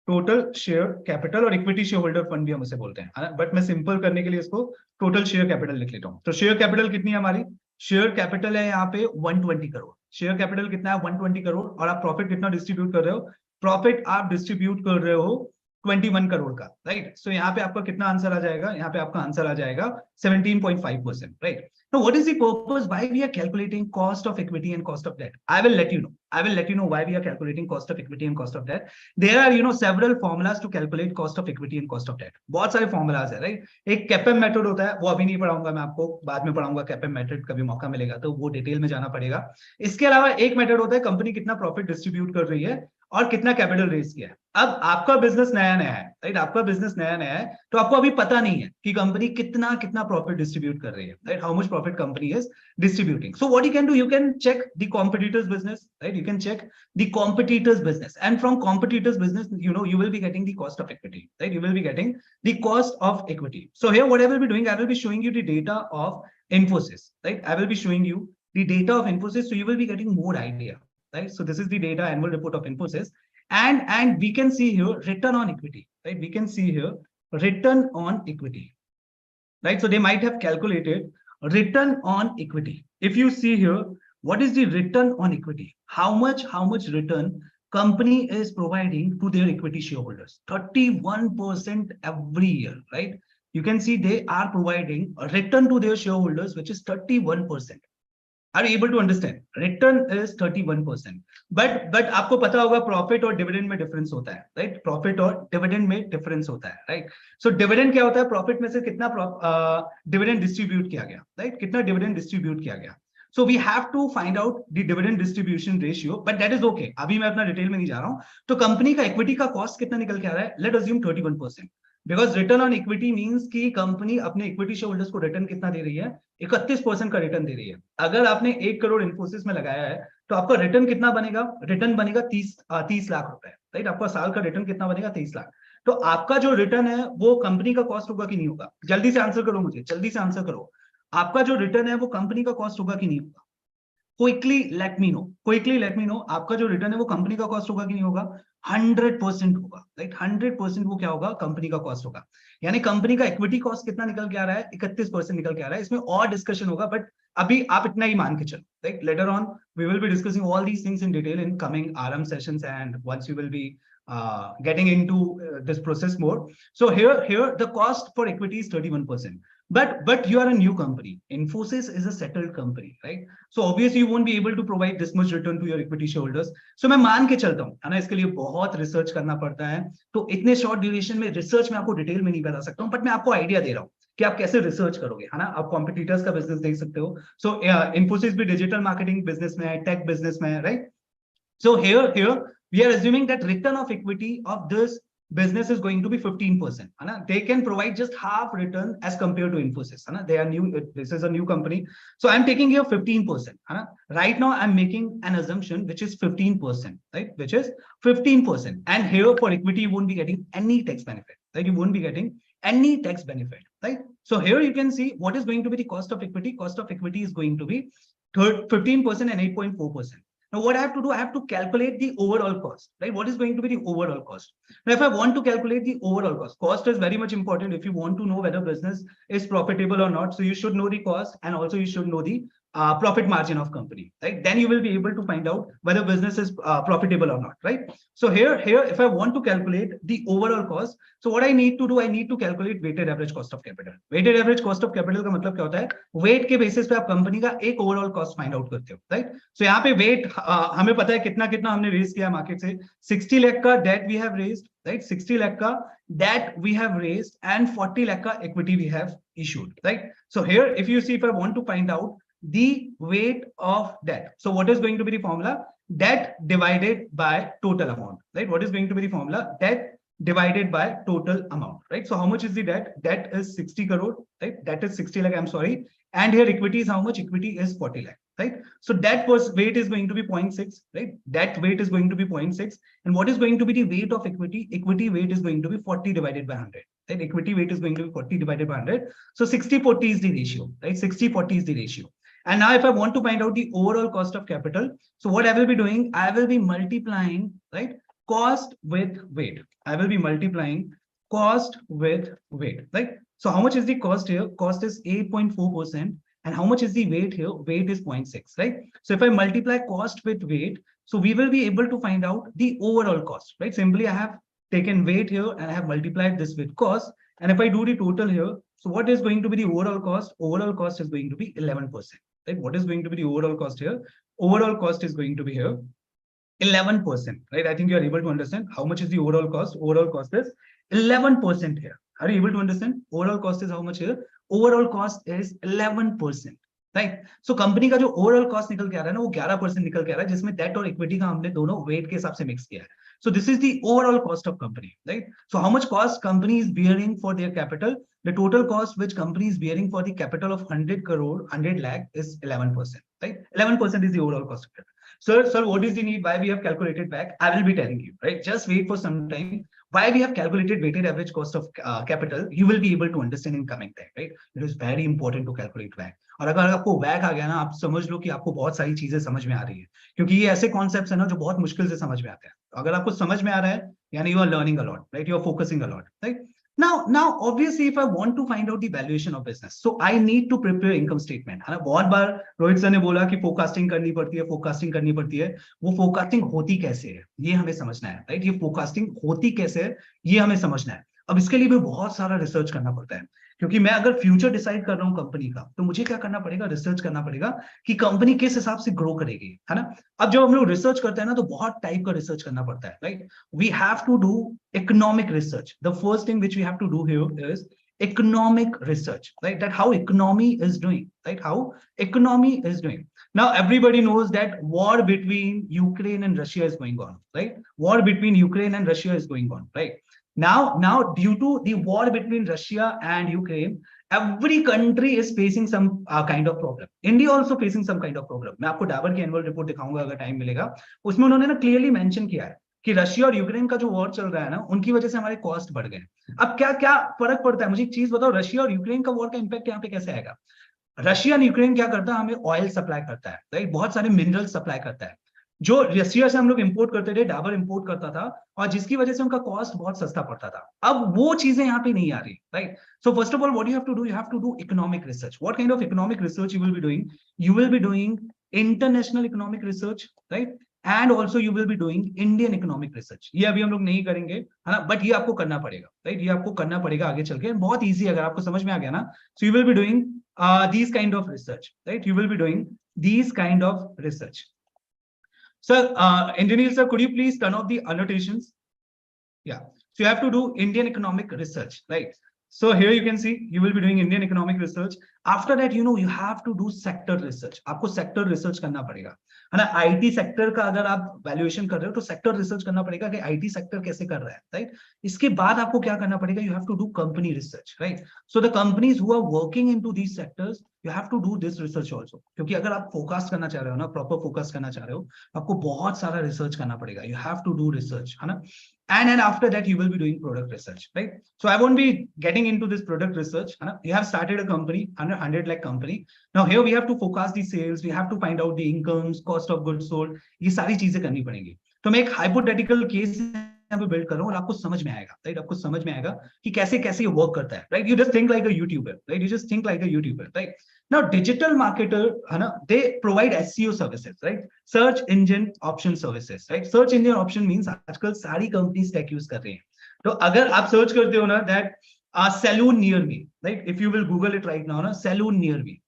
Total share capital और equity share holder fund भी हम उसे बोलते हैं, but मैं simple करने के लिए इसको टोटल शेयर कैपिटल लिख लेता हूं. तो शेयर कैपिटल कितनी है हमारी? शेयर कैपिटल है यहाँ पे 120 करोड़. शेयर कैपिटल कितना है? 120 करोड़. और आप प्रॉफिट कितना डिस्ट्रीब्यूट कर रहे हो? प्रॉफिट आप डिस्ट्रीब्यूट कर रहे हो 21 करोड़ का, राइट? सो यहाँ पे आपका कितना आंसर आ जाएगा? यहाँ पे आपका आंसर आ जाएगा 17.5%, right? Now, what is the purpose why we are calculating cost of equity and cost of debt? I will let you know. I will let you know why we are calculating cost of equity and cost of debt. There are, several formulas to calculate cost of equity and cost of debt. बहुत सारे formulas है, right? एक कैपेम method होता है, वो अभी नहीं पढ़ाऊंगा मैं आपको, बाद में पढ़ाऊंगा कैपेम मेथड, कभी मौका मिलेगा तो वो डिटेल में जाना पड़ेगा. इसके अलावा एक मेथड होता है कंपनी कितना प्रॉफिट डिस्ट्रीब्यूट कर रही है और कितना कैपिटल रेज किया है. अब आपका बिजनेस नया है, राइट? आपका बिजनेस नया है तो आपको अभी पता नहीं है कि कंपनी कितना प्रॉफिट डिस्ट्रीब्यूट कर रही है, right? How much profit company is distributing. So what you can do, you can check the competitors business, right? You can check the competitors business, and from competitors business, you will be getting the cost of equity, right? You will be getting the cost of equity. So here what I will be doing, I will be showing you the data of Infosys, right? I will be showing you the data of Infosys, so you will be getting more idea, right? So this is the data annual report of Infosys, and we can see here return on equity, right? We can see here return on equity, right? So they might have calculated return on equity. If you see here, what is the return on equity? How much return company is providing to their equity shareholders? 31% every year, right? You can see they are providing a return to their shareholders, which is 31%. Are you able to understand? Return is 31%. But आपको पता होगा profit और dividend में difference होता है, right? Profit और dividend में difference होता है, राइट? सो डिविडेंड क्या होता है? प्रॉफिट में से कितना डिविडेंड डिस्ट्रीब्यूट किया गया, राइट? कितना डिविडेंड डिस्ट्रीब्यूट किया गया. So we have to find out the dividend distribution ratio, but that is okay. अभी मैं अपना डिटेल में नहीं जा रहा हूँ. तो कंपनी का इक्विटी का कॉस्ट कितना निकल के आ रहा है? Let assume 31%. Because return on equity means कि कंपनी अपने इक्विटी शेयर होल्डर्स को रिटर्न कितना दे रही है? 31% का रिटर्न दे रही है. अगर आपने 1 करोड़ इन्फोसिस में लगाया है तो आपका रिटर्न कितना बनेगा? रिटर्न बनेगा 30 लाख रुपए, राइट? आपका साल का रिटर्न कितना बनेगा? 30 लाख. तो आपका जो रिटर्न है वो कंपनी का कॉस्ट होगा कि नहीं होगा? जल्दी से आंसर करो, मुझे जल्दी से आंसर करो. आपका जो रिटर्न है वो कंपनी का कॉस्ट होगा कि नहीं होगा? Quickly let me know. आपका जो रिटर्न है वो कंपनी का कॉस्ट होगा कि नहीं होगा? 100% होगा, राइट? 100% वो क्या होगा? कंपनी का कॉस्ट होगा. यानी कंपनी का इक्विटी कॉस्ट कितना निकल के आ रहा है? 31% निकल के आ रहा है. इसमें और डिस्कशन होगा, बट अभी आप इतना ही मान के चलो, right? Later on we will be discussing all these things in detail in coming आराम sessions, and once you will be getting into this process more. So here the cost for equity is 31%. But you are a new company. Infosys is a settled company, right? So obviously you won't be able to provide this much return to your equity shareholders. So मैं मान के चलता हूँ, है ना? इसके लिए बहुत रिसर्च करना पड़ता है. तो इतने शॉर्ट ड्यूरेशन में रिसर्च में आपको डिटेल में नहीं बता सकता हूँ, बट मैं आपको आइडिया दे रहा हूँ कि आप कैसे रिसर्च करोगे, है ना? आप कॉम्पिटिटर्स का बिजनेस देख सकते हो. सो इन्फोसिस भी डिजिटल मार्केटिंग बिजनेस में है, टेक बिजनेस में है, right? So here we are assuming that return of equity of this business is going to be 15%. They can provide just half return as compared to Infosys. They are new. This is a new company. So I'm taking here 15%. Right now I'm making an assumption which is 15%, right? Which is 15%. And here for equity, you won't be getting any tax benefit, right? You won't be getting any tax benefit, right? So here you can see what is going to be the cost of equity. Cost of equity is going to be 15% and 8.4%. Now, what I have to do, I have to calculate the overall cost, right? What is going to be the overall cost? Now, if I want to calculate the overall cost is very much important if you want to know whether business is profitable or not. So you should know the cost, and also you should know the profit margin of company, right? Then you will be able to find out whether business is profitable or not, right? So here, if I want to calculate the overall cost, so what I need to do, I need to calculate weighted average cost of capital. Weighted average cost of capital का मतलब क्या होता है? Weight के basis पे आप company का एक overall cost find out करते हो, right? So यहाँ पे weight हमें पता है कितना हमने raise किया मार्केट से. 60 lakh का debt we have raised, right? 60 lakh का debt we have raised, and 40 lakh का equity we have issued, right? So here, if you see, if I want to find out the weight of debt, so what is going to be the formula? Debt divided by total amount, right? What is going to be the formula? Debt divided by total amount, right? So how much is the debt? Debt is 60 crore, right? That is 60 lakh, I'm sorry. And here equity is how much? Equity is 40 lakh, right? So debt weight is going to be 0.6, right? Debt weight is going to be 0.6. And what is going to be the weight of equity? Equity weight is going to be 40 divided by 100, right? Equity weight is going to be 40 divided by 100. So 60-40 is the ratio, right? 60-40 is the ratio. And now if I want to find out the overall cost of capital, so what I will be doing, I will be multiplying, right? Cost with weight. I will be multiplying cost with weight, right? So how much is the cost here? Cost is 8.4%. And how much is the weight here? Weight is 0.6, right? So if I multiply cost with weight, so we will be able to find out the overall cost, right? Simply I have taken weight here and I have multiplied this with cost. And if I do the total here, so what is going to be the overall cost? Overall cost is going to be 11%, right? What is going to be the overall cost here? Overall cost is going to be here 11%, right? I think you are able to understand how much is the overall cost. Overall cost is 11% here. Are you able to understand? Overall cost is how much here? Overall cost is 11%, right? So company का जो overall cost निकल के आ रहा है ना, वो 11% निकल के आ रहा है, जिसमें debt और equity का हमने दोनों weight के हिसाब से mix किया है. So this is the overall cost of company, right? So how much cost company is bearing for their capital? The total cost which company is bearing for the capital of 100 crore, 100 lakh is 11%, right? 11% is the overall cost of capital. Sir, what is the need? Why we have calculated back? I will be telling you, right? Just wait for some time. Why we have calculated weighted average cost of capital, you will be able to understand in coming time, right? It is very important to calculate WACC. और अगर आपको WACC आ गया ना, आप समझ लो कि आपको बहुत सारी चीजें समझ में आ रही है, क्योंकि ये ऐसे कॉन्सेप्ट्स है ना जो बहुत मुश्किल से समझ में आते हैं. अगर आपको समझ में आ रहा है, यानी you are learning a lot, right? You are focusing a lot, right? Now, obviously, if I want to find out the valuation of business, so I need to prepare income statement. है ना? बहुत बार Rohit sir ने बोला कि forecasting करनी पड़ती है, forecasting करनी पड़ती है. वो फोरकास्टिंग होती कैसे है, ये हमें समझना है, राइट? ये फोरकास्टिंग होती कैसे है, ये हमें समझना है. अब इसके लिए भी बहुत सारा रिसर्च करना पड़ता है, क्योंकि मैं अगर फ्यूचर डिसाइड कर रहा हूँ कंपनी का, तो मुझे क्या करना पड़ेगा, रिसर्च करना पड़ेगा कि कंपनी किस हिसाब से ग्रो करेगी, है ना। अब जब हम लोग रिसर्च करते हैं ना, तो बहुत टाइप का रिसर्च करना पड़ता है, right. We have to do economic research. The first thing which we have to do here is economic research, right? That how economy is doing, right? How economy is doing. Now everybody knows that war between Ukraine and Russia is going on, right? War between Ukraine and Russia is going on, right? Now due to the war between Russia and Ukraine, every country is facing some kind of problem. India also facing some kind of problem. मैं आपको डाबर की annual report दिखाऊंगा अगर time मिलेगा, उसमें उन्होंने ना clearly mention किया है कि रशिया और यूक्रेन का जो वॉर चल रहा है ना, उनकी वजह से हमारे कॉस्ट बढ़ गए। अब क्या क्या फर्क पड़ता है, मुझे एक चीज बताओ, रशिया और यूक्रेन का वॉर का इंपैक्ट यहाँ पे कैसे आएगा। रशिया और यूक्रेन क्या करता है, हमें ऑयल सप्लाई करता है, राइट, बहुत सारे मिनरल सप्लाई करता है, जो रशिया से हम लोग इंपोर्ट करते थे, डाबर इंपोर्ट करता था, और जिसकी वजह से उनका कॉस्ट बहुत सस्ता पड़ता था। अब वो चीजें यहाँ पे नहीं आ रही, right. So first of all what you have to do economic research. What kind of economic research you will be doing, you will be doing international economic research, right, and also you will be doing Indian economic research. ये अभी हम लोग नहीं करेंगे, है ना, but ये आपको करना पड़ेगा, राइट, ये आपको करना पड़ेगा आगे चल के, बहुत ईजी अगर आपको समझ में आ गया ना। सो you will be doing these kind of research, right? You will be doing these kind of research. Sir, engineer sir, could you please turn off the annotations? Yeah, so you have to do Indian economic research, right? So here you can see you will be doing Indian economic research. After that, you know, you have to do sector research. आपको sector research करना पड़ेगा, है ना। IT sector का अगर आप valuation कर रहे हो, तो सेक्टर रिसर्च करना पड़ेगा कि आईटी सेक्टर कैसे कर रहा है, राइट। इसके बाद आपको क्या करना पड़ेगा, you have to do company research, right. So the companies who are working into these sectors, you have to do this research also, क्योंकि अगर आप फोकस करना चाह रहे हो ना, प्रॉपर फोकस करना चाह रहे हो, आपको बहुत सारा रिसर्च करना पड़ेगा, you have to do research, है ना। And after that you will be doing product research, right? So I won't be getting into this product research. You have started a company, 100 lakh company. Now here we have to forecast the sales, we have to find out the incomes, cost of goods sold. ये सारी चीजें करनी पड़ेंगी। तो मैं एक hypothetical case यहाँ पे build कर रहा हूँ, और आपको समझ में आएगा, right? आपको समझ में आएगा कि कैसे कैसे ये work करता है, right? You just think like a YouTuber, right? You just think like a YouTuber, right? Now digital marketer, है ना, they provide SEO services, right? Search engine option services, right? Search engine option means आजकल सारी companies take use कर रही हैं। तो अगर आप सर्च करते हो ना that salon near me, right, if you will Google it right now ना, सैलून नियर मी,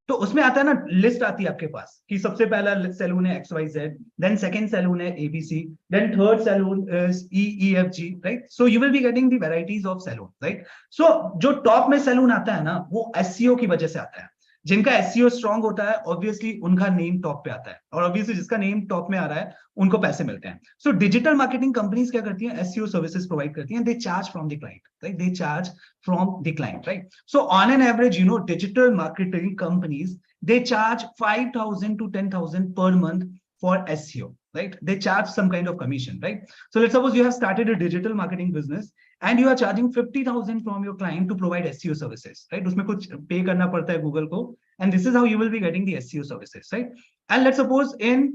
तो उसमें आता है ना, लिस्ट आती है आपके पास कि सबसे पहला सैलून है XYZ, देन सेकंड सैलून है ABC, then third salon is EEFG, right. So you will be getting the varieties of salon, right. So जो टॉप में सैलून आता है ना, वो SEO की वजह से आता है। जिनका SEO स्ट्रांग होता है, ऑब्वियसली उनका नेम टॉप पे आता है, और ऑब्वियसली जिसका नेम टॉप में आ रहा है उनको पैसे मिलते हैं। सो डिजिटल मार्केटिंग कंपनीज क्या करती हैं, SEO सर्विसेज प्रोवाइड करती हैं, they charge from the client, right, they charge from the client, right. So on an average, you know, digital marketing companies, they charge 5,000 to 10,000 per month for SEO, right? They charge some kind of commission, right? So let's suppose you have started a digital marketing business and you are charging 50,000 from your client to provide SEO services, right? उसमें कुछ pay करना पड़ता है Google को, and this is how you will be getting the SEO services, right? And let's suppose in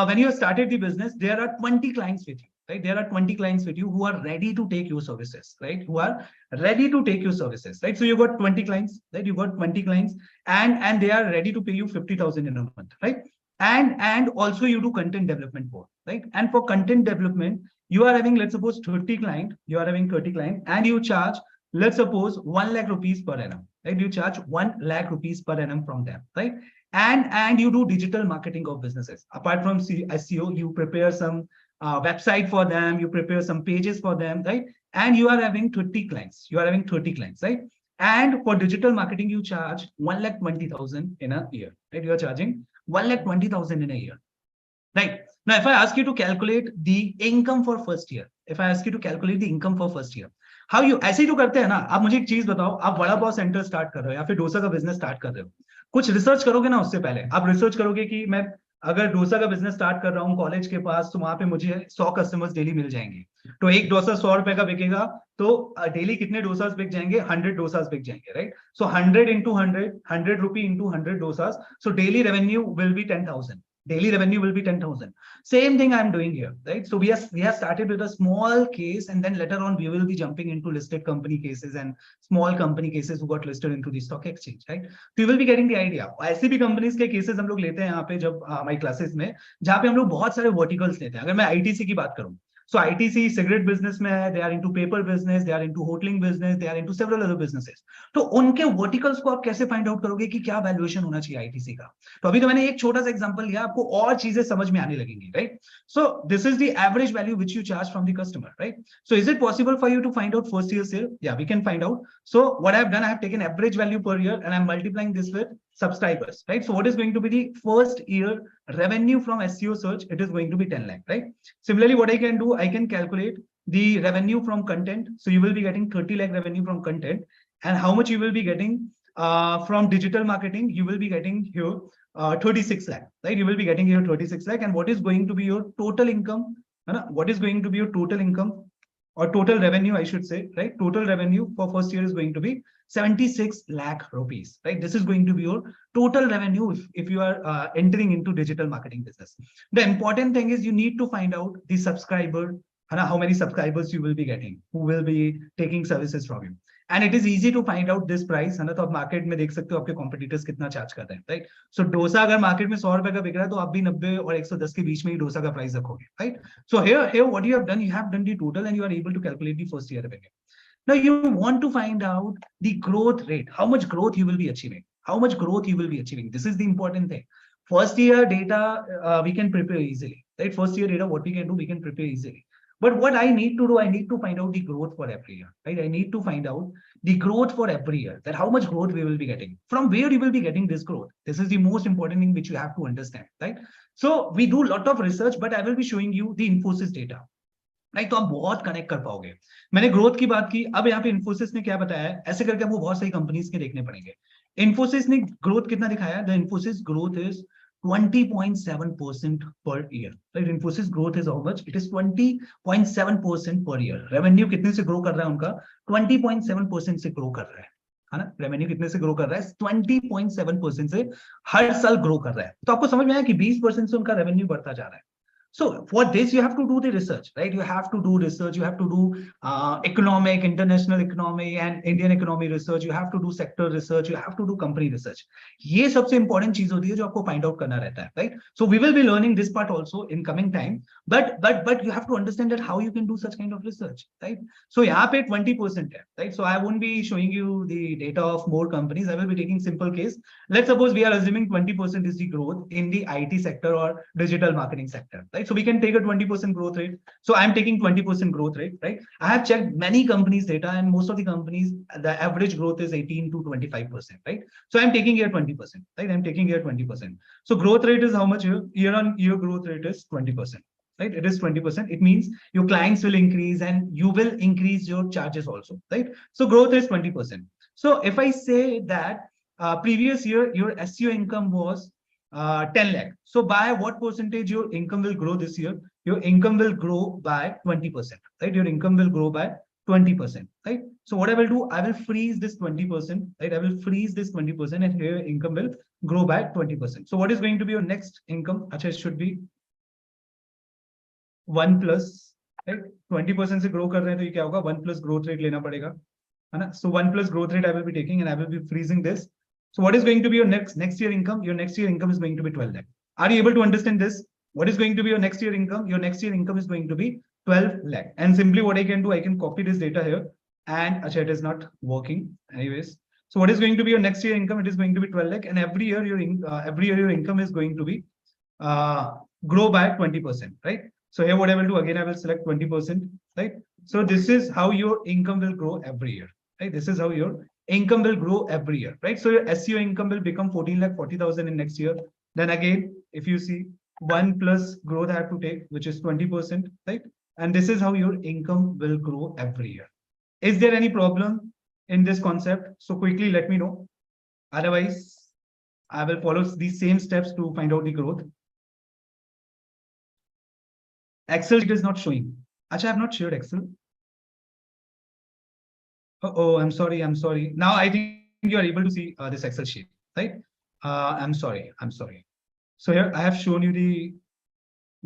when you have started the business, there are 20 clients with you, right? There are 20 clients with you who are ready to take your services, right? Who are ready to take your services, right? So you got 20 clients, right? You got 20 clients, and they are ready to pay you 50,000 in a month, right? And also you do content development for, right? And for content development, you are having, let's suppose 30 client, you are having 30 client, and you charge, let's suppose 1 lakh rupees per annum, right? You charge 1 lakh rupees per annum from them, right? And you do digital marketing of businesses. Apart from SEO, you prepare some website for them, you prepare some pages for them, right? And you are having 30 clients, you are having 30 clients, right? And for digital marketing, you charge 1,20,000 in a year, right? You are charging 1,20,000 in a year, right? Now, if I ask you to calculate the income for first year, if I ask you to calculate the income for first year, how you, ऐसे ही तो करते हैं ना। आप मुझे एक चीज बताओ, आप वड़ा पाव सेंटर स्टार्ट कर रहे हो या फिर डोसा का बिजनेस स्टार्ट कर रहे हो, कुछ रिसर्च करोगे ना। उससे पहले आप रिसर्च करोगे कि मैं अगर डोसा का बिजनेस स्टार्ट कर रहा हूँ कॉलेज के पास, तो वहां पे मुझे 100 कस्टमर्स डेली मिल जाएंगे, तो एक डोसा 100 रुपए का बिकेगा, तो डेली कितने डोसास बिक जाएंगे, 100 डोसास बिक जाएंगे, right. So 100 into 100 rupee into 100 dosas, so daily revenue will be 10,000. Daily revenue will be 10,000. Same thing I'm doing here, right? So we have started with a small case, and then later on we will be jumping into listed company cases and small company cases who got listed into the stock exchange, right? So you will be getting the idea. ऐसी भी companies के cases हम लोग लेते हैं यहाँ पे जब हमारी क्लासेस में, जहाँ पे हम लोग बहुत सारे वर्टिकल्स लेते हैं। अगर मैं ITC की बात करूँ, So ITC cigarette business में है, they are into paper business, they are into hoteling business, they are into several other businesses. तो उनके verticals को आप कैसे find out करोगे कि क्या valuation होना चाहिए ITC का? तो अभी तो मैंने एक छोटा सा एग्जांपल लिया, आपको और चीजें समझ में आने लगेंगी, right? So this is the average value which you charge from the customer, right? So is it possible for you to find out first year sale? Yeah, we can find out. So what I have done, I have taken average value per year and I'm multiplying this with subscribers, right? So what is going to be the first year revenue from SEO search? It is going to be 10 lakh, right? Similarly, what I can do, I can calculate the revenue from content. So you will be getting 30 lakh revenue from content, and how much you will be getting from digital marketing? You will be getting here 36 lakh, right? You will be getting here 36 lakh. And what is going to be your total income? What is going to be your total income or total revenue, I should say, right? Total revenue for first year is going to be 76 lakh rupees, right? This is going to be your total revenue if you are entering into digital marketing business. The important thing is you need to find out the subscriber, how many subscribers you will be getting, who will be taking services from you. And it is easy to find out this price, है ना? तो आप market में देख सकते हो आपके competitors कितना चार्ज कर रहे हैं, राइट? सो डोसा अगर मार्केट में 100 रुपए का बिक रहा है तो आप भी 90 और 110 के बीच में ही डोसा का प्राइस रखोगे, right? So here what you have done, you have done the total and you are able to calculate the first year revenue. Now you want to find out the growth rate, how much growth you will be achieving, how much growth you will be achieving. This is the important thing. First year data we can prepare easily, right? First year data, what we can do, we can prepare easily. But what I need to do, I need to find out the growth for every year, right? I need to find out the growth for every year, that how much growth we will be getting, from where you will be getting this growth. This is the most important thing which you have to understand, right? So we do a lot of research, but I will be showing you the Infosys data, right? तो आप बहुत connect कर पाओगे. मैंने growth की बात की, अब यहाँ पे इन्फोसिस ने क्या बताया है, ऐसे करके आपको बहुत सारी कंपनीज के देखने पड़ेंगे. इन्फोसिस ने ग्रोथ कितना दिखाया? The Infosys growth is 20.7% per year, right? Infosys growth is how much? It is 20.7% per year. Revenue कितने से grow कर रहा है उनका? 20.7% से grow कर रहा है ना? Revenue कितने से grow कर रहा है? 20.7% से हर साल grow कर रहा है. तो आपको समझ में आया कि 20% से उनका revenue बढ़ता जा रहा है. So for this, you have to do the research, right? You have to do research. You have to do economic, international economy and Indian economy research. You have to do sector research. You have to do company research. ये सबसे important चीज होती है जो आपको find out करना रहता है, right? So we will be learning this part also in coming time. But you have to understand that how you can do such kind of research, right? So यहाँ पे 20% है, right? So I won't be showing you the data of more companies. I will be taking simple case. Let's suppose we are assuming 20% is the growth in the IT sector or digital marketing sector, right? So we can take a 20% growth rate. So I'm taking 20% growth rate, right? I have checked many companies' data, and most of the companies, the average growth is 18 to 25%, right? So I'm taking here 20%, right? I'm taking here 20%. So growth rate is how much here? Year on year growth rate is 20%, right? It is 20%. It means your clients will increase and you will increase your charges also, right? So growth is 20%. So if I say that previous year your SEO income was 10 lakh. So by what percentage your income will grow this year? Your income will grow by 20%, right? Your income will grow by 20%, right? So what I will do, I will freeze this 20%, right? I will freeze this 20% and here income will grow by 20%. So what is going to be your next income? Achha, it should be 1 plus, right? 20% से grow कर रहे हैं तो ये क्या होगा? 1 plus growth rate लेना पड़ेगा, है ना? So 1 plus growth rate I will be taking and I will be freezing this. So what is going to be your next year income? Your next year income is going to be 12 lakh. Are you able to understand this? What is going to be your next year income? Your next year income is going to be 12 lakh. And simply what I can do, I can copy this data here and achha, it is not working anyways. So what is going to be your next year income? It is going to be 12 lakh, and every year your income is going to be grow by 20%, right? So here what I will do, again I will select 20%, right? So this is how your income will grow every year, right? This is how your income will grow every year, right? So your SEO income will become 14,40,000 in next year. Then again, if you see 1 plus growth I have to take, which is 20%, right? And this is how your income will grow every year. Is there any problem in this concept? So quickly let me know. Otherwise, I will follow these same steps to find out the growth. Excel sheet is not showing. Achha, I have not shared Excel. Oh, I'm sorry. Now I think you are able to see this Excel sheet, right? I'm sorry. So here I have shown you the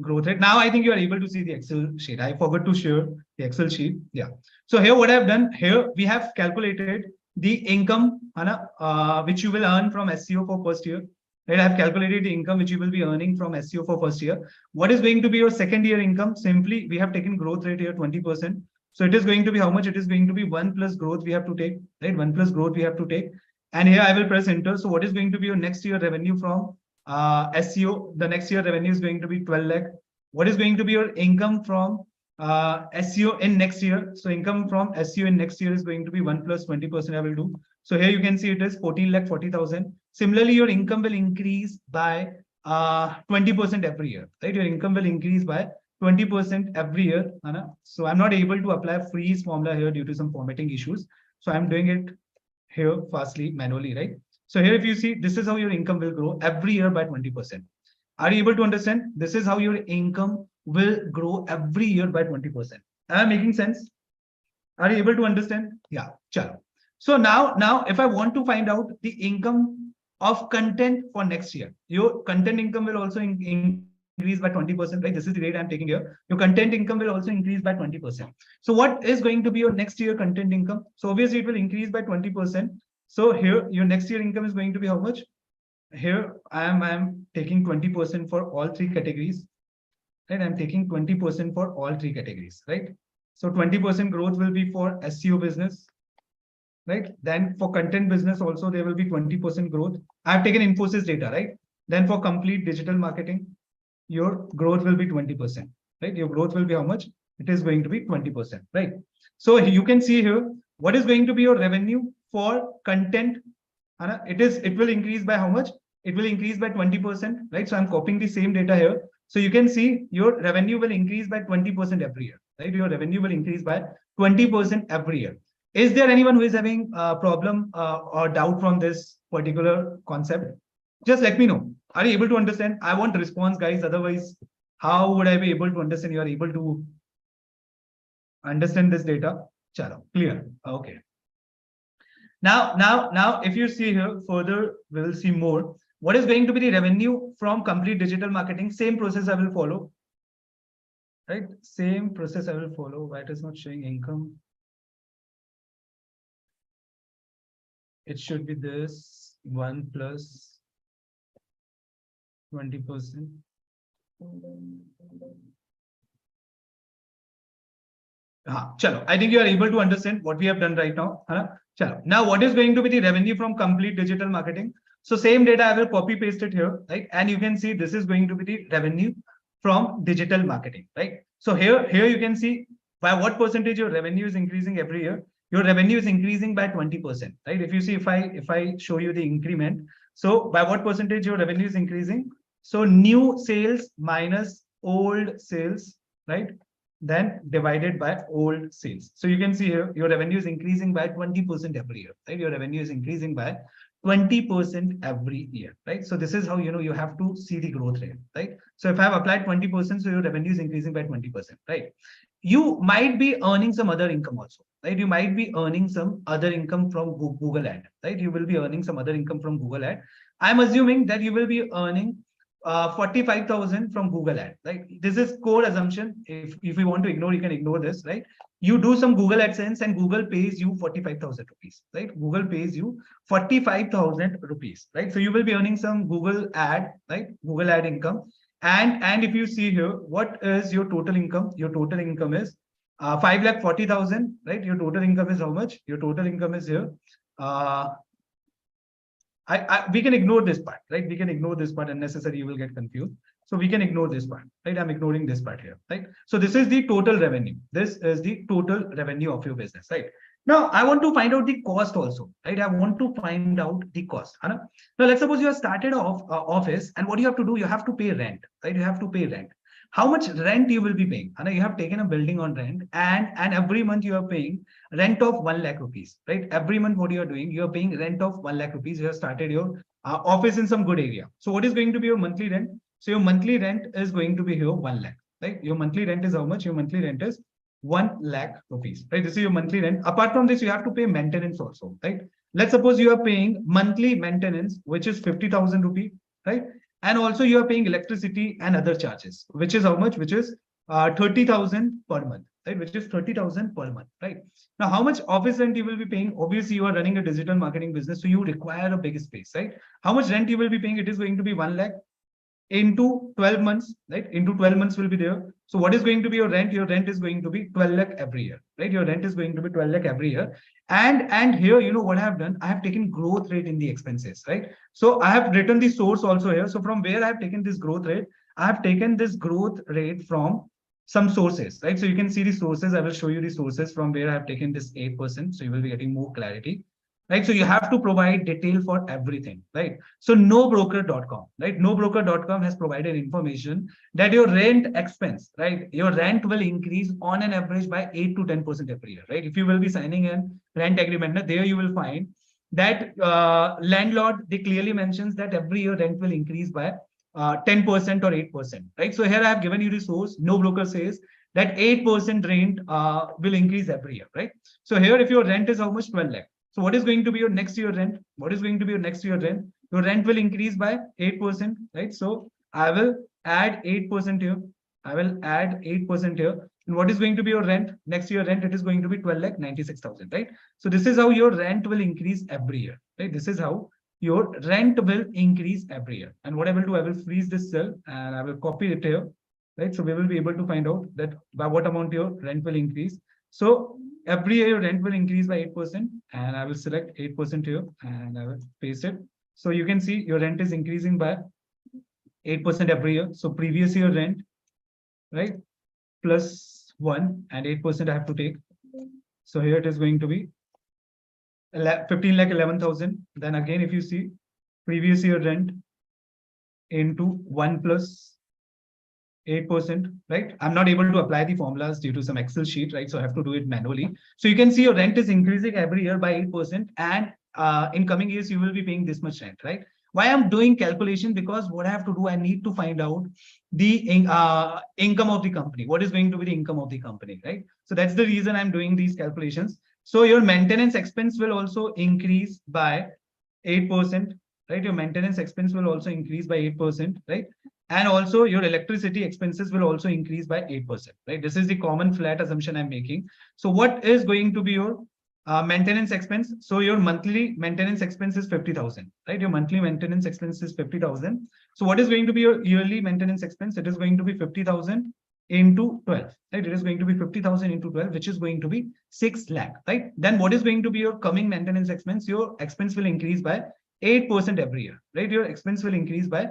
growth rate. Now I think you are able to see the Excel sheet. I forgot to share the Excel sheet. Yeah. So here what I have done, here we have calculated the income which you will earn from SEO for first year. Right, I've calculated the income which you will be earning from SEO for first year. What is going to be your second year income? Simply, we have taken growth rate here 20%. So it is going to be how much? It is going to be 1 plus growth we have to take, right? 1 plus growth we have to take. And here I will press enter. So what is going to be your next year revenue from SEO? The next year revenue is going to be 12 lakh. What is going to be your income from SEO in next year? So income from SEO in next year is going to be 1 plus 20% I will do. So here you can see it is 14 lakh 40,000. Similarly, your income will increase by 20% every year, right? Your income will increase by 20% every year. Anna. So I'm not able to apply freeze formula here due to some formatting issues. So I'm doing it here fastly, manually, right? So here, if you see, this is how your income will grow every year by 20%. Are you able to understand? This is how your income will grow every year by 20%. Am I making sense? Are you able to understand? Yeah, chalo. So now if I want to find out the income of content for next year, your content income will also increase by 20%, right? This is the rate I'm taking here. Your content income will also increase by 20%. So what is going to be your next year content income? So obviously it will increase by 20%. So here your next year income is going to be how much? Here I am taking 20% for all three categories, right? I'm taking 20% for all three categories, right? So 20% growth will be for SEO business, right? Then for content business also there will be 20% growth. I've taken Infosys data, right? Then for complete digital marketing, your growth will be 20%, right? Your growth will be how much? It is going to be 20%, right? So you can see here what is going to be your revenue for content. It will increase by how much? It will increase by 20%, right? So I'm copying the same data here. So you can see your revenue will increase by 20% every year, right? Your revenue will increase by 20% every year. Is there anyone who is having a problem or doubt from this particular concept? Just let me know. Are you able to understand? I want a response, guys. Otherwise, how would I be able to understand? You are able to understand this data. Chalo, clear. Okay. Now, if you see here further, we will see more. What is going to be the revenue from complete digital marketing? Same process I will follow, right? Same process I will follow. Why it is not showing income? It should be this 1 plus 20%. Chalo, I think you are able to understand what we have done right now. Chalo. Now, what is going to be the revenue from complete digital marketing? So same data, I will copy paste it here, right? And you can see this is going to be the revenue from digital marketing, right? So here you can see by what percentage your revenue is increasing every year. Your revenue is increasing by 20%, right? If you see, if I show you the increment, so by what percentage your revenue is increasing? So new sales minus old sales, right? Then divided by old sales. So you can see here, your revenue is increasing by 20% every year, right? Your revenue is increasing by 20% every year, right? So this is how, you have to see the growth rate, right? So if I have applied 20%, so your revenue is increasing by 20%, right? You might be earning some other income also, right? You might be earning some other income from Google ad, right? You will be earning some other income from Google ad. I'm assuming that you will be earning 45,000 from Google ad, right? This is core assumption. If you want to ignore, you can ignore this, right? You do some Google AdSense and Google pays you 45,000 rupees, right? Google pays you 45,000 rupees, right? So you will be earning some Google ad, right? Google ad income. And if you see here, what is your total income? Your total income is 5,40,000, right? Your total income is how much? Your total income is here. We can ignore this part, right? We can ignore this part. Unnecessary, you will get confused. So we can ignore this part, right? I'm ignoring this part here, right? So this is the total revenue. This is the total revenue of your business, right? Now I want to find out the cost also, right? I want to find out the cost. Now let's suppose you have started off office, and what you have to do, you have to pay rent, right? You have to pay rent. How much rent you will be paying? You have taken a building on rent, and every month you are paying rent of 1 lakh rupees, right? Every month, what you are doing, you are paying rent of 1 lakh rupees. You have started your office in some good area. So what is going to be your monthly rent? So your monthly rent is going to be here 1 lakh, right? Your monthly rent is how much? Your monthly rent is 1 lakh rupees, right? This is your monthly rent. Apart from this, you have to pay maintenance also, right? Let's suppose you are paying monthly maintenance, which is 50,000 rupees, right? And also you are paying electricity and other charges, which is how much? Which is 30,000 per month, right? Which is 30,000 per month, right? Now, how much office rent you will be paying? Obviously, you are running a digital marketing business, so you require a big space, right? How much rent you will be paying? It is going to be 1 lakh into 12 months, right? Into 12 months will be there. So what is going to be your rent? Your rent is going to be 12 lakh every year, right? Your rent is going to be 12 lakh every year. And here, you know what I have done? I have taken growth rate in the expenses, right? So I have written the source also here. So from where I have taken this growth rate? I have taken this growth rate from some sources, right? So you can see the sources. I will show you the sources from where I have taken this 8%. So you will be getting more clarity. Right, so you have to provide detail for everything, right? So nobroker.com, right? Nobroker.com has provided information that your rent expense, right? Your rent will increase on an average by 8 to 10% every year, right? If you will be signing a rent agreement, there you will find that landlord, they clearly mentions that every year rent will increase by 10% or 8%, right? So here I have given you the source. No broker says that 8% rent will increase every year, right? So here, if your rent is how much? 12 lakh. So what is going to be your next year rent? What is going to be your next year rent? Your rent will increase by 8%, right? So I will add 8% here. I will add 8% here. And what is going to be your rent? Next year rent, it is going to be 12 lakh 96,000, right? So this is how your rent will increase every year, right? This is how your rent will increase every year. And what I will do, I will freeze this cell and I will copy it here, right? So we will be able to find out that by what amount your rent will increase. So every year your rent will increase by 8%, and I will select 8% here and I will paste it. So you can see your rent is increasing by 8% every year. So previous year rent, right, plus 1 and 8% I have to take. So here it is going to be 15 lakh 11,000. Then again, if you see previous year rent into 1 plus 8%, right? I'm not able to apply the formulas due to some Excel sheet, right? So I have to do it manually. So you can see your rent is increasing every year by 8%. And in coming years, you will be paying this much rent, right? Why I'm doing calculation? Because what I have to do, I need to find out the income of the company. What is going to be the income of the company, right? So that's the reason I'm doing these calculations. So your maintenance expense will also increase by 8%, right? Your maintenance expense will also increase by 8%, right? And also your electricity expenses will also increase by 8%, right? This is the common flat assumption I'm making. So what is going to be your maintenance expense? So your monthly maintenance expense is 50,000, right? Your monthly maintenance expense is 50,000. So what is going to be your yearly maintenance expense? It is going to be 50,000 into 12, right? It is going to be 50,000 into 12, which is going to be 6 lakh, right? Then what is going to be your coming maintenance expense? Your expense will increase by 8% every year, right? Your expense will increase by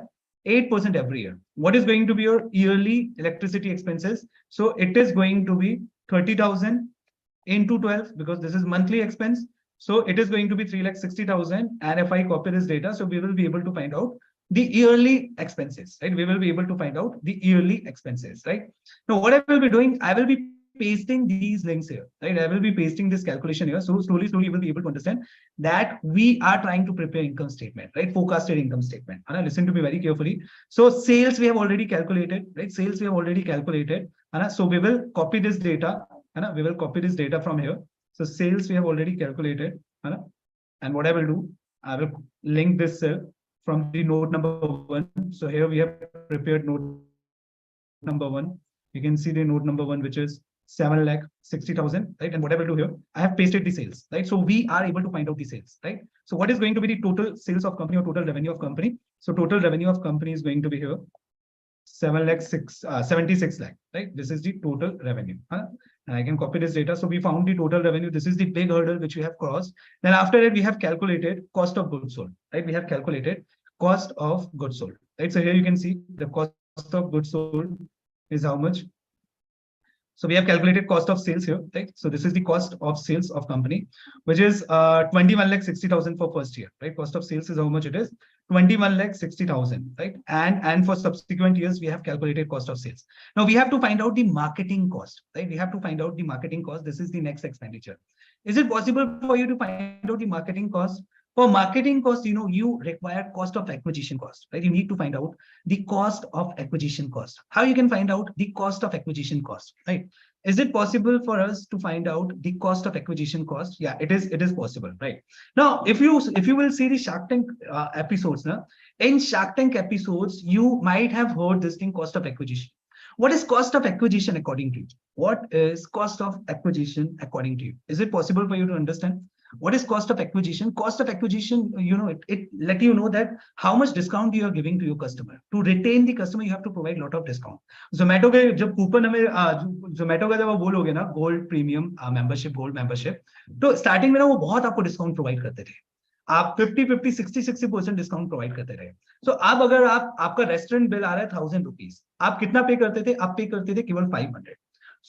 8% every year. What is going to be your yearly electricity expenses? So it is going to be 30,000 into 12, because this is monthly expense. So it is going to be 3,60,000. And if I copy this data, so we will be able to find out the yearly expenses, right? We will be able to find out the yearly expenses, right? Now, what I will be doing, I will be pasting these links here, right? I will be pasting this calculation here. So slowly, you will be able to understand that we are trying to prepare income statement, right? Forecasted income statement. Anna, listen to me very carefully. So sales we have already calculated, right? Sales we have already calculated. Anna, so we will copy this data. Anna, we will copy this data from here. So sales we have already calculated. Anna, and what I will do, I will link this cell from the note number 1. So here we have prepared note number 1. You can see the note number 1, which is 7,60,000, right? And what I will do here, I have pasted the sales, right? So we are able to find out the sales, right? So what is going to be the total sales of company or total revenue of company? So total revenue of company is going to be here 76 lakh, right? This is the total revenue. And I can copy this data. So we found the total revenue. This is the big hurdle which we have crossed. Then after that, we have calculated cost of goods sold, right? We have calculated cost of goods sold, right? So here you can see the cost of goods sold is how much. So we have calculated cost of sales here, right? So this is the cost of sales of company, which is 21,60,000 for first year, right? Cost of sales is how much it is, 21,60,000, right? And for subsequent years, we have calculated cost of sales. Now we have to find out the marketing cost, right? We have to find out the marketing cost. This is the next expenditure. Is it possible for you to find out the marketing cost? For marketing cost, you know, you require cost of acquisition cost, right? You need to find out the cost of acquisition cost. How you can find out the cost of acquisition cost, right? Is it possible for us to find out the cost of acquisition cost? Yeah, it is possible, right? Now, if you will see the Shark Tank episodes, now in Shark Tank episodes, you might have heard this thing, cost of acquisition. What is cost of acquisition according to you? What is cost of acquisition according to you? Is it possible for you to understand? What is cost of acquisition? Cost of acquisition, it let you know that how much discount you are giving to your customer. To retain the customer, you have to provide lot of discount. Zomato के जब coupon हमें Zomato का जब आप बोलोगे ना gold premium membership gold membership तो starting में ना वो बहुत आपको डिस्काउंट प्रोवाइड करते थे आप 50 60% डिस्काउंट प्रोवाइड करते रहे सो अब अगर आपका रेस्टोरेंट बिल आ रहा है 1000 रुपीज आप कितना पे करते थे आप पे करते थे केवल 500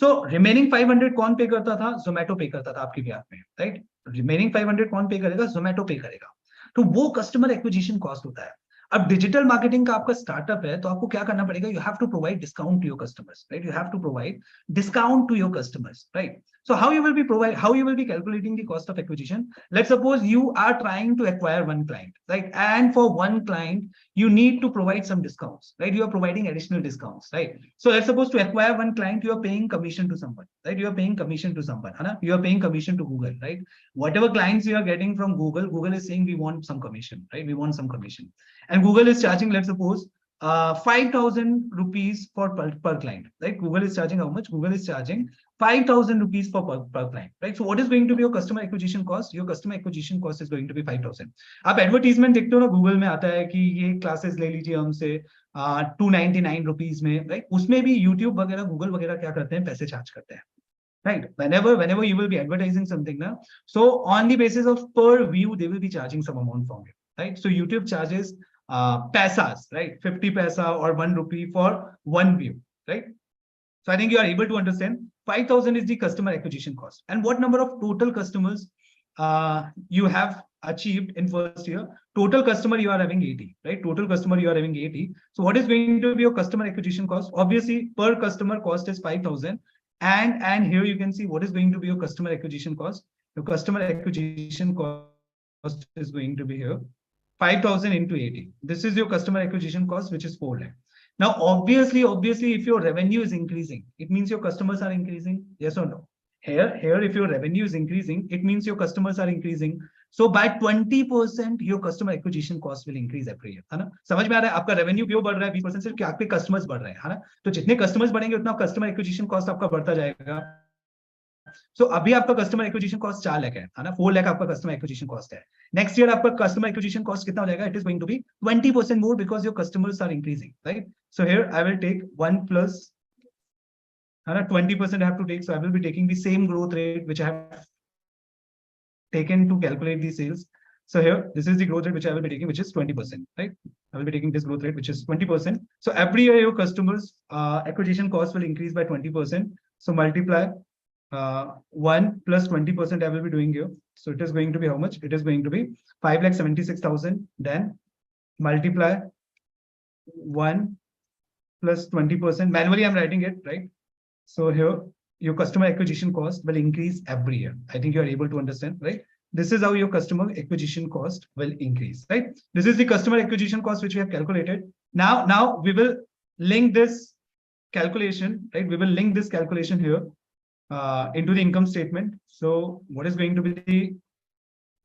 सो रिमेनिंग 500 कौन पे करता था जोमेटो पे करता था आपके ब्याज में राइट रिमेनिंग 500 कौन पे करेगा जोमेटो पे करेगा तो वो कस्टमर एक्विजिशन कॉस्ट होता है अब डिजिटल मार्केटिंग का आपका स्टार्टअप है तो आपको क्या करना पड़ेगा you have to provide discount to your customers right you have to provide discount to your customers right so how you will be calculating the cost of acquisition let's suppose you are trying to acquire one client right and for one client you need to provide some discounts right you are providing additional discounts right so let's suppose to acquire one client you are paying commission to someone right you are paying commission to someone है ना you are paying commission to Google right whatever clients you are getting from Google is saying we want some commission right we want some commission and Google is charging let's suppose 5,000 rupees per client right Google is charging how much Google is charging 5,000 rupees per client right so what is going to be your customer acquisition cost your customer acquisition cost is going to be 5,000 आप advertisement देखते हो ना Google में आता है कि ये classes ले लीजिए हमसे 299 रुपीज में राइट उसमें भी यूट्यूब वगैरह गूगल वगैरह क्या करते हैं पैसे चार्ज करते हैं right whenever you will be advertising something now so on the basis of per view they will be charging some amount from you right so YouTube charges paisas right 50 paisa or 1 rupee for one view right so I think you are able to understand 5,000 is the customer acquisition cost and what number of total customers you have achieved in first year total customer you are having 80 right total customer you are having 80 so what is going to be your customer acquisition cost obviously per customer cost is 5,000 and here you can see what is going to be your customer acquisition cost your customer acquisition cost is going to be here 5,000 into 80 this is your customer acquisition cost which is 4 lakh now obviously if your revenue is increasing it means your customers are increasing yes or no here if your revenue is increasing it means your customers are increasing so by 20% your customer acquisition cost will increase every year है ना समझ में आ रहा है आपका revenue क्यों बढ़ रहा है 20% सिर्फ आपके कस्टमर्स बढ़ रहे हैं है ना तो जितने कस्टमर्स बढ़ेंगे उतना कस्टमर एक्विजिशन कॉस्ट आपका बढ़ता जाएगा सो अभी आपका कस्टमर एक्विजिशन कॉस्ट 4 लाख है ना 4 लाख आपका कस्टमर एक्विजिशन कॉस्ट है नेक्स्ट ईयर आपका कस्टमर एक्विजिशन कॉस्ट कितना हो जाएगा it is going to be 20% more because your customers are increasing right so here I will take 1 plus है ना 20% I have to take so I will be taking the same growth rate which I have taken to calculate the sales so here this is the growth rate which I will be taking which is 20% right I will be taking this growth rate which is 20% so every year your customers acquisition cost will increase by 20% so multiply 1 plus 20% I will be doing here so it is going to be how much it is going to be 5,76,000 then multiply 1 plus 20% manually I'm writing it right so here your customer acquisition cost will increase every year I think you are able to understand right this is how your customer acquisition cost will increase right this is the customer acquisition cost which we have calculated now we will link this calculation right we will link this calculation here into the income statement so what is going to be the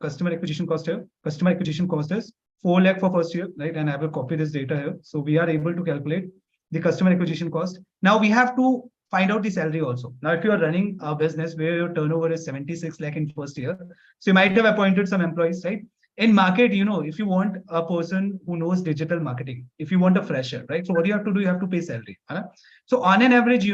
customer acquisition cost here customer acquisition cost is 4 lakh for first year right and I will copy this data here so we are able to calculate the customer acquisition cost now we have to find out the salary also now if you are running a business where your turnover is 76 lakh in first year so you might have appointed some employees right in market if you want a person who knows digital marketing if you want a fresher right so what you have to do you have to pay salary so on an average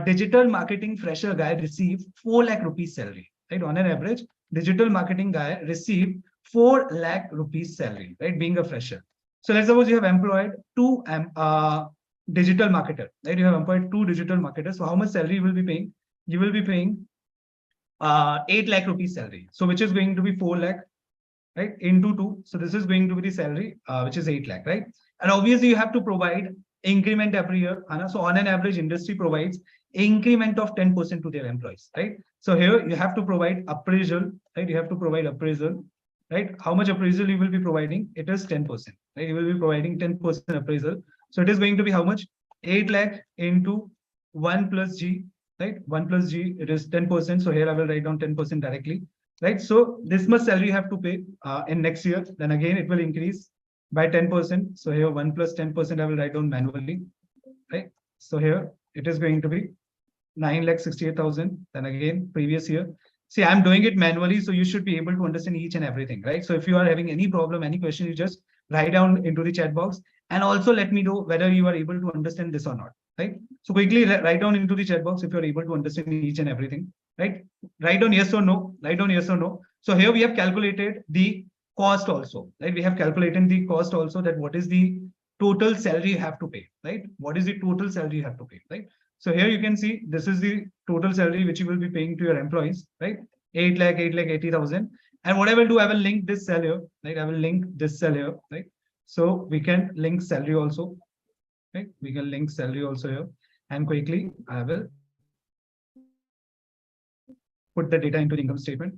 digital marketing fresher guy receive 4 lakh rupees salary right on an average digital marketing guy receive 4 lakh rupees salary right being a fresher so let's suppose you have employed two digital marketer right you have employed 2 digital marketers so how much salary you will be paying you will be paying 8 lakh rupees salary so which is going to be 4 lakh right into 2 so this is going to be the salary which is 8 lakh right and obviously you have to provide increment every year so on an average industry provides increment of 10% to their employees right so here you have to provide appraisal right you have to provide appraisal right how much appraisal you will be providing it is 10% right you will be providing 10% appraisal so it is going to be how much 8 lakh into 1 plus g right 1 plus g it is 10% so here I will write down 10% directly right so this much salary you have to pay in next year then again it will increase by 10% so here 1 plus 10% I will write down manually right So here it is going to be 9,68,000. Then again, previous year. See, I'm doing it manually, so you should be able to understand each and everything, right? So if you are having any problem, any question, you just write down into the chat box, and also let me know whether you are able to understand this or not, right? So quickly write down into the chat box if you are able to understand each and everything, right? Write down yes or no, write down yes or no. So here we have calculated the cost also, right? We have calculated the cost also, that what is the total salary you have to pay, right? What is the total salary you have to pay, right? So here you can see this is the total salary which you will be paying to your employees, right? 8,80,000. And what I will do, I will link this cell here, right? I will link this cell here, right? So we can link salary also, right? We can link salary also here. And quickly, I will put the data into the income statement.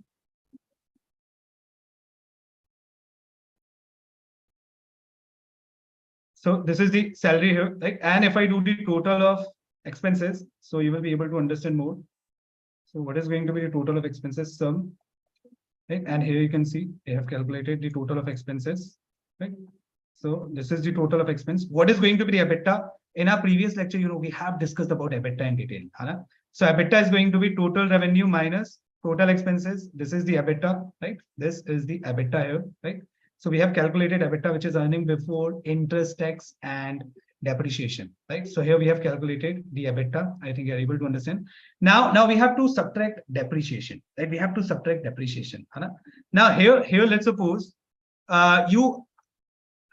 So this is the salary here, right? And if I do the total of expenses, so you will be able to understand more. So what is going to be the total of expenses sum, right? And here you can see they have calculated the total of expenses, right? So this is the total of expense. What is going to be the EBITDA? In our previous lecture, we have discussed about EBITDA in detail. So EBITDA is going to be total revenue minus total expenses. This is the EBITDA, right? This is the EBITDA here, right? So we have calculated EBITDA, which is earning before interest, tax, and depreciation, right? So here we have calculated the EBITDA. I think you're able to understand. Now we have to subtract depreciation, right? We have to subtract depreciation. Now here let's suppose you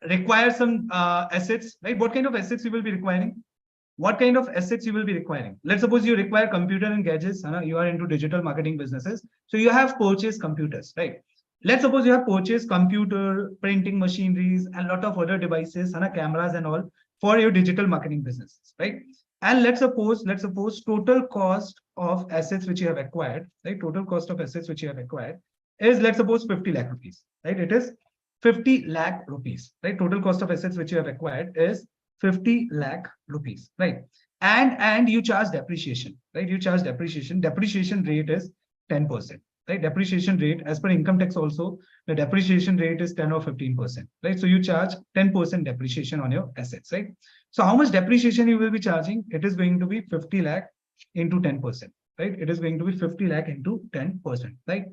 require some assets, right? What kind of assets you will be requiring? What kind of assets you will be requiring? Let's suppose you require computer and gadgets. You are into digital marketing businesses, so you have purchased computers, right? Let's suppose you have purchased computer, printing machineries, and a lot of other devices, cameras and all for your digital marketing businesses, right? And let's suppose total cost of assets which you have acquired, right? Total cost of assets which you have acquired is, let's suppose, 50 lakh rupees, right? It is 50 lakh rupees, right? Total cost of assets which you have acquired is 50 lakh rupees, right? And you charge depreciation, right? You charge depreciation. Depreciation rate is 10%, right? Depreciation rate, as per income tax also, the depreciation rate is 10 or 15%, right? So you charge 10% depreciation on your assets, right? So how much depreciation you will be charging? It is going to be 50 lakh into 10%, right? It is going to be 50 lakh into 10%, right?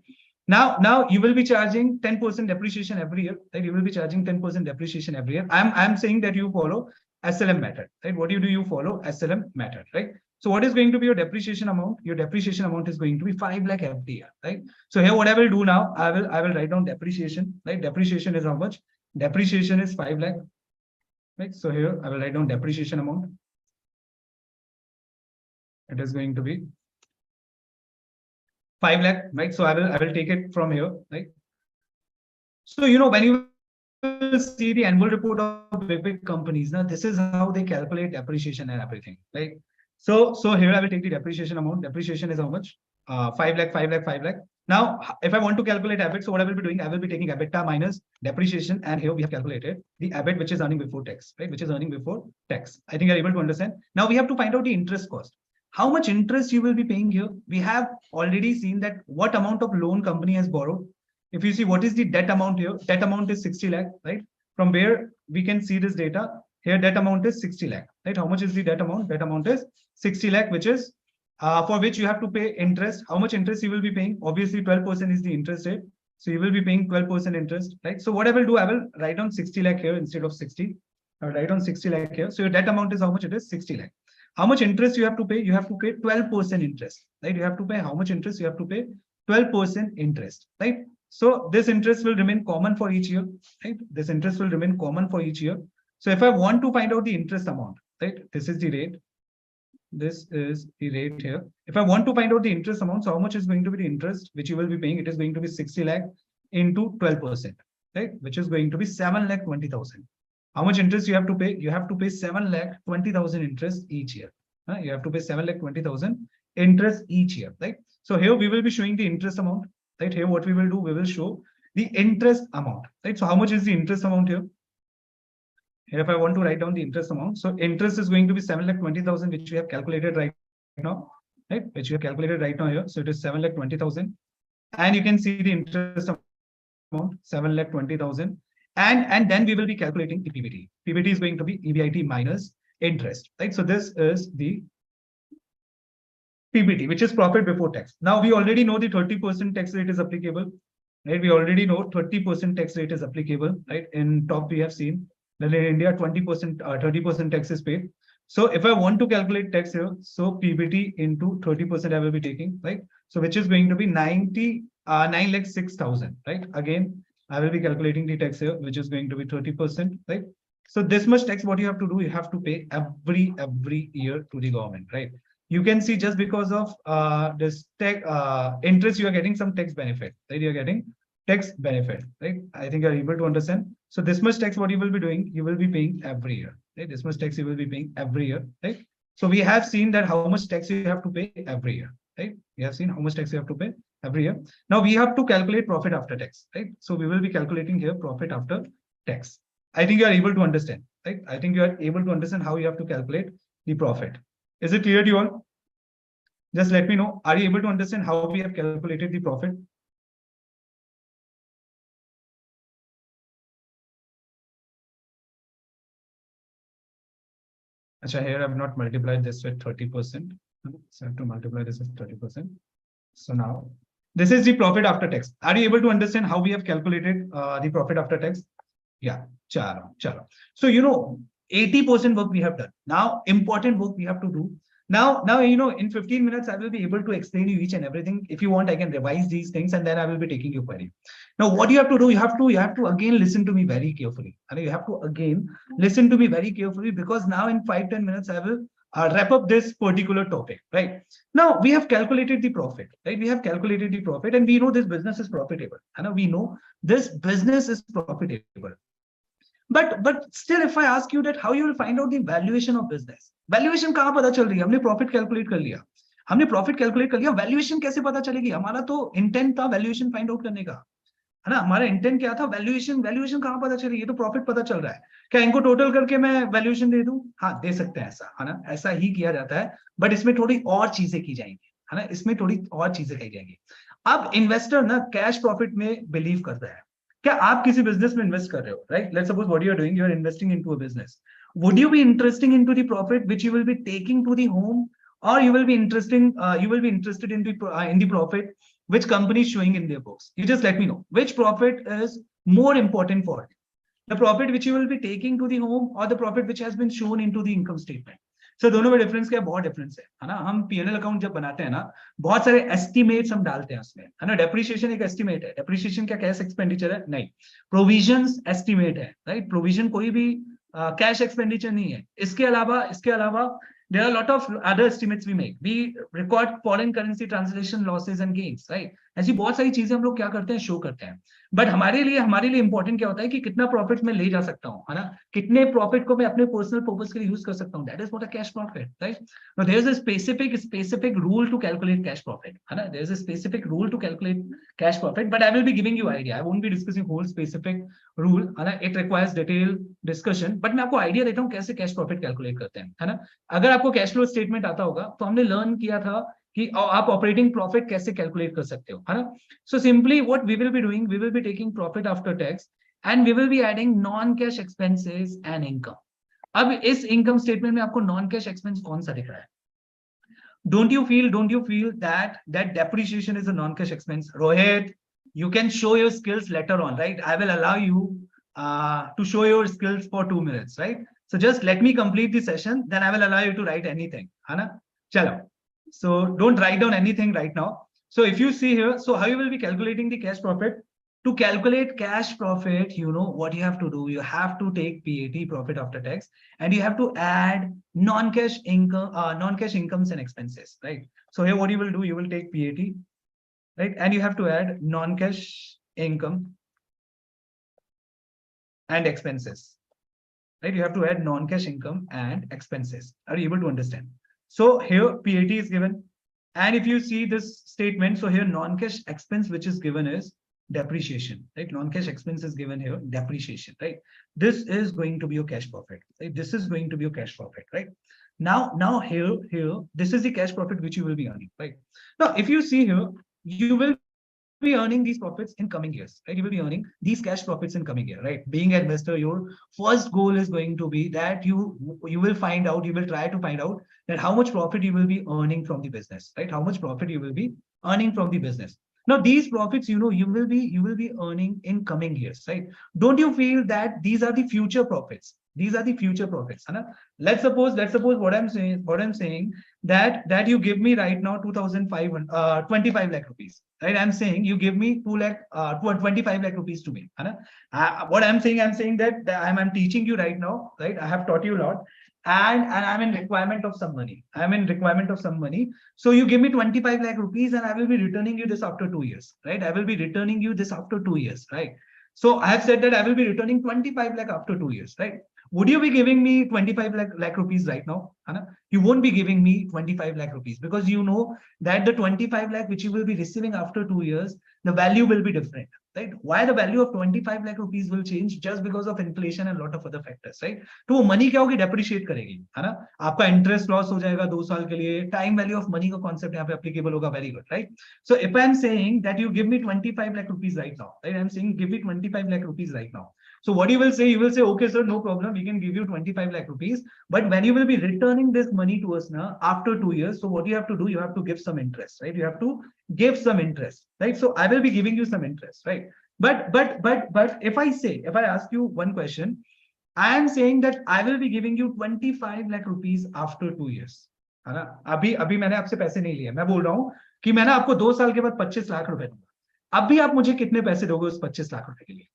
Now you will be charging 10% depreciation every year, right? You will be charging 10% depreciation every year. I'm saying that you follow SLM method, right? What do? You follow SLM method, right? So what is going to be your depreciation amount? Your depreciation amount is going to be 5 lakh every year, right? So here what I will do now, I will write down depreciation, right? Depreciation is how much? Depreciation is 5 lakh, right? So here I will write down depreciation amount. It is going to be 5 lakh, right? So I will take it from here, right? So when you will see the annual report of big companies, now this is how they calculate depreciation and everything, right? So here I will take the depreciation amount. Depreciation is how much? 5 lakh, 5 lakh, 5 lakh. Now, if I want to calculate EBIT, so what I will be doing, I will be taking EBITDA minus depreciation, and here we have calculated the EBIT, which is earning before tax, right? Which is earning before tax. I think you're able to understand. Now we have to find out the interest cost. How much interest you will be paying here? We have already seen that what amount of loan company has borrowed. If you see what is the debt amount here, debt amount is 60 lakh, right? From where we can see this data here, debt amount is 60 lakh, right? How much is the debt amount? Debt amount is 60 lakh, which is for which you have to pay interest. How much interest you will be paying? Obviously 12% is the interest rate. So you will be paying 12% interest, right? So what I will do, I will write down 60 lakh here instead of 60. I'll write down 60 lakh here. So your debt amount is how much? It is 60 lakh. How much interest you have to pay? You have to pay 12% interest, right? You have to pay how much interest? You have to pay 12% interest, right? So this interest will remain common for each year, right? This interest will remain common for each year. So if I want to find out the interest amount, right? This is the rate. This is the rate here. If I want to find out the interest amount, so how much is going to be the interest which you will be paying? It is going to be 60 lakh into 12%, right? Which is going to be 7,20,000. How much interest you have to pay? You have to pay 7,20,000 interest each year. You have to pay 7,20,000 interest each year, right? So here we will be showing the interest amount, right? Here what we will do, we will show the interest amount, right? So how much is the interest amount here? Here, if I want to write down the interest amount, so interest is going to be 7,20,000, which we have calculated right now, right? Which we have calculated right now here. So it is 7,20,000, and you can see the interest amount 7,20,000, and then we will be calculating the PBT. PBT is going to be EBIT minus interest, right? So this is the PBT, which is profit before tax. Now we already know the 30% tax rate is applicable, right? We already know 30% tax rate is applicable, right? In top we have seen that in India 20%, 30% tax is paid. So if I want to calculate tax here, so PBT into 30% I will be taking, right? So which is going to be 9,06,000, right? Again, I will be calculating the tax here, which is going to be 30%, right? So this much tax, what you have to do, you have to pay every year to the government, right? You can see just because of this tax interest, you are getting some tax benefit, right? You're getting tax benefit, right? I think you're able to understand. So this much tax, what you will be doing, you will be paying every year, right? This much tax you will be paying every year, right? So we have seen that how much tax you have to pay every year, right? We have seen how much tax you have to pay every year. Now we have to calculate profit after tax, right? So we will be calculating here profit after tax. I think you are able to understand, right? I think you are able to understand how you have to calculate the profit. Is it clear to you all? Just let me know. Are you able to understand how we have calculated the profit? Achha, here I have not multiplied this with 30%. So I have to multiply this with 30%. So now this is the profit after tax. Are you able to understand how we have calculated the profit after tax? Yeah, chalo. So, 80% work we have done. Now, important work we have to do. Now, in 15 minutes, I will be able to explain you each and everything. If you want, I can revise these things and then I will be taking your query. Now, what you have to do, you have to again listen to me very carefully. And you have to again listen to me very carefully, because now in 5-10 minutes, I will wrap up this particular topic, right? Now, we have calculated the profit, right? We have calculated the profit and we know this business is profitable. And we know this business is profitable. But still, if I ask you that how you will find out the valuation of business, valuation कहाँ पता चल रही है? हमने profit calculate कर लिया, valuation कैसे पता चलेगी? हमारा तो intent था valuation find out करने का, है ना? हमारा intent क्या था? valuation कहाँ पता चली? ये तो profit पता चल रहा है. क्या इनको total करके मैं valuation दे दूं? हाँ, दे सकते हैं ऐसा, है ना? ऐसा ही किया जाता है, but इसमें थोड़ी और चीजें की जाएंगी, है ना? इसमें थोड़ी और चीजें की जाएंगी. अब investor ना cash profit में believe करता है. क्या आप किसी बिजनेस में इन्वेस्ट कर रहे हो, right? Let's suppose what you are doing, you are investing into a business. Would you be interesting into the profit which you will be taking to the home, और you will be interested in the profit which company is showing in their books? You just let me know which profit is more important for you, the profit which you will be taking to the home or the profit which has been shown into the income statement. So दोनों में difference क्या है? बहुत difference है ना? हम P&L account जब बनाते हैं ना, बहुत सारे एस्टिमेट्स हम डालते हैं उसमें, है ना? डेप्रिसिएशन एक एस्टिमेट है. डेप्रिसिएशन क्या कैश एक्सपेंडिचर है? नहीं. प्रोविजंस एस्टिमेट है, राइट? प्रोविजन कोई भी कैश एक्सपेंडिचर नहीं है. इसके अलावा there are a lot of other estimates we make. We record foreign currency translation losses and gains, right? ऐसी बहुत सारी चीजें हम लोग क्या करते हैं? शो करते हैं. बट हमारे लिए इंपॉर्टेंट क्या होता है कि कितना प्रॉफिट मैं ले जा सकता हूँ, है ना? कितने प्रॉफिट को मैं अपने पर्सनल पर्पस के लिए यूज कर सकता हूँ. That is what a cash profit, right? Now there is a specific rule to calculate cash profit, है ना? There is a specific rule to calculate cash profit, but I will be giving you idea. I won't be discussing whole specific rule, है ना? It requires detail discussion, but मैं आपको idea देता हूँ कैसे cash profit calculate करते हैं, है ना? अगर आपको कैश फ्लो स्टेटमेंट आता होगा तो हमने लर्न किया था कि आप ऑपरेटिंग प्रॉफिट कैसे कैलकुलेट कर सकते हो, है ना? So simply what we will be doing, we will be taking profit after tax and we will be adding non cash expenses and income. अब इस इनकम स्टेटमेंट में आपको नॉन कैश एक्सपेंस कौन सा दिख रहा है? Don't you feel that depreciation is a non-cash expense? Rohit, you can show your skills later on, right? I will allow you to show your skills for 2 minutes, right? So just let me complete the session, then I will allow you to write anything, है ना? चलो. So don't write down anything right now. So if you see here, so how you will be calculating the cash profit? To calculate cash profit, you know what you have to do. You have to take PAT, profit after tax, and you have to add non-cash income, non-cash incomes and expenses, right? So here, what you will do, you will take PAT, right, and you have to add non-cash income and expenses, right? You have to add non-cash income and expenses. Are you able to understand? So here, PAT is given, and if you see this statement, so here non-cash expense which is given is depreciation, right? Non-cash expense is given here, depreciation, right? This is going to be your cash profit, right? This is going to be your cash profit, right? Now here, this is the cash profit which you will be earning, right? Now, if you see here, you will be earning these profits in coming years, right? You will be earning these cash profits in coming year, right? Being an investor, your first goal is going to be that you will find out, you will try to find out that how much profit you will be earning from the business, right? How much profit you will be earning from the business. Now, these profits, you will be earning in coming years, right? Don't you feel that these are the future profits? These are the future profits. Anna? Let's suppose what I'm saying that you give me right now 25 lakh rupees, right? I'm saying you give me 25 lakh rupees to me. Anna? What I'm saying that I'm teaching you right now, right? I have taught you a lot. And I'm in requirement of some money. I'm in requirement of some money. So you give me 25 lakh rupees and I will be returning you this after 2 years, right? I will be returning you this after 2 years, right? So I have said that I will be returning 25 lakh after 2 years, right? Would you be giving me 25 lakh rupees right now? Anna? You won't be giving me 25 lakh rupees because you know that the 25 lakh which you will be receiving after 2 years, the value will be different, right? Why the value of 25 lakh rupees will change? Just because of inflation and a lot of other factors, right? तो वो money क्या होगी? Depreciate करेगी, है ना? आपका interest loss हो जाएगा 2 साल के लिए. Time value of money का concept यहाँ पे applicable होगा. Very good, right? So if I'm saying that you give me 25 lakh rupees right now, right? I'm saying give me 25 lakh rupees right now. So what you will say, okay, sir, no problem. We can give you 25 lakh rupees. But when you will be returning this money to us now after 2 years, so what you have to do, you have to give some interest, right? You have to give some interest, right? So I will be giving you some interest, right? But if I ask you one question, I am saying that I will be giving you 25 lakh rupees after 2 years. है ना? अभी मैंने आपसे पैसे नहीं लिए. मैं बोल रहा हूँ कि मैंने आपको 2 साल के बाद 25 लाख रुपए दूंगा. अभी आप मुझे कितने पैसे दोगे उस 25 लाख रुपए के लिए?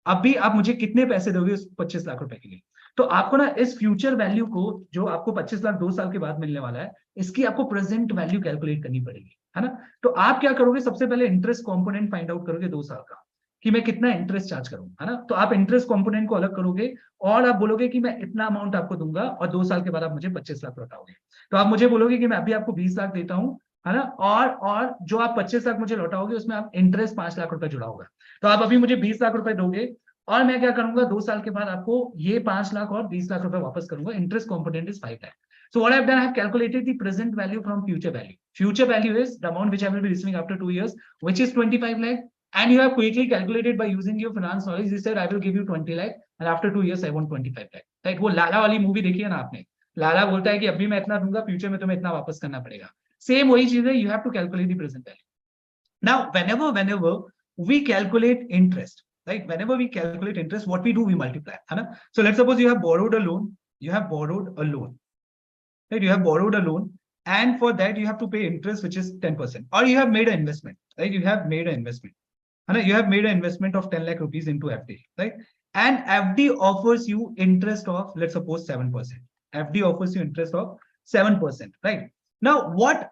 अभी आप मुझे कितने पैसे दोगे उस 25 लाख रुपए के लिए? तो आपको ना इस फ्यूचर वैल्यू को, जो आपको 25 लाख 2 साल के बाद मिलने वाला है, इसकी आपको प्रेजेंट वैल्यू कैलकुलेट करनी पड़ेगी, है ना? तो आप क्या करोगे? सबसे पहले इंटरेस्ट कंपोनेंट फाइंड आउट करोगे 2 साल का, कि मैं कितना इंटरेस्ट चार्ज करूं, है ना? तो आप इंटरेस्ट कंपोनेंट को अलग करोगे और आप बोलोगे कि मैं इतना अमाउंट आपको दूंगा और 2 साल के बाद आप मुझे 25 लाख लौटाओगे. तो आप मुझे बोलोगे कि मैं अभी आपको 20 लाख देता हूं, है ना? और जो आप 25 लाख मुझे लौटाओगे उसमें आप इंटरेस्ट 5 लाख रुपए जुड़ा होगा. तो आप अभी मुझे 20 लाख रुपए दोगे और मैं क्या करूंगा? 2 साल के बाद आपको ये 5 लाख और 20 लाख रुपए वापस करूंगा. Interest component is 5 lakh. So what I've done, I have calculated the present value from future value. Future value is the amount which I will be receiving after 2 years, which is 25 lakh. And you have quickly calculated by using your finance knowledge. You said I will give you 20 lakh, and after 2 years I want 25 lakh. Like वो लाला वाली movie देखी है ना आपने? लाला बोलता है कि अभी मैं इतना दूंगा, फ्यूचर में तुम्हें इतना वापस करना पड़ेगा. सेम वही चीज है. You have to calculate the present value. Now, whenever we calculate interest, right? Whenever we calculate interest, what we do, we multiply. So let's suppose you have borrowed a loan. You have borrowed a loan, right? You have borrowed a loan, and for that you have to pay interest, which is 10%. Or you have made an investment, right? You have made an investment. You have made an investment of 10 lakh rupees into FD, right? And FD offers you interest of, let's suppose 7%. FD offers you interest of 7%, right? Now, what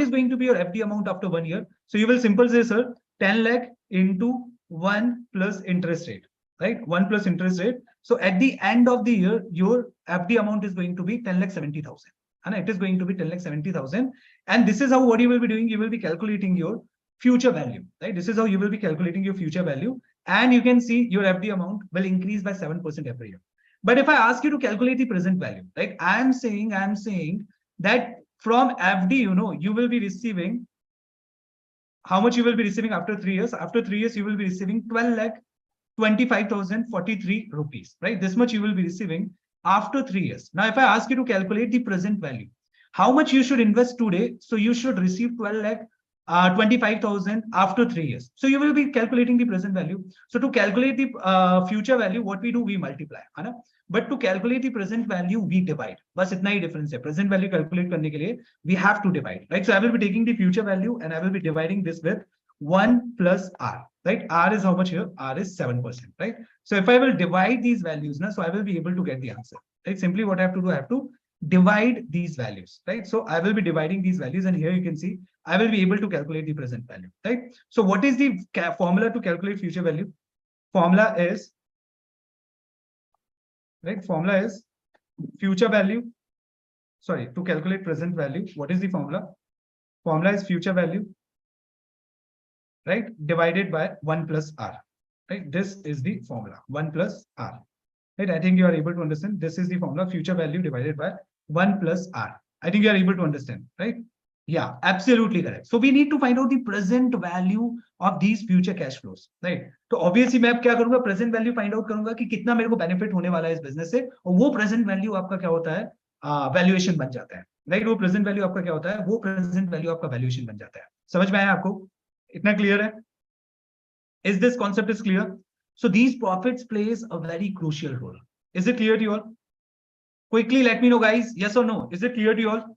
is going to be your FD amount after 1 year? So you will simply say, sir, 10 lakh into 1 plus interest rate, right? 1 plus interest rate. So at the end of the year, your FD amount is going to be 10,70,000. And it is going to be 10,70,000. And this is how what you will be doing. You will be calculating your future value, right? This is how you will be calculating your future value. And you can see your FD amount will increase by 7% every year. But if I ask you to calculate the present value, right? I am saying that from FD, you will be receiving, how much you will be receiving after 3 years? After 3 years, you will be receiving 12,25,043 rupees, right? This much you will be receiving after 3 years. Now, if I ask you to calculate the present value, how much you should invest today? So you should receive 12,25,000 after 3 years. So you will be calculating the present value. So to calculate the future value, what we do, we multiply. But to calculate the present value, we divide. Bas itna hi difference hai. Present value calculate karne ke liye, we have to divide, right? So I will be taking the future value and I will be dividing this with 1 plus R, right? R is how much here? R is 7%, right? So if I will divide these values, so I will be able to get the answer, right? Simply what I have to do, I have to divide these values, right? So I will be dividing these values, and here you can see I will be able to calculate the present value, right? So what is the formula to calculate future value? Formula is, right? Formula is future value. Sorry, to calculate present value, what is the formula? Formula is future value, right? Divided by 1 plus R, right? This is the formula, 1 plus R, right? I think you are able to understand. This is the formula, future value divided by 1 plus R. I think you are able to understand, right? Yeah, absolutely correct. So we need to find out the present value of these future cash flows, right? तो obviously मैं अब क्या करूंगा, present value find out करूंगा कि कितना मेरे को benefit होने वाला है इस business से, और वो present value आपका क्या होता है, valuation बन जाता है, right? वो present value आपका क्या होता है, वो present value आपका valuation बन जाता है. समझ में आया आपको? इतना clear है? Is this concept is clear? So these profits plays a very crucial role. Is it clear to you all? Quickly let me know, guys. Yes or no? Is it clear to you all?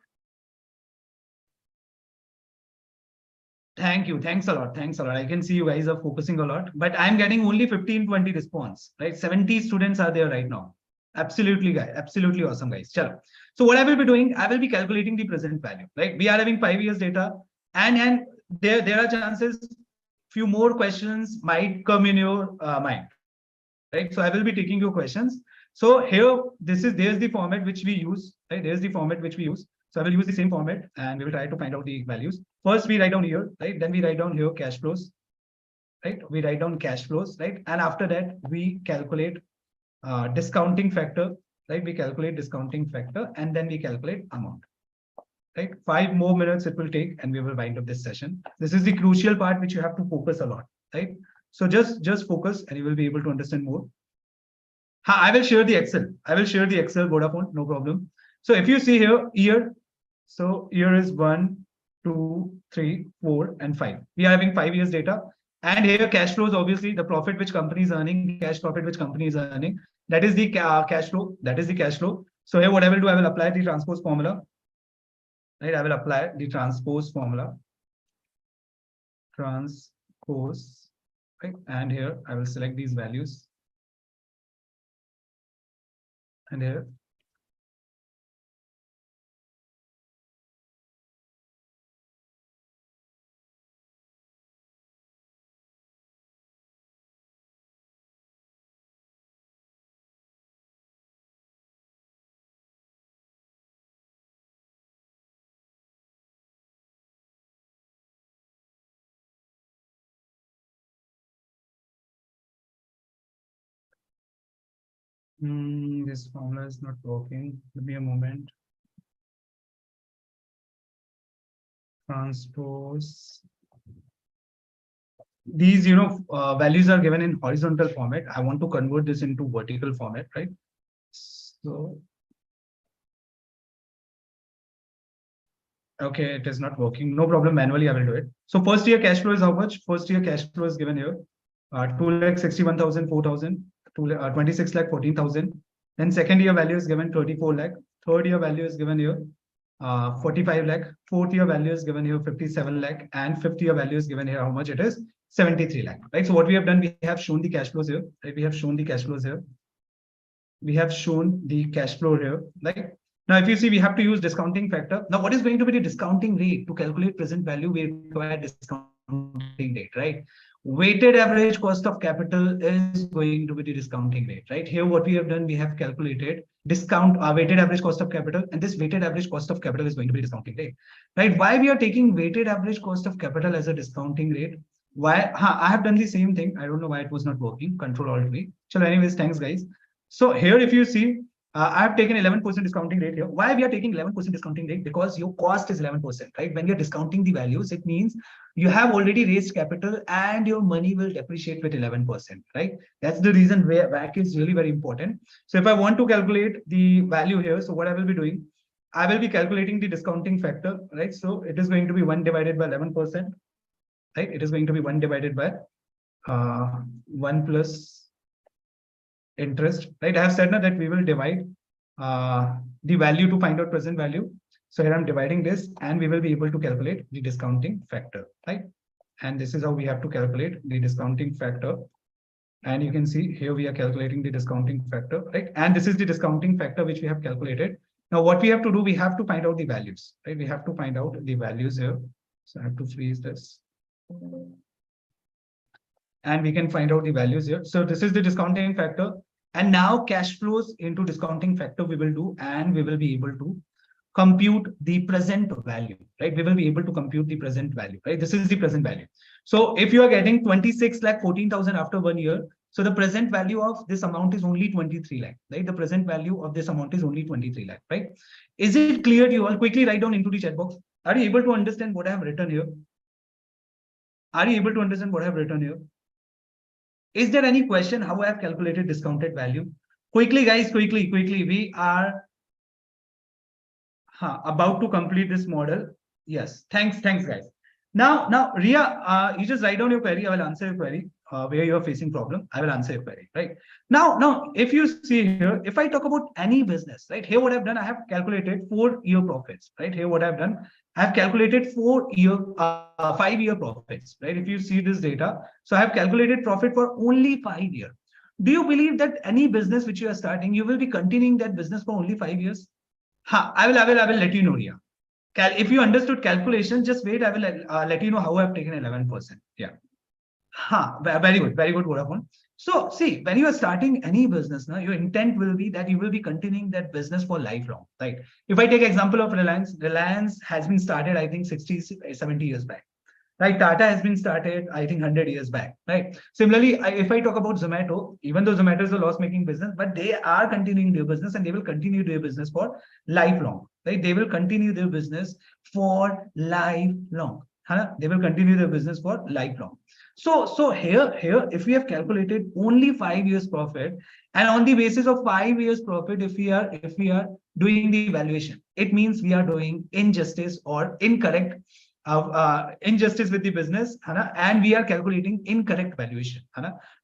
Thank you. Thanks a lot. Thanks a lot. I can see you guys are focusing a lot, but I'm getting only 15-20 response, right? 70 students are there right now. Absolutely, guys. Absolutely awesome, guys. Chalo. So what I will be doing, I will be calculating the present value, right? We are having 5 years data, and there are chances few more questions might come in your mind, right? So I will be taking your questions. So here, there's the format which we use, right? There's the format which we use. So I will use the same format and we will try to find out the values. First, we write down here, right? Then we write down here cash flows, right? We write down cash flows, right? And after that, we calculate discounting factor, right? We calculate discounting factor and then we calculate amount, right? 5 more minutes it will take and we will wind up this session. This is the crucial part which you have to focus a lot, right? So just focus and you will be able to understand more. I will share the Excel. I will share the Excel Vodafone, no problem. So if you see here, year, so here is 1, 2, 3, 4, and 5. We are having 5 years data. And here cash flows, obviously the profit which company is earning, cash profit which company is earning. That is the cash flow. That is the cash flow. So here what I will do, I will apply the transpose formula. Right, I will apply the transpose formula. Transpose, right? And here I will select these values. And here this formula is not working. Give me a moment. Transpose. These, values are given in horizontal format. I want to convert this into vertical format, right? So, okay, it is not working. No problem. Manually, I will do it. So first year cash flow is how much? First year cash flow is given here. 2,61,000, 4,000, 26 lakh, 14,000. Then second year value is given 34 lakh. Third year value is given here 45 lakh. Fourth year value is given here 57 lakh. And fifth year value is given here how much it is? 73 lakh, right? So what we have done, we have shown the cash flows here, right? We have shown the cash flows here. We have shown the cash flow here, right? Now, if you see, we have to use discounting factor. Now, what is going to be the discounting rate to calculate present value? We require discounting rate, right? Weighted average cost of capital is going to be the discounting rate, right? Here, what we have done, we have calculated discount weighted average cost of capital, and this weighted average cost of capital is going to be discounting rate, right? Why we are taking weighted average cost of capital as a discounting rate? Why? I have done the same thing. I don't know why it was not working. Control Alt V. So, anyways, thanks, guys. So here, if you see, I have taken 11% discounting rate here. Why we are taking 11% discounting rate? Because your cost is 11%, right? When you're discounting the values, it means you have already raised capital and your money will depreciate with 11%, right? That's the reason where WACC is really very important. So if I want to calculate the value here, so what I will be doing, I will be calculating the discounting factor, right? So it is going to be 1 divided by 11%, right? It is going to be 1 divided by 1 plus interest, right? I have said now that we will divide the value to find out present value. So here I'm dividing this and we will be able to calculate the discounting factor, right? And this is how we have to calculate the discounting factor. And you can see here we are calculating the discounting factor, right? And this is the discounting factor which we have calculated. Now what we have to do, we have to find out the values, right? We have to find out the values here. So I have to freeze this. And we can find out the values here. So this is the discounting factor. And now cash flows into discounting factor we will do, and we will be able to compute the present value, right? We will be able to compute the present value, right? This is the present value. So if you are getting 26 lakh 14,000 after 1 year, So the present value of this amount is only 23 lakh, right? The present value of this amount is only 23 lakh, right? Is it clear to you all? Quickly write down into the chat box. Are you able to understand what I have written here? Are you able to understand what I have written here? Is there any question how I have calculated discounted value? Quickly, guys, quickly. We are about to complete this model. Yes, thanks, guys. Now, Ria, you just write down your query. I will answer your query. Where you are facing problem, I will answer your query. Right now, if you see here, if I talk about any business, right here, what I've done, I have calculated 4-year profits. Right here, what I've done, I have calculated 5-year profits. Right, if you see this data, so I have calculated profit for only 5 years. Do you believe that any business which you are starting, you will be continuing that business for only 5 years? I will let you know, Ria. If you understood calculation, just wait. I will let you know how I've taken 11%. Yeah. Very good, Vodafone. So see, when you are starting any business now, your intent will be that you will be continuing that business for lifelong, right? If I take example of Reliance has been started, I think 60, 70 years back. Right, Tata has been started, I think 100 years back, right? Similarly, if I talk about Zomato, even though Zomato is a loss-making business, but they are continuing their business and they will continue their business for lifelong, right? They will continue their business for lifelong. They will continue their business for lifelong. So here, if we have calculated only 5 years profit, and on the basis of 5 years profit, if we are doing the valuation, it means we are doing injustice or incorrect. Injustice with the business, and we are calculating incorrect valuation,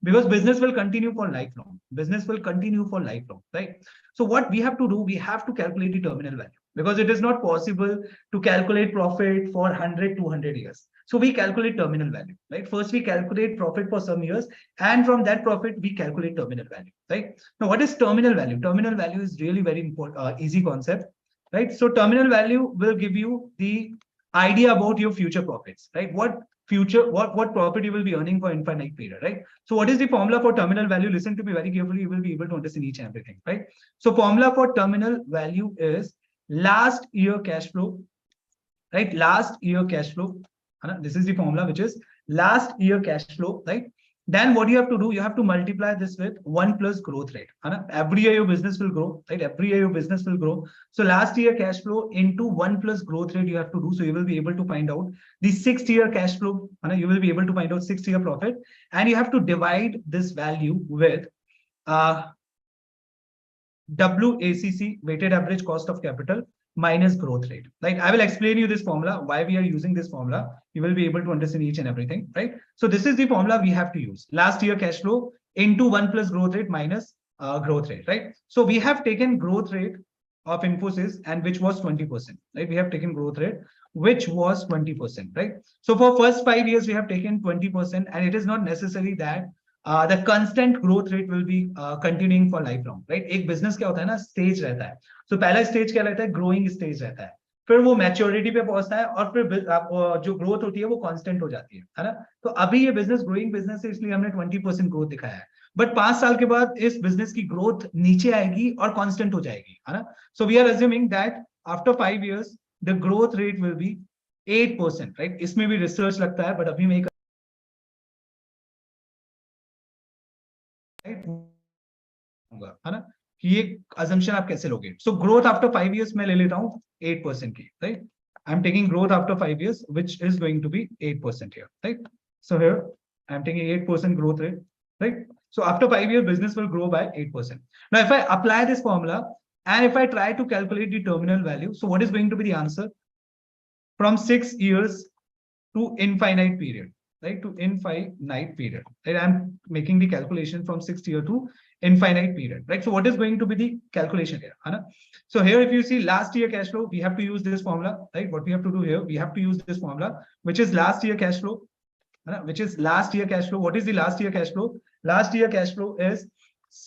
because business will continue for lifelong. Business will continue for lifelong, right? So what we have to do, we have to calculate the terminal value, because it is not possible to calculate profit for 100, 200 years. So we calculate terminal value, right? First, we calculate profit for some years, and from that profit, we calculate terminal value, right? Now, what is terminal value? Terminal value is really very important, easy concept, right? So terminal value will give you the idea about your future profits, right? What profit you will be earning for infinite period, right? So what is the formula for terminal value? Listen to me very carefully. You will be able to understand each and everything, right? So formula for terminal value is last year cash flow, right? Last year cash flow. This is the formula, which is last year cash flow, right? Then what you have to do, you have to multiply this with 1 plus growth rate. Every year your business will grow, right? Every year your business will grow. So last year cash flow into 1 plus growth rate you have to do. So you will be able to find out the 6th year cash flow. You will be able to find out 6th year profit. And you have to divide this value with WACC, weighted average cost of capital, minus growth rate. Like I will explain you this formula, why we are using this formula. You will be able to understand each and everything, right? So this is the formula we have to use. Last year cash flow into 1 plus growth rate minus growth rate, right? So we have taken growth rate of Infosys, and which was 20%, right? We have taken growth rate, which was 20%, right? So for first 5 years, we have taken 20%, and it is not necessary that the constant growth rate will be continuing for lifelong, right? एक business क्या होता है ना, stage रहता है. So पहला stage क्या रहता है, growing stage रहता है. फिर वो maturity पे पहुंचता है, और फिर जो growth होती है वो constant हो जाती है ना? तो अभी ये business growing business है, इसलिए हमने 20% growth दिखाया है. But 5 साल के बाद इस business की growth नीचे आएगी और constant हो जाएगी, है ना? So we are assuming that after 5 years the growth rate will be 8%, right? इसमें भी research लगता है, but अभी मैं है ना कि ये assumption आप कैसे लोगे. So growth after 5 years मैं ले लेता हूँ 8% की, right? I'm taking growth after 5 years, which is going to be 8% here, right? So here I'm taking 8% growth rate, right? So after 5 years, business will grow by 8%. Now, if I apply this formula and if I try to calculate the terminal value, so what is going to be the answer? From 6 years to infinite period, right? To infinite period, right? I'm making the calculation from 6th year to infinite period, right? So what is going to be the calculation here? So here, if you see last year cash flow, we have to use this formula, right? What we have to do here, we have to use this formula, which is last year cash flow, which is last year cash flow. What is the last year cash flow? Last year cash flow is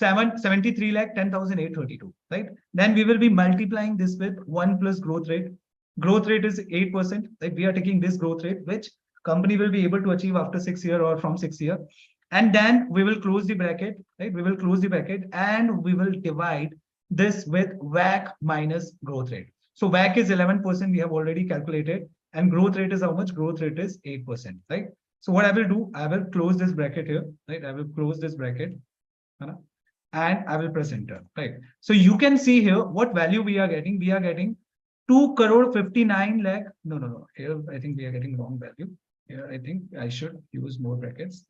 73,10,832, right? Then we will be multiplying this with 1 plus growth rate. Growth rate is 8%, right? We are taking this growth rate, which company will be able to achieve after 6 years or from 6 years. And then we will close the bracket, right? We will close the bracket and we will divide this with WACC minus growth rate. So WACC is 11%, we have already calculated. And growth rate is how much? Growth rate is 8%, right? So what I will do, I will close this bracket here, right? I will close this bracket, and I will press enter, right? So you can see here what value we are getting. We are getting 2 crore 59 lakh. No. Here I think we are getting wrong value. Here I think I should use more brackets.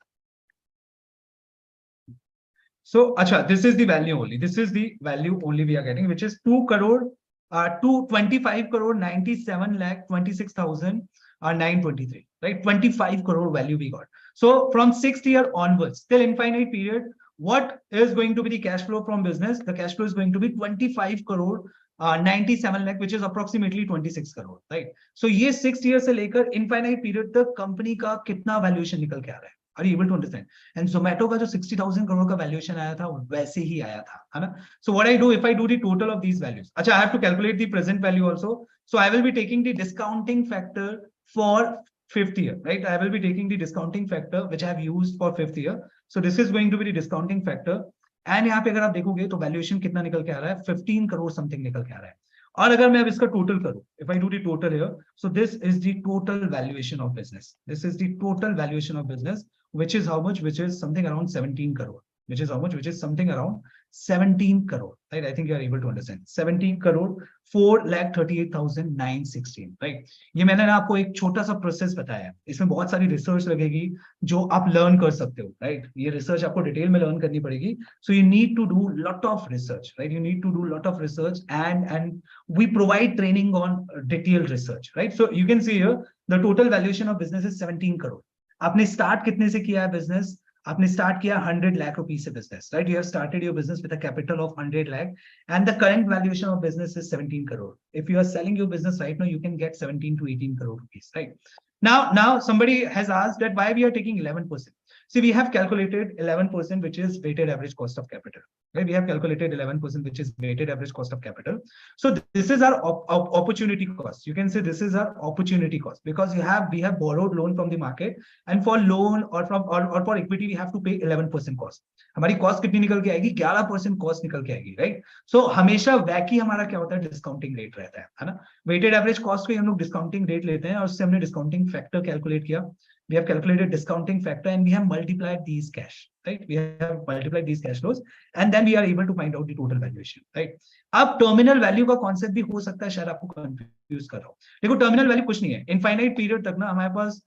So, acha, this is the value only. This is the value only we are getting, which is 2 crore, 25 crore 97 lakh 26,923, right? 25 crore value we got. So from 6th year onwards, till infinite period, what is going to be the cash flow from business? The cash flow is going to be 25 crore 97 lakh, which is approximately 26 crore, right? So ये 6 years से लेकर infinite period तक company का कितना valuation निकल के आ रहा है? Are you able to understand? And Zomato का जो 60,000 crore का valuation आया था, वैसे ही आया था, है ना? So what I do, if I do the total of these values, अच्छा, I have to calculate the present value also. So I will be taking the discounting factor for 5th year, right? I will be taking the discounting factor which I have used for 5th year. So this is going to be the discounting factor. And यहाँ पे अगर आप देखोगे तो valuation कितना निकल के आ रहा है? 15 crore something निकल के आ रहा है. और अगर मैं अब इसका total करूं, if I do the total here, so this is the total valuation of business. This is the total valuation of business, which is how much? Which is something around 17 crore. Which is how much? Which is something around 17 crore, right? I think you are able to understand. 17 crore 4,38,916, right? ये मैंने ना आपको एक छोटा सा process बताया. इसमें बहुत सारी रिसर्च लगेगी जो आप लर्न कर सकते हो, right? ये रिसर्च आपको डिटेल में लर्न करनी पड़ेगी. So you need to do lot of research, right? You need to do lot of research, and we provide training on detailed research, right? So you can see here the total valuation of business is 17 crore. आपने start कितने से किया है business? आपने start किया 100 lakh rupees से business, right? You have started your business with a capital of 100 lakh, and the current valuation of business is 17 crore. If you are selling your business right now, you can get 17 to 18 crore rupees, right? Now somebody has asked that why we are taking 11%. See, we have calculated 11%, which is weighted average cost of capital, right? We have calculated 11%, which is weighted average cost of capital. So this is our opportunity cost. You can say this is our opportunity cost, because we have borrowed loan from the market, and for loan or for equity, we have to pay 11% cost. हमारी cost कितनी निकल के आएगी? 11% cost निकल के आएगी, right? So हमेशा WACC ही हमारा क्या होता है? Discounting rate रहता है ना? Weighted average cost को हम लोग discounting rate लेते हैं, और उससे हमने discounting factor calculate किया. We have calculated discounting factor, and we have multiplied these cash, right? We have multiplied these cash flows, and then we are able to find out the total valuation, right? अब terminal value का concept भी हो सकता है शायद आपको confuse कर रहा हूँ. देखो, terminal value कुछ नहीं है. Infinite period तक ना हमारे पास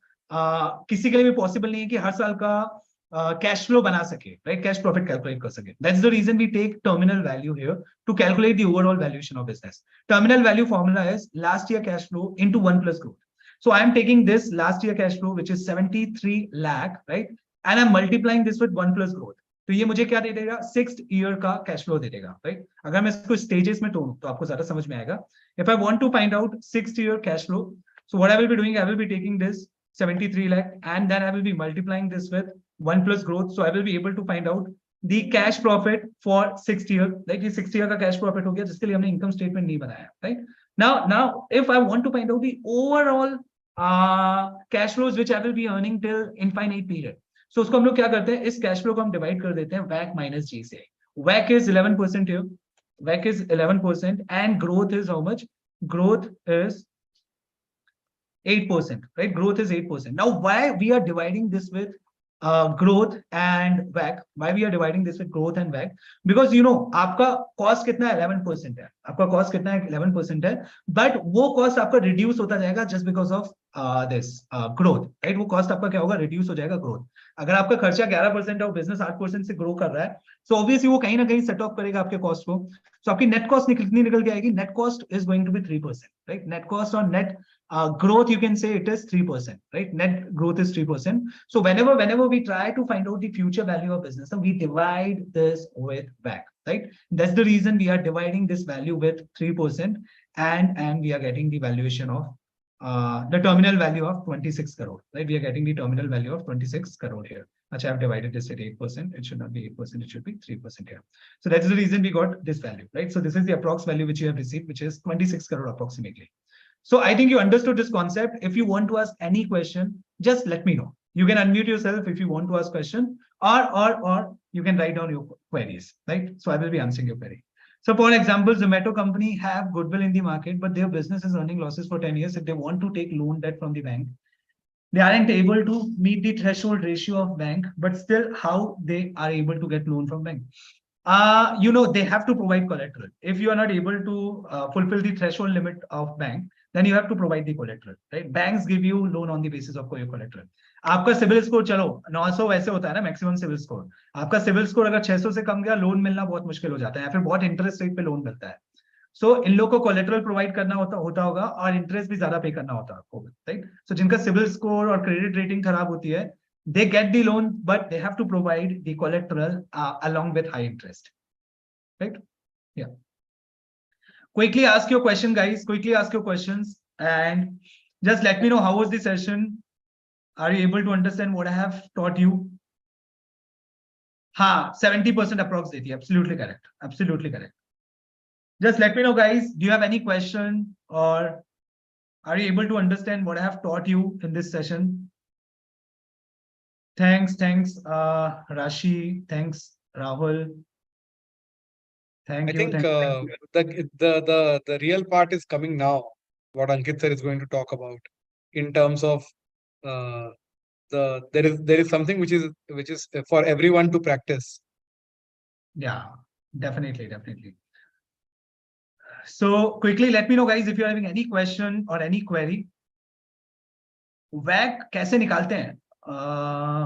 किसी के लिए भी possible नहीं है कि हर साल का cash flow बना सके, right? Cash profit calculate कर सके. That's the reason we take terminal value here to calculate the overall valuation of business. Terminal value formula is last year cash flow into 1 plus growth. So I am taking this last year cash flow, which is 73 lakh, right? And I'm multiplying this with 1 plus growth. तो ये मुझे क्या दे देगा? 6th year का cash flow दे देगा, right? अगर मैं इसको stages में तोड़ूं तो आपको ज़्यादा समझ में आएगा. If I want to find out 6th year cash flow, so what I will be doing, I will be taking this 73 lakh, and then I will be multiplying this with 1 plus growth. So I will be able to find out the cash profit for 6th year. Like ये 6th year का cash profit हो गया, जिसके लिए हमने income statement नहीं बनाया, right? Now, if I want to find out the overall cash flows which I will be earning till infinite period, so उसको हम लोग क्या करते हैं? इस cash flow को हम divide कर देते हैं WACC minus G से. WACC is 11% here. WACC is 11%, and growth is how much? Growth is 8%, right? Growth is 8%. Now, why we are dividing this with growth and WACC? Why we are dividing this with growth and WACC? Because you know आपका cost कितना है? 11% है. आपका cost कितना है? 11% है. But वो cost आपका reduce होता जाएगा just because of this growth, right? वो cost आपका क्या होगा? Reduce हो जाएगा growth. अगर आपका खर्चा 11% है और business 8% से grow कर रहा है, so obviously वो कहीं ना कहीं set off करेगा आपके cost को. So आपकी net cost कितनी निकल के आएगी? Net cost is going to be 3%, right? Net cost on net growth, you can say it is 3%, right? Net growth is 3%. So whenever we try to find out the future value of business, we divide this with WACC, right? That's the reason we are dividing this value with 3%, and we are getting the valuation of the terminal value of 26 crore, right? We are getting the terminal value of 26 crore here. Actually, I have divided this at 8%. It should not be 8%. It should be 3% here. So that's the reason we got this value, right? So this is the approx value which you have received, which is 26 crore approximately. So I think you understood this concept. If you want to ask any question, just let me know. You can unmute yourself if you want to ask question, or you can write down your queries, right? So I will be answering your query. So for example, Zomato company have goodwill in the market, but their business is earning losses for 10 years. If they want to take loan debt from the bank, they aren't able to meet the threshold ratio of bank, but still how they are able to get loan from bank. They have to provide collateral. If you are not able to fulfill the threshold limit of bank, then you have to provide the collateral, right? Banks give you loan on the basis of your collateral. आपका civil score चलो 900 वैसे होता है ना maximum civil score. आपका civil score अगर 600 से कम गया, लोन मिलना बहुत मुश्किल हो जाता है या फिर बहुत इंटरेस्ट रेट पे लोन मिलता है. सो इन लोग को कोलेटरल प्रोवाइड करना होता होगा और इंटरेस्ट भी ज्यादा पे करना होता है आपको, राइट? सो जिनका सिविल स्कोर और क्रेडिट रेटिंग खराब होती है, they get the loan, but they have to provide the collateral along with high interest, right? Yeah. Quickly ask your question, guys. Quickly ask your questions and just let me know how was the session. Are you able to understand what I have taught you? Ha, 70% approx देती है. Absolutely correct. Absolutely correct. Just let me know, guys. Do you have any question or are you able to understand what I have taught you in this session? Thanks, Rashi. Thanks, Rahul. Thank I you. think the real part is coming now. What Ankit sir is going to talk about in terms of there is something which is for everyone to practice. Yeah, definitely. So quickly, let me know, guys, if you're having any question or any query. WACC कैसे निकालते हैं?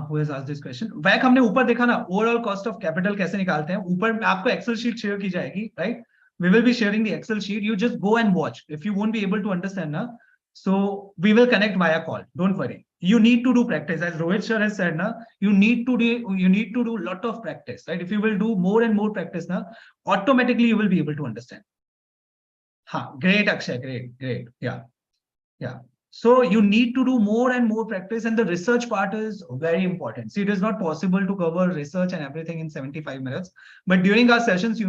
Who has asked this question? WACC हमने ऊपर देखा ना, overall cost of capital कैसे निकालते हैं. ऊपर आपको एक्सेल शीट शेयर की जाएगी, right? We will be sharing the Excel sheet. You just go and watch. If you won't be able to understand, na, so we will connect via call. Don't worry. You need to do practice, as Rohit sir has said. Na, you need to do a lot of practice, right? If you will do more and more practice, na, automatically you will be able to understand. Great, Akshay. Great. Yeah. So you need to do more and more practice, and the research part is very important. See, it is not possible to cover research and everything in 75 minutes. But during our sessions,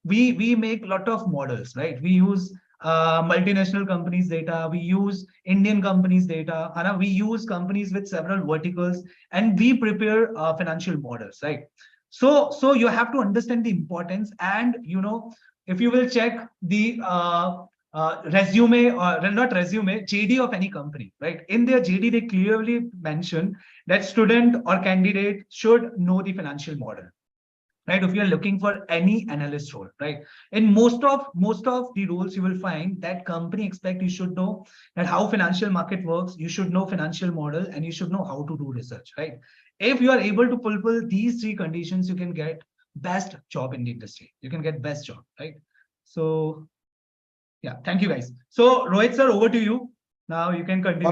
we make a lot of models, right? We use multinational companies' data. We use Indian companies' data. We use companies with several verticals, and we prepare financial models, right? So you have to understand the importance, and if you will check the resume or not resume, JD of any company, right? In their JD, they clearly mention that student or candidate should know the financial model, right? If you are looking for any analyst role, right? In most of the roles, you will find that company expect you should know that how financial market works, you should know financial model, and you should know how to do research, right? If you are able to fulfill these three conditions, you can get best job in the industry. You can get best job, right? So yeah, thank you, guys. So Rohit sir, over to you. Now you can continue.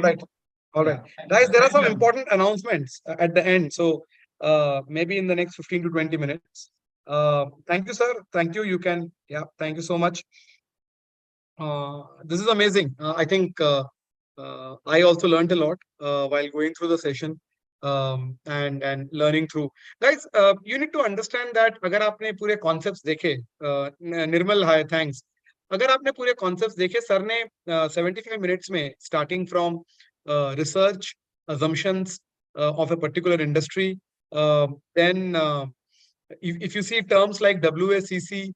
All right. Yeah. Guys, there are some important announcements at the end. So maybe in the next 15 to 20 minutes. Thank you, sir. Thank you. You can, thank you so much. This is amazing. I think I also learned a lot while going through the session and learning through. Guys, you need to understand that अगर आपने पूरे concepts देखे, Nirmal, hi, thanks. अगर आपने पूरे concepts देखे, sir ने 75 minutes में starting from research, assumptions of a particular industry, then if you see terms like WACC,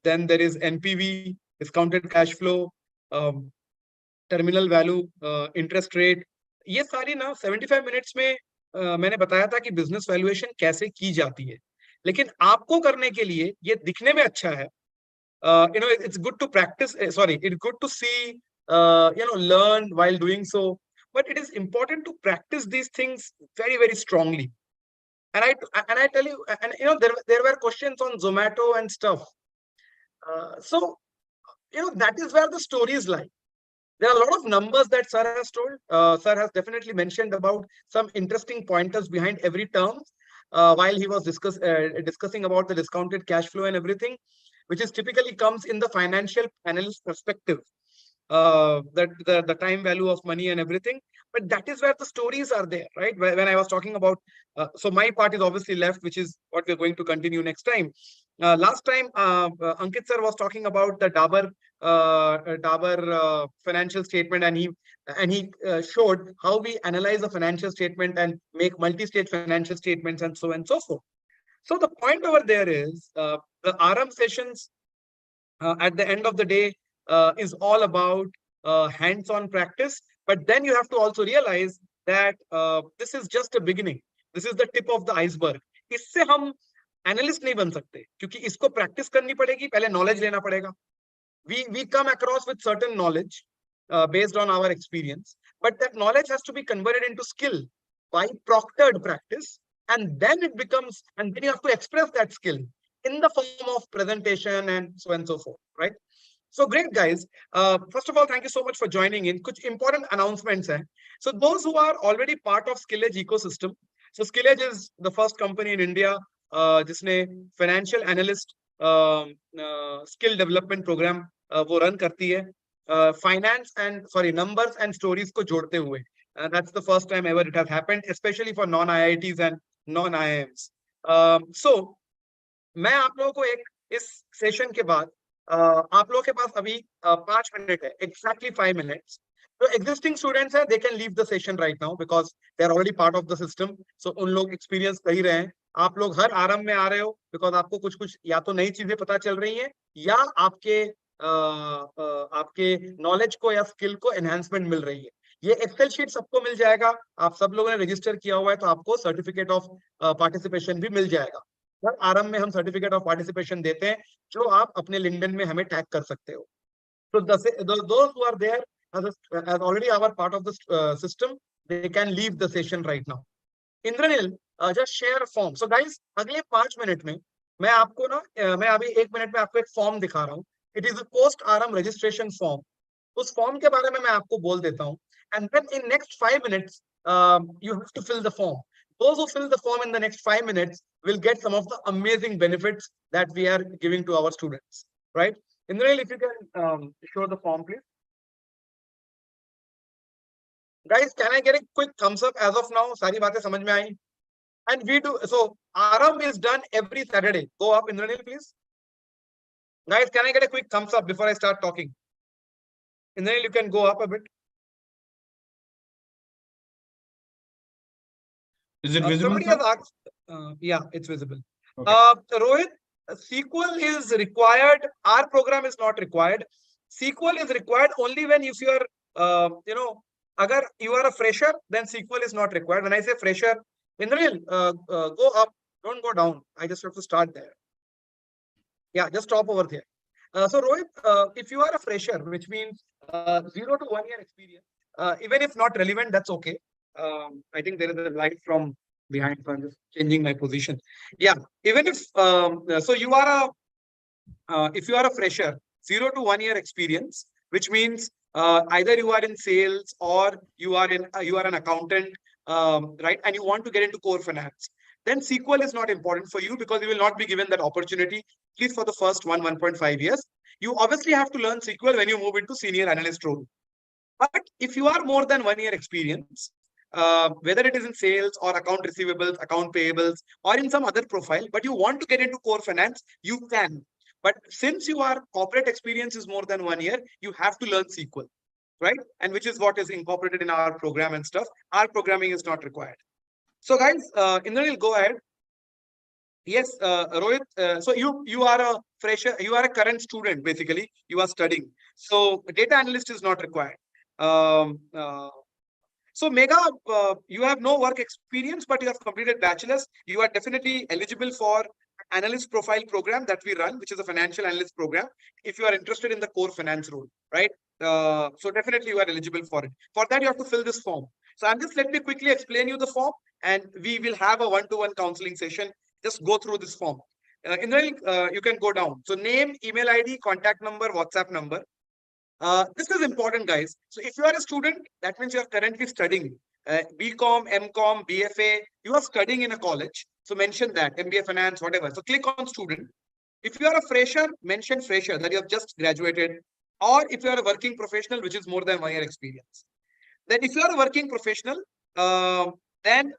then there is NPV, discounted cash flow, terminal value, interest rate. ये सारी ना 75 minutes में मैंने बताया था कि business valuation कैसे की जाती है. लेकिन आपको करने के लिए ये दिखने में अच्छा है. It's good to practice. It's good to see, learn while doing so. But it is important to practice these things very, very strongly. And I tell you, and there were questions on Zomato and stuff. So that is where the stories lie. There are a lot of numbers that sir has told. Sir has definitely mentioned about some interesting pointers behind every term while he was discussing about the discounted cash flow and everything, which is typically comes in the financial analyst perspective, that the time value of money and everything. But that is where the stories are there, right? When I was talking about, so my part is obviously left, which is what we're going to continue next time. Last time, Ankit sir was talking about the Dabur financial statement, and he showed how we analyze a financial statement and make multi-stage financial statements and so on and so forth. So the point over there is the AARAMBH sessions at the end of the day is all about hands-on practice. But then you have to also realize that this is just a beginning. This is the tip of the iceberg. इससे हम analyst नहीं बन सकते क्योंकि इसको practice करनी पड़ेगी, पहले नॉलेज लेना पड़ेगा. We come across with certain knowledge based on our experience, but that knowledge has to be converted into skill by proctored practice, and then it becomes, and then you have to express that skill in the form of presentation and so on and so forth, right? So great, guys. First of all, thank you so much for joining in. Kuch important announcements hai. So those who are already part of SkillEdge ecosystem, so SkillEdge is the first company in India जिसने financial analyst skill development program वो run करती है, finance and numbers and stories को जोड़ते हुए. That's the first time ever it has happened, especially for non-IITs and non-IIMs. So मैं आप लोगों को एक इस सेशन के बाद आप लोगों के पास अभी 5 मिनट है, exactly 5 minutes. So existing students हैं, they can leave the session right now because they are already part of the system. So उन लोग experience कर ही रहे हैं. आप लोग हर आरंभ में आ रहे हो because आपको कुछ या तो नई चीजें पता चल रही हैं या आपके नॉलेज को या स्किल को एनहांसमेंट मिल रही है. ये एक्सेल शीट सबको मिल जाएगा. आप सब लोगों ने रजिस्टर किया हुआ है तो आपको सर्टिफिकेट ऑफ पार्टिसिपेशन भी मिल जाएगा. हर आरंभ में हम सर्टिफिकेट ऑफ पार्टिसिपेशन देते हैं जो आप अपने लिंक्डइन में हमें टैग कर सकते हो. So those who are there as already our part of the system, they can leave the session right now. Indranil, just share a form. So guys, अगले 5 मिनट में मैं आपको ना मैं अभी 1 मिनट में आपको एक फॉर्म दिखा रहा हूँ. It is a post आरंभ registration form. उस फॉर्म के बारे में मैं आपको बोल देता हूँ. And then in next 5 minutes, you have to fill the form. Those who fill the form in the next 5 minutes will get some of the amazing benefits that we are giving to our students, right? Indranil, if you can show the form, please. Guys, can I get a quick thumbs up as of now? सारी बातें समझ में आई? And we do, so Aram is done every Saturday. Go up, Indranil, please. Guys, can I get a quick thumbs up before I start talking? Indranil, you can go up a bit. Is it visible? Somebody has asked, yeah, it's visible. Okay. Rohit, SQL is required. Our program is not required. SQL is required only when if you are, agar you are a fresher, then SQL is not required. When I say fresher, Indranil, go up, don't go down. I just have to start there. Yeah, just stop over there. So Rohit, if you are a fresher, which means 0 to 1 year experience, even if not relevant, that's okay. I think there is a light from behind, so I'm just changing my position. Yeah, even if so, you are if you are a fresher, 0 to 1 year experience, which means either you are in sales or you are an accountant, right? And you want to get into core finance, then SQL is not important for you because you will not be given that opportunity, at least for the first 1.5 years. You obviously have to learn SQL when you move into senior analyst role. But if you are more than 1 year experience, whether it is in sales or account receivables, account payables, or in some other profile, but you want to get into core finance, you can. But since your corporate experience is more than 1 year, you have to learn SQL, right? And which is what is incorporated in our program and stuff. Our programming is not required. So guys, Indranil, go ahead. Yes, Rohit, so you are a fresher, you are a current student, basically, you are studying. So data analyst is not required. So Mega, you have no work experience, but you have completed bachelor's. You are definitely eligible for analyst profile program that we run, which is a financial analyst program. If you are interested in the core finance role, right? So definitely you are eligible for it. For that, you have to fill this form. So let me quickly explain you the form, and we will have a one-to-one counseling session. Just go through this form. Indranil, you can go down. So name, email ID, contact number, WhatsApp number. This is important, guys. So if you are a student, that means you are currently studying BCom, MCom, BFA. You are studying in a college. So mention that, MBA Finance, whatever. So click on student. If you are a fresher, mention fresher, that you have just graduated. Or if you are a working professional, which is more than 1 year experience. Then if you are a working professional, then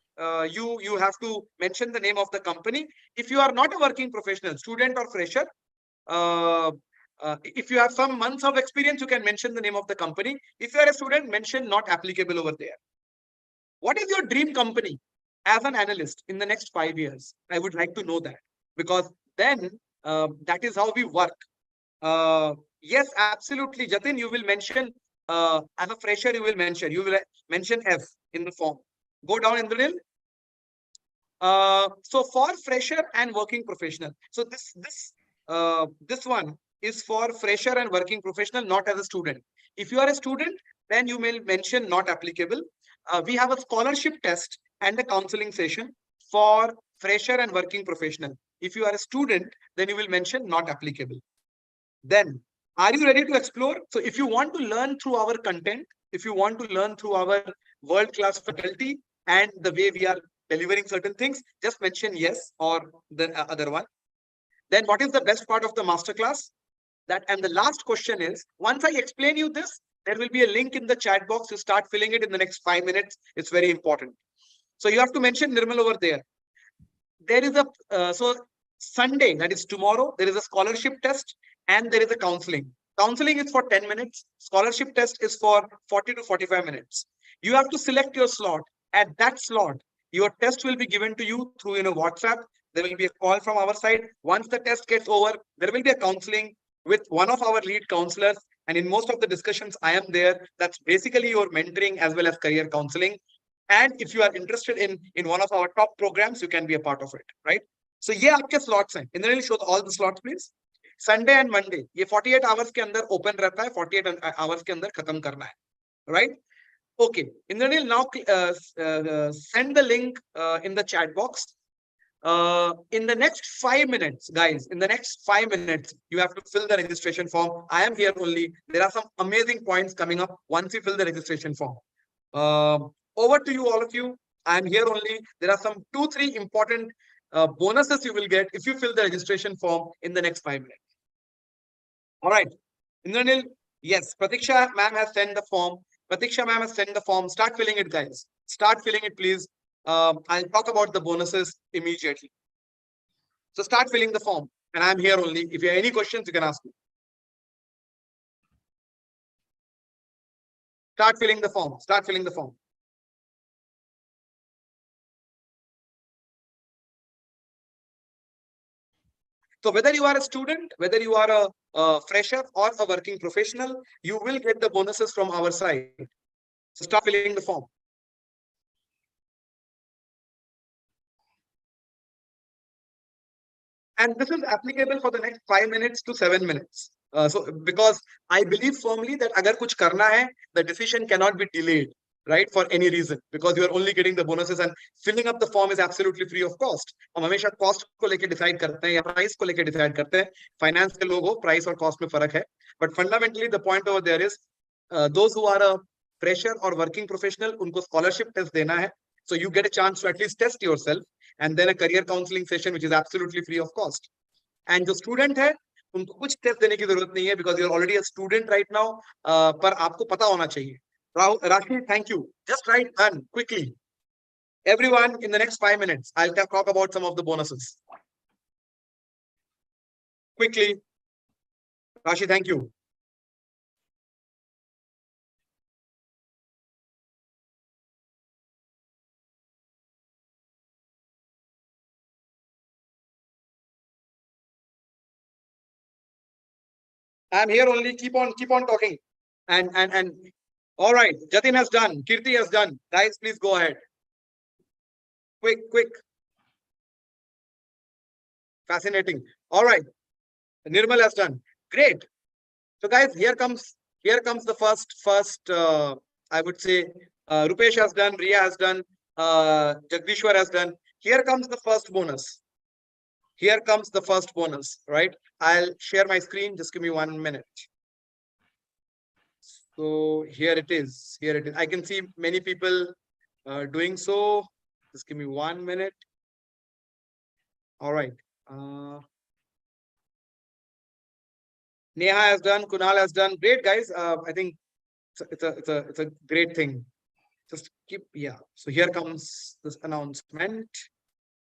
you have to mention the name of the company. If you are not a working professional, student or fresher, if you have some months of experience, you can mention the name of the company. If you are a student, mention not applicable over there. What is your dream company as an analyst in the next 5 years? I would like to know that, because then that is how we work. Yes, absolutely. Jatin, you will mention as a fresher, you will mention F in the form. Go down in the middle. So for fresher and working professional. So this one is for fresher and working professional, not as a student. If you are a student, then you may mention not applicable. We have a scholarship test and a counseling session for fresher and working professional. If you are a student, then you will mention not applicable. Then, are you ready to explore? So if you want to learn through our content, if you want to learn through our world-class faculty and the way we are delivering certain things, just mention yes or the other one. Then what is the best part of the masterclass? And the last question is, once I explain you this, there will be a link in the chat box. You start filling it in the next 5 minutes. It's very important. So you have to mention Nirmal over there. There is so Sunday, that is tomorrow, there is a scholarship test and there is a counseling. Counseling is for 10 minutes. Scholarship test is for 40 to 45 minutes. You have to select your slot. At that slot, your test will be given to you through WhatsApp. There will be a call from our side. Once the test gets over, there will be a counseling with one of our lead counselors. And in most of the discussions, I am there. That's basically your mentoring as well as career counseling. And if you are interested in one of our top programs, you can be a part of it, right? So ये आपके slots हैं. Indrani, show all the slots, please. Sunday and Monday, ये 48 hours के अंदर open रहता है, 48 hours के अंदर खत्म करना है, right? Okay, Indrani, now send the link in the chat box. In the next 5 minutes, guys, in the next 5 minutes, you have to fill the registration form. I am here only. There are some amazing points coming up once you fill the registration form. Over to you, all of you. I am here only. There are some 2-3 important bonuses you will get if you fill the registration form in the next 5 minutes. All right. Indranil, yes, Pratiksha ma'am has sent the form. Pratiksha ma'am has sent the form. Start filling it, guys. Start filling it, please. I'll talk about the bonuses immediately. So start filling the form. And I'm here only. If you have any questions, you can ask me. Start filling the form. Start filling the form. So whether you are a student, whether you are a fresher or a working professional, you will get the bonuses from our side. So start filling the form. And this is applicable for the next 5 minutes to 7 minutes. So because I believe firmly that agar kuch karna hai, the decision cannot be delayed, right? For any reason, because you are only getting the bonuses and filling up the form is absolutely free of cost. हम हमेशा cost को लेके decide करते हैं या price को लेके decide करते हैं. Finance के लोग हो, price और cost में फर्क है. But fundamentally, the point over there is those who are a fresher or working professional, उनको scholarship test देना है. So you get a chance to at least test yourself, and then a career counseling session, which is absolutely free of cost. And the student है, उनको कुछ test देने की जरूरत नहीं है, because you're already a student right now. पर आपको पता होना चाहिए. Rashi, thank you. Just write done quickly. Everyone, in the next 5 minutes, I'll talk about some of the bonuses. Quickly. Rashi, thank you. I'm here only. Keep on talking. And all right. Jatin has done. Kirti has done. Guys, please go ahead. Quick. Fascinating. All right. Nirmal has done. Great. So guys, here comes the first I would say Rupesh has done, Riya has done, Jagdishwar has done. Here comes the first bonus. Here comes the first bonus, right? I'll share my screen. Just give me 1 minute. So here it is. Here it is. I can see many people doing so. Just give me 1 minute. All right. Neha has done. Kunal has done. Great, guys. I think it's a great thing. Just keep, yeah. So here comes this announcement.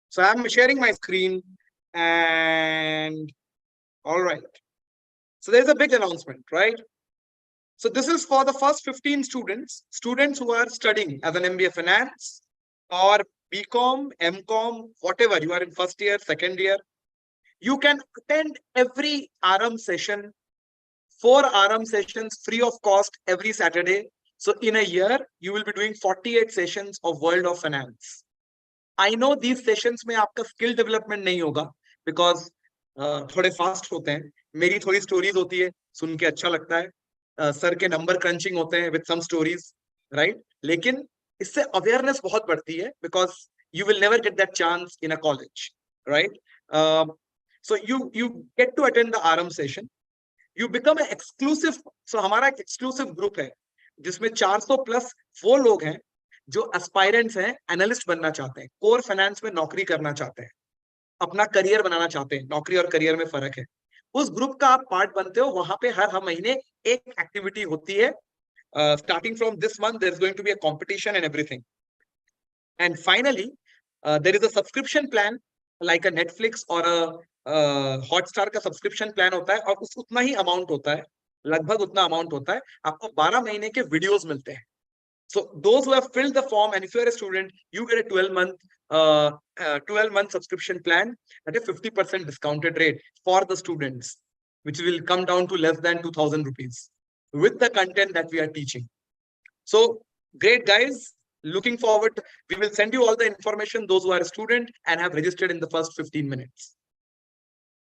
So I'm sharing my screen, and all right. So there's a big announcement, right? So this is for the first 15 students who are studying as an MBA Finance or BCom, MCom, whatever. You are in first year, second year. You can attend every AARAMBH session, 4 AARAMBH sessions free of cost every Saturday. So in a year, you will be doing 48 sessions of World of Finance. I know these sessions में आपका skill development नहीं होगा because थोड़े fast होते हैं. मेरी थोड़ी stories होती है, सुन के अच्छा लगता है. सर के number crunching होते हैं with some stories, right? लेकिन इससे awareness बहुत बढ़ती है because you will never get that chance in a college, right? So you get to attend the AARAMBH session. You become an exclusive. So हमारा एक exclusive group है जिसमें 400 plus वो लोग हैं जो एस्पायरेंट्स हैं, एनालिस्ट बनना चाहते हैं, कोर फाइनेंस में नौकरी करना चाहते हैं, अपना करियर बनाना चाहते हैं. नौकरी और करियर में फर्क है. उस ग्रुप का आप पार्ट बनते हो. वहां पे हर महीने एक एक्टिविटी होती है. Starting from this month there is going to be a competition and everything. And finally there is a subscription plan like a Netflix और अ हॉटस्टार का सब्सक्रिप्शन प्लान होता है और उतना ही अमाउंट होता है, लगभग उतना अमाउंट होता है. आपको 12 महीने के वीडियोस मिलते हैं. So those who have filled the form, and if you are a student, you get a 12-month subscription plan at a 50% discounted rate for the students, which will come down to less than 2,000 rupees with the content that we are teaching. So great, guys. Looking forward. We will send you all the information, those who are a student and have registered in the first 15 minutes.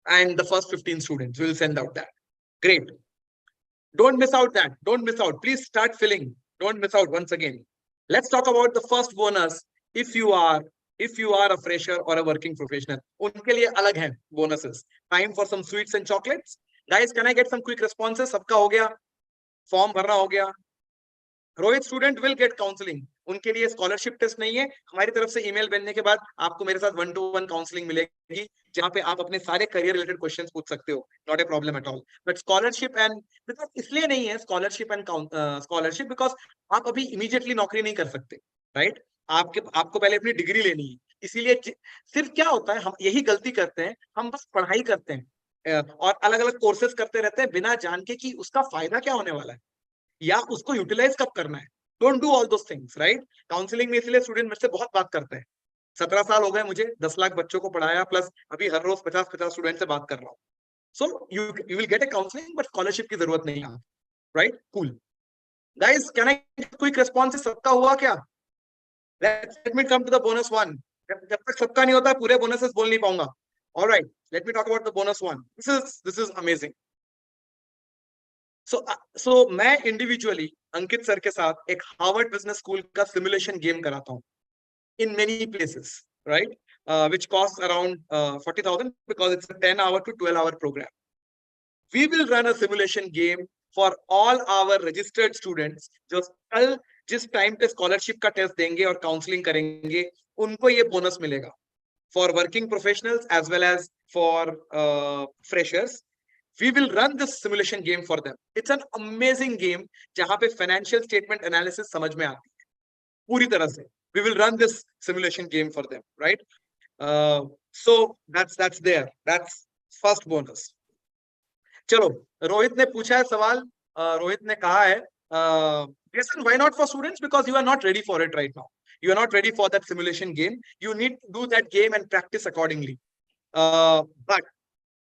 And the first 15 students, we will send out that. Great. Don't miss out that. Don't miss out. Please start filling. Don't miss out once again. Let's talk about the first bonus. If you are a fresher or a working professional, उनके लिए अलग हैं bonuses. Time for some sweets and chocolates. Guys, can I get some quick responses? सबका हो गया? Form भरना हो गया? Rohit student will get counseling. उनके लिए स्कॉलरशिप टेस्ट नहीं है. हमारी तरफ से ईमेल भेजने के बाद आपको मेरे साथ 1-to-1 काउंसलिंग मिलेगी जहां पे आप अपने सारे करियर रिलेटेड क्वेश्चंस पूछ सकते हो. Not a problem at all. But scholarship and because इसलिए नहीं है स्कॉलरशिप एंड स्कॉलरशिप बिकॉज आप अभी इमीडिएटली नौकरी नहीं कर सकते, राइट? आपको पहले अपनी डिग्री लेनी है. इसीलिए सिर्फ क्या होता है, हम यही गलती करते हैं, हम बस पढ़ाई करते हैं और अलग अलग कोर्सेज करते रहते हैं बिना जान के कि उसका फायदा क्या होने वाला है या उसको यूटिलाइज कब करना है. Don't do all those things, right? Counselling में इसलिए स्टूडेंट मुझसे बहुत बात करते हैं. 17 साल हो गए मुझे, 10 लाख बच्चों को पढ़ाया, प्लस अभी हर रोज 50 स्टूडेंट से बात कर रहा हूँ. So you will get a counselling but scholarship की जरूरत नहीं है, right? Cool. Guys, can I quick response? सबका हुआ क्या? Let me come to the bonus one. जब तक सबका नहीं होता पूरे बोनसेस बोल नहीं पाऊंगा. Alright, let me talk about the bonus one. This is amazing. So मैं इंडिविजुअली अंकित सर के साथ एक हार्वर्ड बिजनेस स्कूल का सिमुलेशन गेम कराता हूँ in many places, right? Which costs around 40,000 because it's a 10-hour to 12-hour program. We will run a simulation game for all our registered students. जो कल जिस time पे scholarship का test देंगे और काउंसलिंग करेंगे उनको ये बोनस मिलेगा. For working professionals as well as for freshers, we will run this simulation game for them. It's an amazing game जहां पे financial statement analysis समझ में आती है पूरी तरह से. We will run this simulation game for them, right? So that's there. That's first bonus. चलो, रोहित ने पूछा है सवाल. रोहित ने कहा है, Jason, why not for students? Because you are not ready for it right now. You are not ready for that simulation game. You need to do that game and practice accordingly.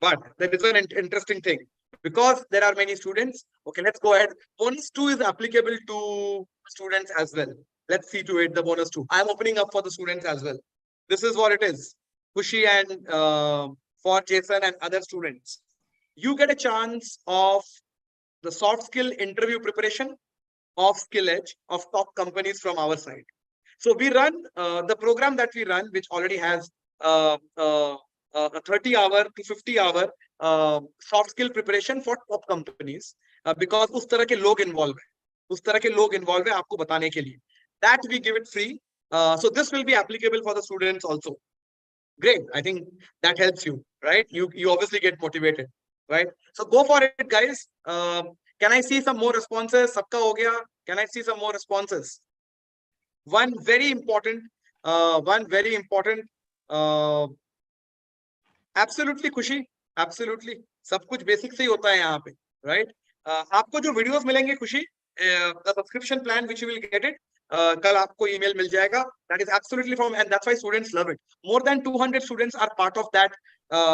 But there is an interesting thing. Because there are many students, okay, let's go ahead. Bonus 2 is applicable to students as well. Let's see to it, the bonus 2. I'm opening up for the students as well. This is what it is. Khushi and for Jason and other students. You get a chance of the soft skill interview preparation of SkillEdge of top companies from our side. So we run the program that we run, which already has a 30-hour to 50-hour soft skill preparation for top companies because उस तरह के लोग involve हैं आपको बताने के लिए. That we give it free. So this will be applicable for the students also. Great. I think that helps you, right? You obviously get motivated, right? So go for it, guys. Can I see some more responses? Sabka ho gaya? Can I see some more responses? One very important. Absolutely खुशी, absolutely. सब कुछ basic से ही होता है यहाँ पे, right? आपको जो वीडियोस मिलेंगे खुशी, the subscription plan which you will get it, कल आपको ईमेल मिल जाएगा. That is absolutely from, and that's why students love it. More than 200 students are part of that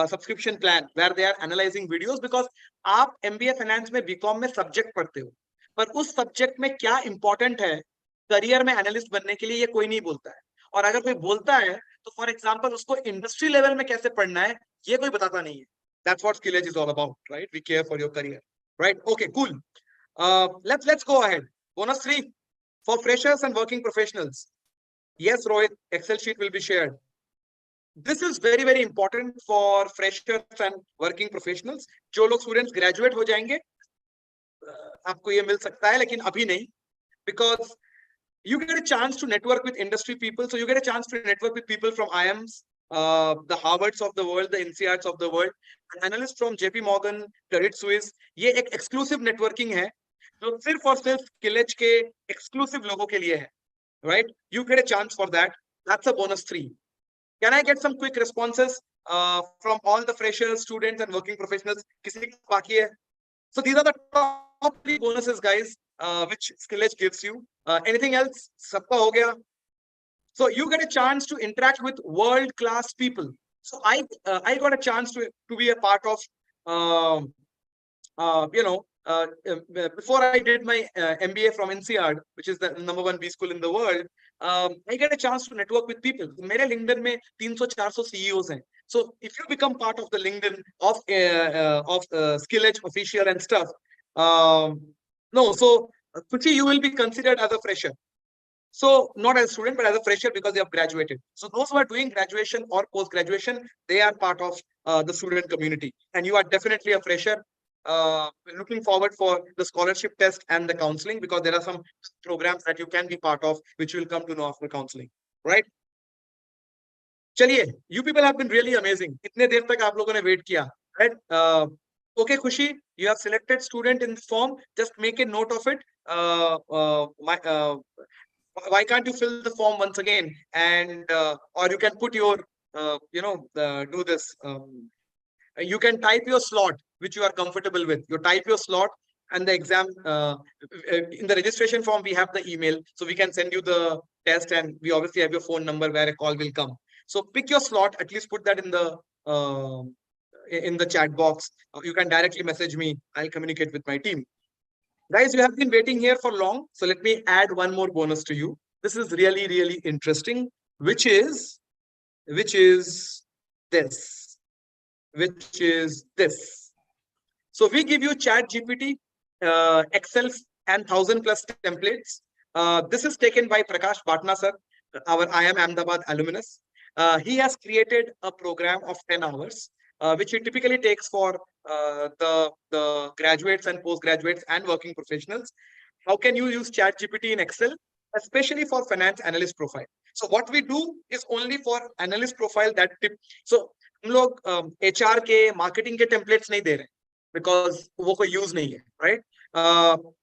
subscription plan where they are analyzing videos because आप MBA finance में BCom में subject पढ़ते हो. पर उस सब्जेक्ट में क्या इंपॉर्टेंट है करियर में एनालिस्ट बनने के लिए, ये कोई नहीं बोलता है। और अगर कोई बोलता है तो फॉर एग्जांपल उसको इंडस्ट्री लेवल में कैसे पढ़ना है ये कोई बताता नहीं है। That's what SkillEdge is all about, right? We care for your career, right? Okay, cool. Let's go ahead. Bonus 3 for freshers and working professionals. Yes, Rohit, Excel sheet will be shared. This is very very important for freshers and working professionals. जो लोग students graduate हो जाएंगे आपको ये मिल सकता है, लेकिन अभी नहीं, because you get a chance to network with industry people. So you get a chance to network with people from IIMs, the Harvards of the world, the INSEADs of the world, analysts from JP Morgan, Credit Suisse. ये एक exclusive networking है जो सिर्फ और सिर्फ SkillEdge के exclusive लोगों के लिए है, right? You get a chance for that. That's a bonus 3. Can I get some quick responses from all the freshers, students, and working professionals? किसी की बाकी है? So these are the top 3 bonuses, guys, which SkillEdge gives you. Anything else? Sabka ho gaya. So you get a chance to interact with world-class people. So I got a chance to be a part of, before I did my MBA from INSEAD, which is the #1 B school in the world. I get a chance to network with people. मेरे LinkedIn में 300-400 CEOs हैं. So if you become part of the LinkedIn of SkillEdge official and stuff, so Kuchi, you will be considered as a fresher. So not as a student, but as a fresher because they have graduated. So those who are doing graduation or post-graduation, they are part of the student community. And you are definitely a fresher. Looking forward for the scholarship test and the counseling, because there are some programs that you can be part of, which you will come to know after counseling, right? चलिए, you people have been really amazing. इतने देर तक आप लोगों ने wait किया, right? Okay, Khushi, you have selected student in this form. Just make a note of it. Why can't you fill the form once again? And or you can put your, do this. You can type your slot which you are comfortable with. You type your slot, and the exam in the registration form we have the email, so we can send you the test, and we obviously have your phone number where a call will come. So pick your slot. At least put that in the chat box. You can directly message me. I'll communicate with my team. Guys, you have been waiting here for long, so let me add one more bonus to you. This is really really interesting, which is this. So we give you Chat GPT, Excel, and 1000+ templates. This is taken by Prakash Bhatna sir, our IIM Ahmedabad alumnus. He has created a program of 10 hours, which he typically takes for the graduates and postgraduates and working professionals. How can you use Chat GPT in Excel, especially for finance analyst profile? So what we do is only for analyst profile that tip. So हम लोग HR के marketing के templates नहीं दे रहे, because वो कोई use नहीं है, right?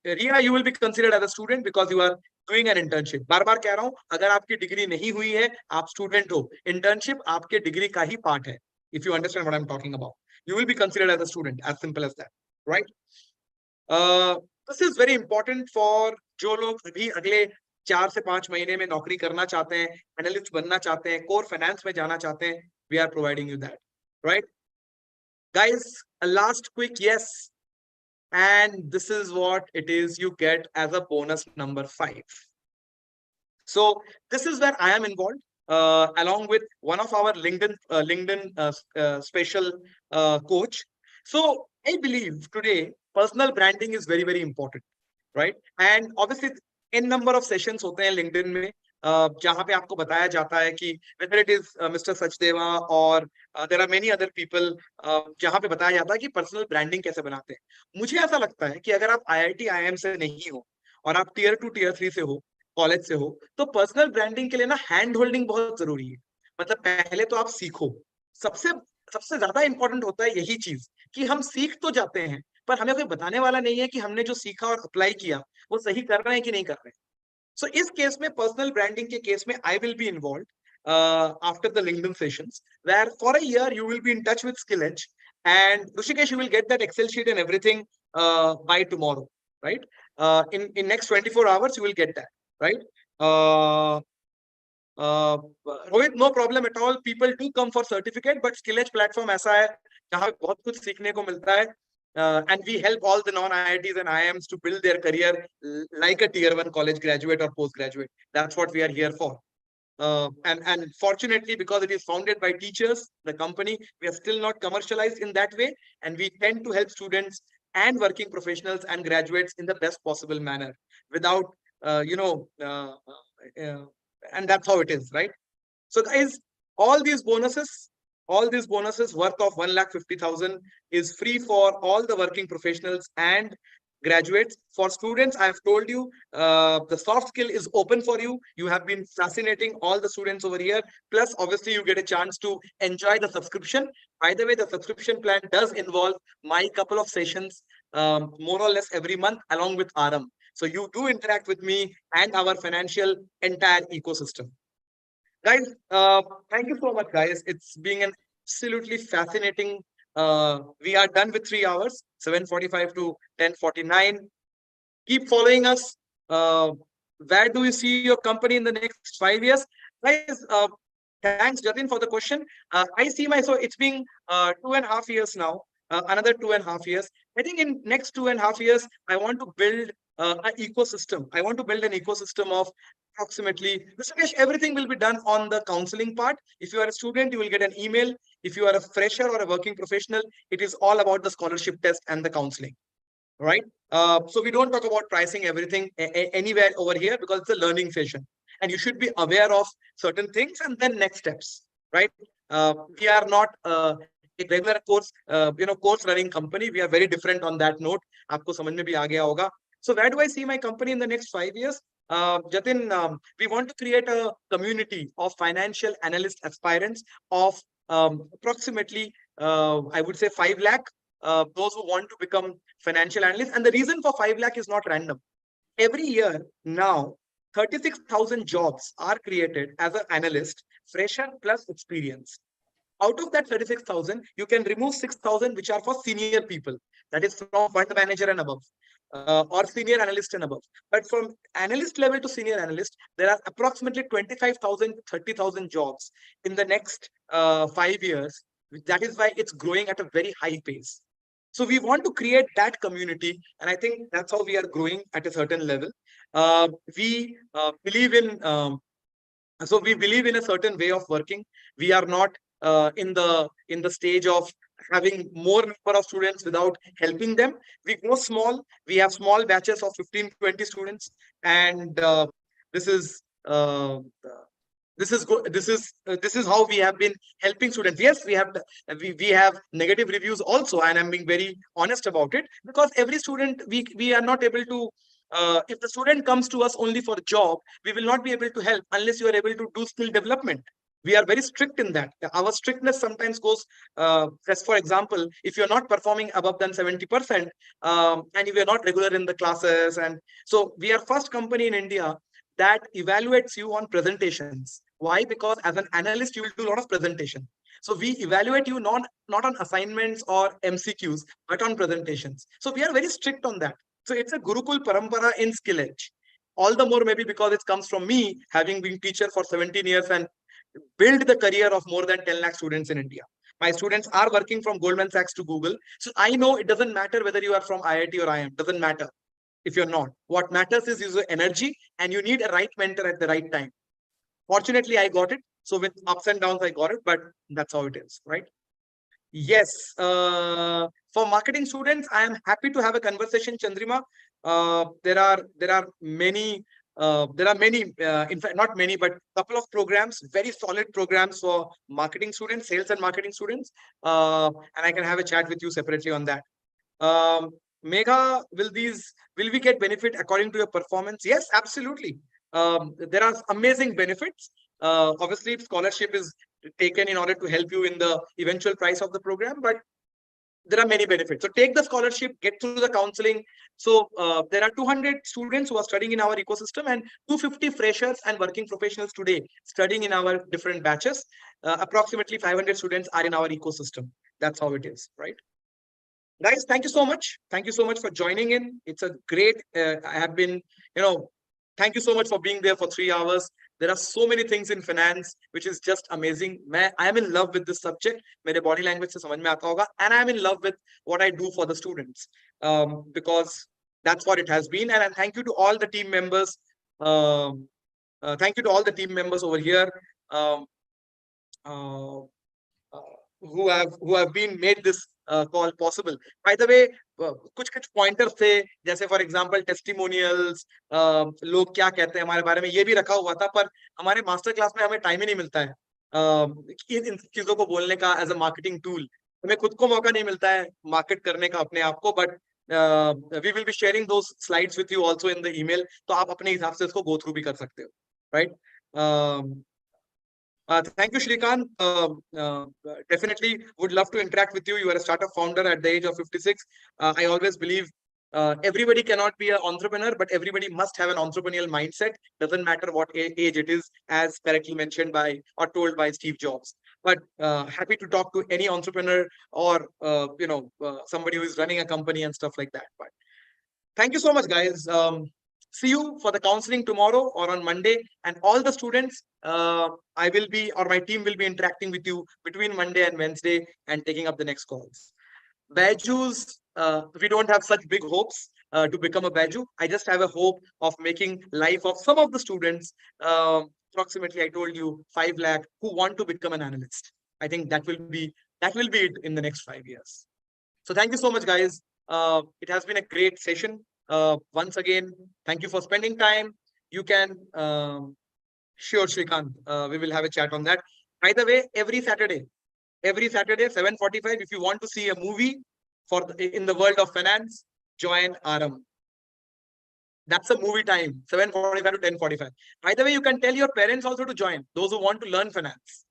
Ria, you will be considered as a student because you are doing an internship. बार बार कह रहा हूँ, अगर आपकी डिग्री नहीं हुई है, आप स्टूडेंट हो, इंटर्नशिप आपके डिग्री का ही पार्ट है. If you understand what I'm talking about, you will be considered as a student. As simple as that, right? This is very important for जो लोग अभी अगले 4 से 5 महीने में नौकरी करना चाहते हैं, एनालिस्ट बनना चाहते हैं, कोर फाइनेंस में जाना चाहते हैं. We are providing you that, right? Guys, a last quick yes. And this is what it is you get as a bonus number 5. So this is where I am involved, along with one of our LinkedIn special coach. So I believe today personal branding is very very important, right? And obviously n number of sessions होते हैं LinkedIn में, जहाँ पे आपको बताया जाता है कि whether it is Mr. Sachdeva or there are many other people, जहाँ पे बताया जाता है कि पर्सनल ब्रांडिंग कैसे बनाते हैं. मुझे ऐसा लगता है कि अगर आप IIT IIM से नहीं हो और आप Tier 2 Tier 3 से हो, कॉलेज से हो, तो पर्सनल ब्रांडिंग के लिए ना हैंड होल्डिंग बहुत जरूरी है. मतलब पहले तो आप सीखो. सबसे ज्यादा इंपॉर्टेंट होता है यही चीज कि हम सीख तो जाते हैं, पर हमें कोई बताने वाला नहीं है कि हमने जो सीखा और अप्लाई किया वो सही कर रहे हैं कि नहीं कर रहे हैं. So इस केस में पर्सनल ब्रांडिंग के केस में I will be involved after the LinkedIn sessions, where for a year you will be in touch with SkillEdge, and Rishikesh, you will get that Excel sheet and everything by tomorrow, right? In next 24 hours you will get that, right? Rohit, no problem at all. People do come for certificate, but SkillEdge platform ऐसा है जहाँ पे बहुत कुछ सीखने को मिलता है. And we help all the non-IITs and IIMs to build their career like a tier 1 college graduate or postgraduate. That's what we are here for. And fortunately, because it is founded by teachers, the company, we are still not commercialized in that way. And we tend to help students and working professionals and graduates in the best possible manner without, and that's how it is, right? So guys, all these bonuses worth of 1,50,000 is free for all the working professionals and graduates. For students, I've told you, the soft skill is open for you. You have been fascinating all the students over here. Plus, obviously, you get a chance to enjoy the subscription. By the way, the subscription plan does involve my couple of sessions, more or less every month, along with AARAMBH. So you do interact with me and our financial entire ecosystem. Guys, thank you so much, guys. It's been an absolutely fascinating. We are done with 3 hours, 7:45 to 10:49. Keep following us. Where do you see your company in the next 5 years? Guys, thanks, Jatin, for the question. I see so it's been 2.5 years now, another 2.5 years. I think in next 2.5 years, I want to build an ecosystem. I want to build an ecosystem of approximately, Mr. Kesh, everything will be done on the counseling part. If you are a student, you will get an email. If you are a fresher or a working professional, it is all about the scholarship test and the counseling, right? So we don't talk about pricing everything anywhere over here because it's a learning session. And you should be aware of certain things and then next steps, right? We are not a regular course, course running company. We are very different on that note. Aapko samajh mein bhi aa gaya hoga. So where do I see my company in the next 5 years? Jatin, we want to create a community of financial analyst aspirants of approximately, I would say 5 lakh, those who want to become financial analysts. And the reason for 5 lakh is not random. Every year now, 36,000 jobs are created as an analyst, fresher plus experience. Out of that 36,000, you can remove 6,000, which are for senior people. That is from fund manager and above, or senior analyst and above. But from analyst level to senior analyst, there are approximately 25,000, 30,000 jobs in the next 5 years. That is why it's growing at a very high pace. So we want to create that community. And I think that's how we are growing at a certain level. We believe in, so we believe in a certain way of working. We are not in the stage of having more number of students without helping them. We go small. We have small batches of 15, 20 students, and this is how we have been helping students. Yes, we have negative reviews also, and I'm being very honest about it, because every student we are not able to. If the student comes to us only for a job, we will not be able to help unless you are able to do skill development. We are very strict in that. Our strictness sometimes goes, as for example, if you're not performing above than 70%, and if you're not regular in the classes, and so we are first company in India that evaluates you on presentations. Why? Because as an analyst, you will do a lot of presentation. So we evaluate you not on assignments or MCQs, but on presentations. So we are very strict on that. So it's a Gurukul Parampara in SkillEdge. All the more maybe because it comes from me, having been teacher for 17 years and build the career of more than 10 lakh students in India. My students are working from Goldman Sachs to Google. So I know it doesn't matter whether you are from IIT or IIM. Doesn't matter if you're not. What matters is your energy, and you need a right mentor at the right time. Fortunately, I got it. So with ups and downs, I got it, but that's how it is, right? Yes. For marketing students, I am happy to have a conversation, Chandrima. There are many, in fact, not many, but a couple of programs, very solid programs for marketing students, sales and marketing students. And I can have a chat with you separately on that. Megha, will we get benefit according to your performance? Yes, absolutely. There are amazing benefits. Obviously, scholarship is taken in order to help you in the eventual price of the program, but there are many benefits. So take the scholarship, get through the counseling. So there are 200 students who are studying in our ecosystem and 250 freshers and working professionals today studying in our different batches. Approximately 500 students are in our ecosystem. That's how it is, right? Guys, thank you so much. Thank you so much for joining in. It's a great, I have been, thank you so much for being there for 3 hours. There are so many things in finance which is just amazing. I am in love with this subject. मेरे body language से समझ में आता होगा. And I am in love with what I do for the students, because that's what it has been. And thank you to all the team members. Thank you to all the team members over here. Um, uh, who have been made this call possible. By the way, कुछ pointers थे, जैसे for example testimonials, लोग क्या कहते हैं हमारे बारे में, ये भी रखा हुआ था, पर हमारे मास्टर क्लास में हमें टाइम ही नहीं मिलता है इन चीजों को बोलने का एज अ मार्केटिंग टूल. हमें खुद को मौका नहीं मिलता है मार्केट करने का अपने आप को. But we will be sharing those slides with you also in the email, तो आप अपने हिसाब से इसको गो थ्रू भी कर सकते हो, right? Thank you, Shrikant. Definitely would love to interact with you. You are a startup founder at the age of 56. I always believe everybody cannot be an entrepreneur, but everybody must have an entrepreneurial mindset. Doesn't matter what age it is, as correctly mentioned by or told by Steve Jobs. But happy to talk to any entrepreneur or somebody who is running a company and stuff like that. But thank you so much, guys. See you for the counseling tomorrow or on Monday, and all the students, I will be, or my team will be interacting with you between Monday and Wednesday and taking up the next calls. Bajus, we don't have such big hopes to become a Baju. I just have a hope of making life of some of the students, approximately I told you 5 lakh, who want to become an analyst. I think that will be it in the next 5 years. So thank you so much, guys. It has been a great session. Once again, thank you for spending time. You can, sure, Shrikant, we will have a chat on that. By the way, every Saturday, 7:45, if you want to see a movie in the world of finance, join AARAMBH. That's a movie time, 7:45 to 10:45. By the way, you can tell your parents also to join, those who want to learn finance.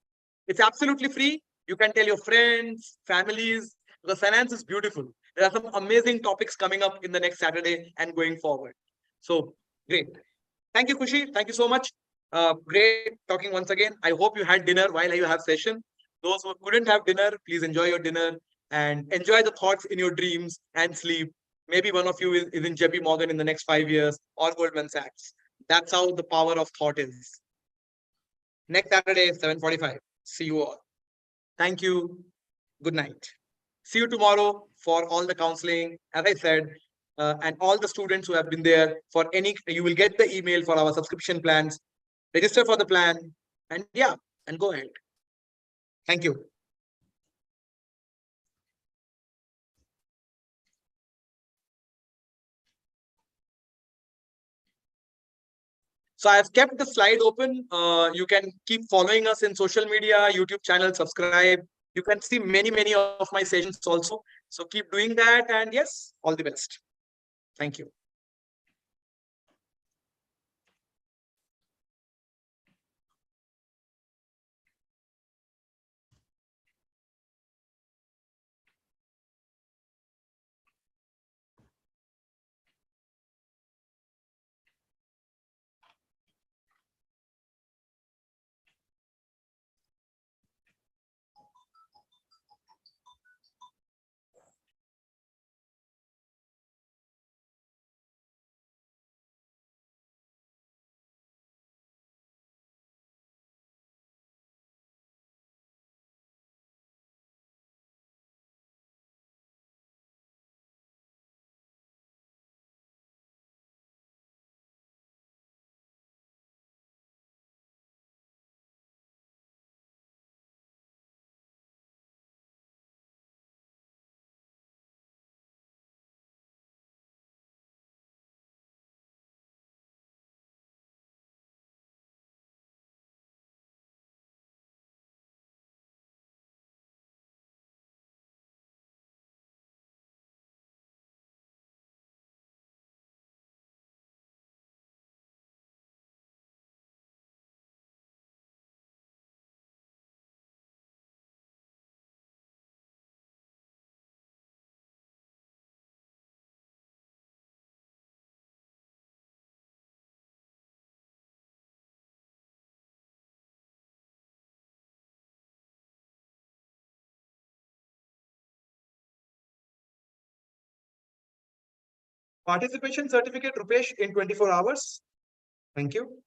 It's absolutely free. You can tell your friends, families, because finance is beautiful. There are some amazing topics coming up in the next Saturday and going forward. So great. Thank you, Khushi. Thank you so much. Great talking once again. I hope you had dinner while you have session. Those who couldn't have dinner, please enjoy your dinner and enjoy the thoughts in your dreams and sleep. Maybe one of you is in JP Morgan in the next 5 years or Goldman Sachs. That's how the power of thought is. Next Saturday, 7:45. See you all. Thank you. Good night. See you tomorrow for all the counseling, as I said, and all the students who have been there for any, you will get the email for our subscription plans, register for the plan, and yeah, and go ahead. Thank you. So I've kept the slide open. You can keep following us in social media, YouTube channel, subscribe. You can see many of my sessions also. So keep doing that. And yes, all the best. Thank you. Participation certificate, Rupesh, in 24 hours. Thank you.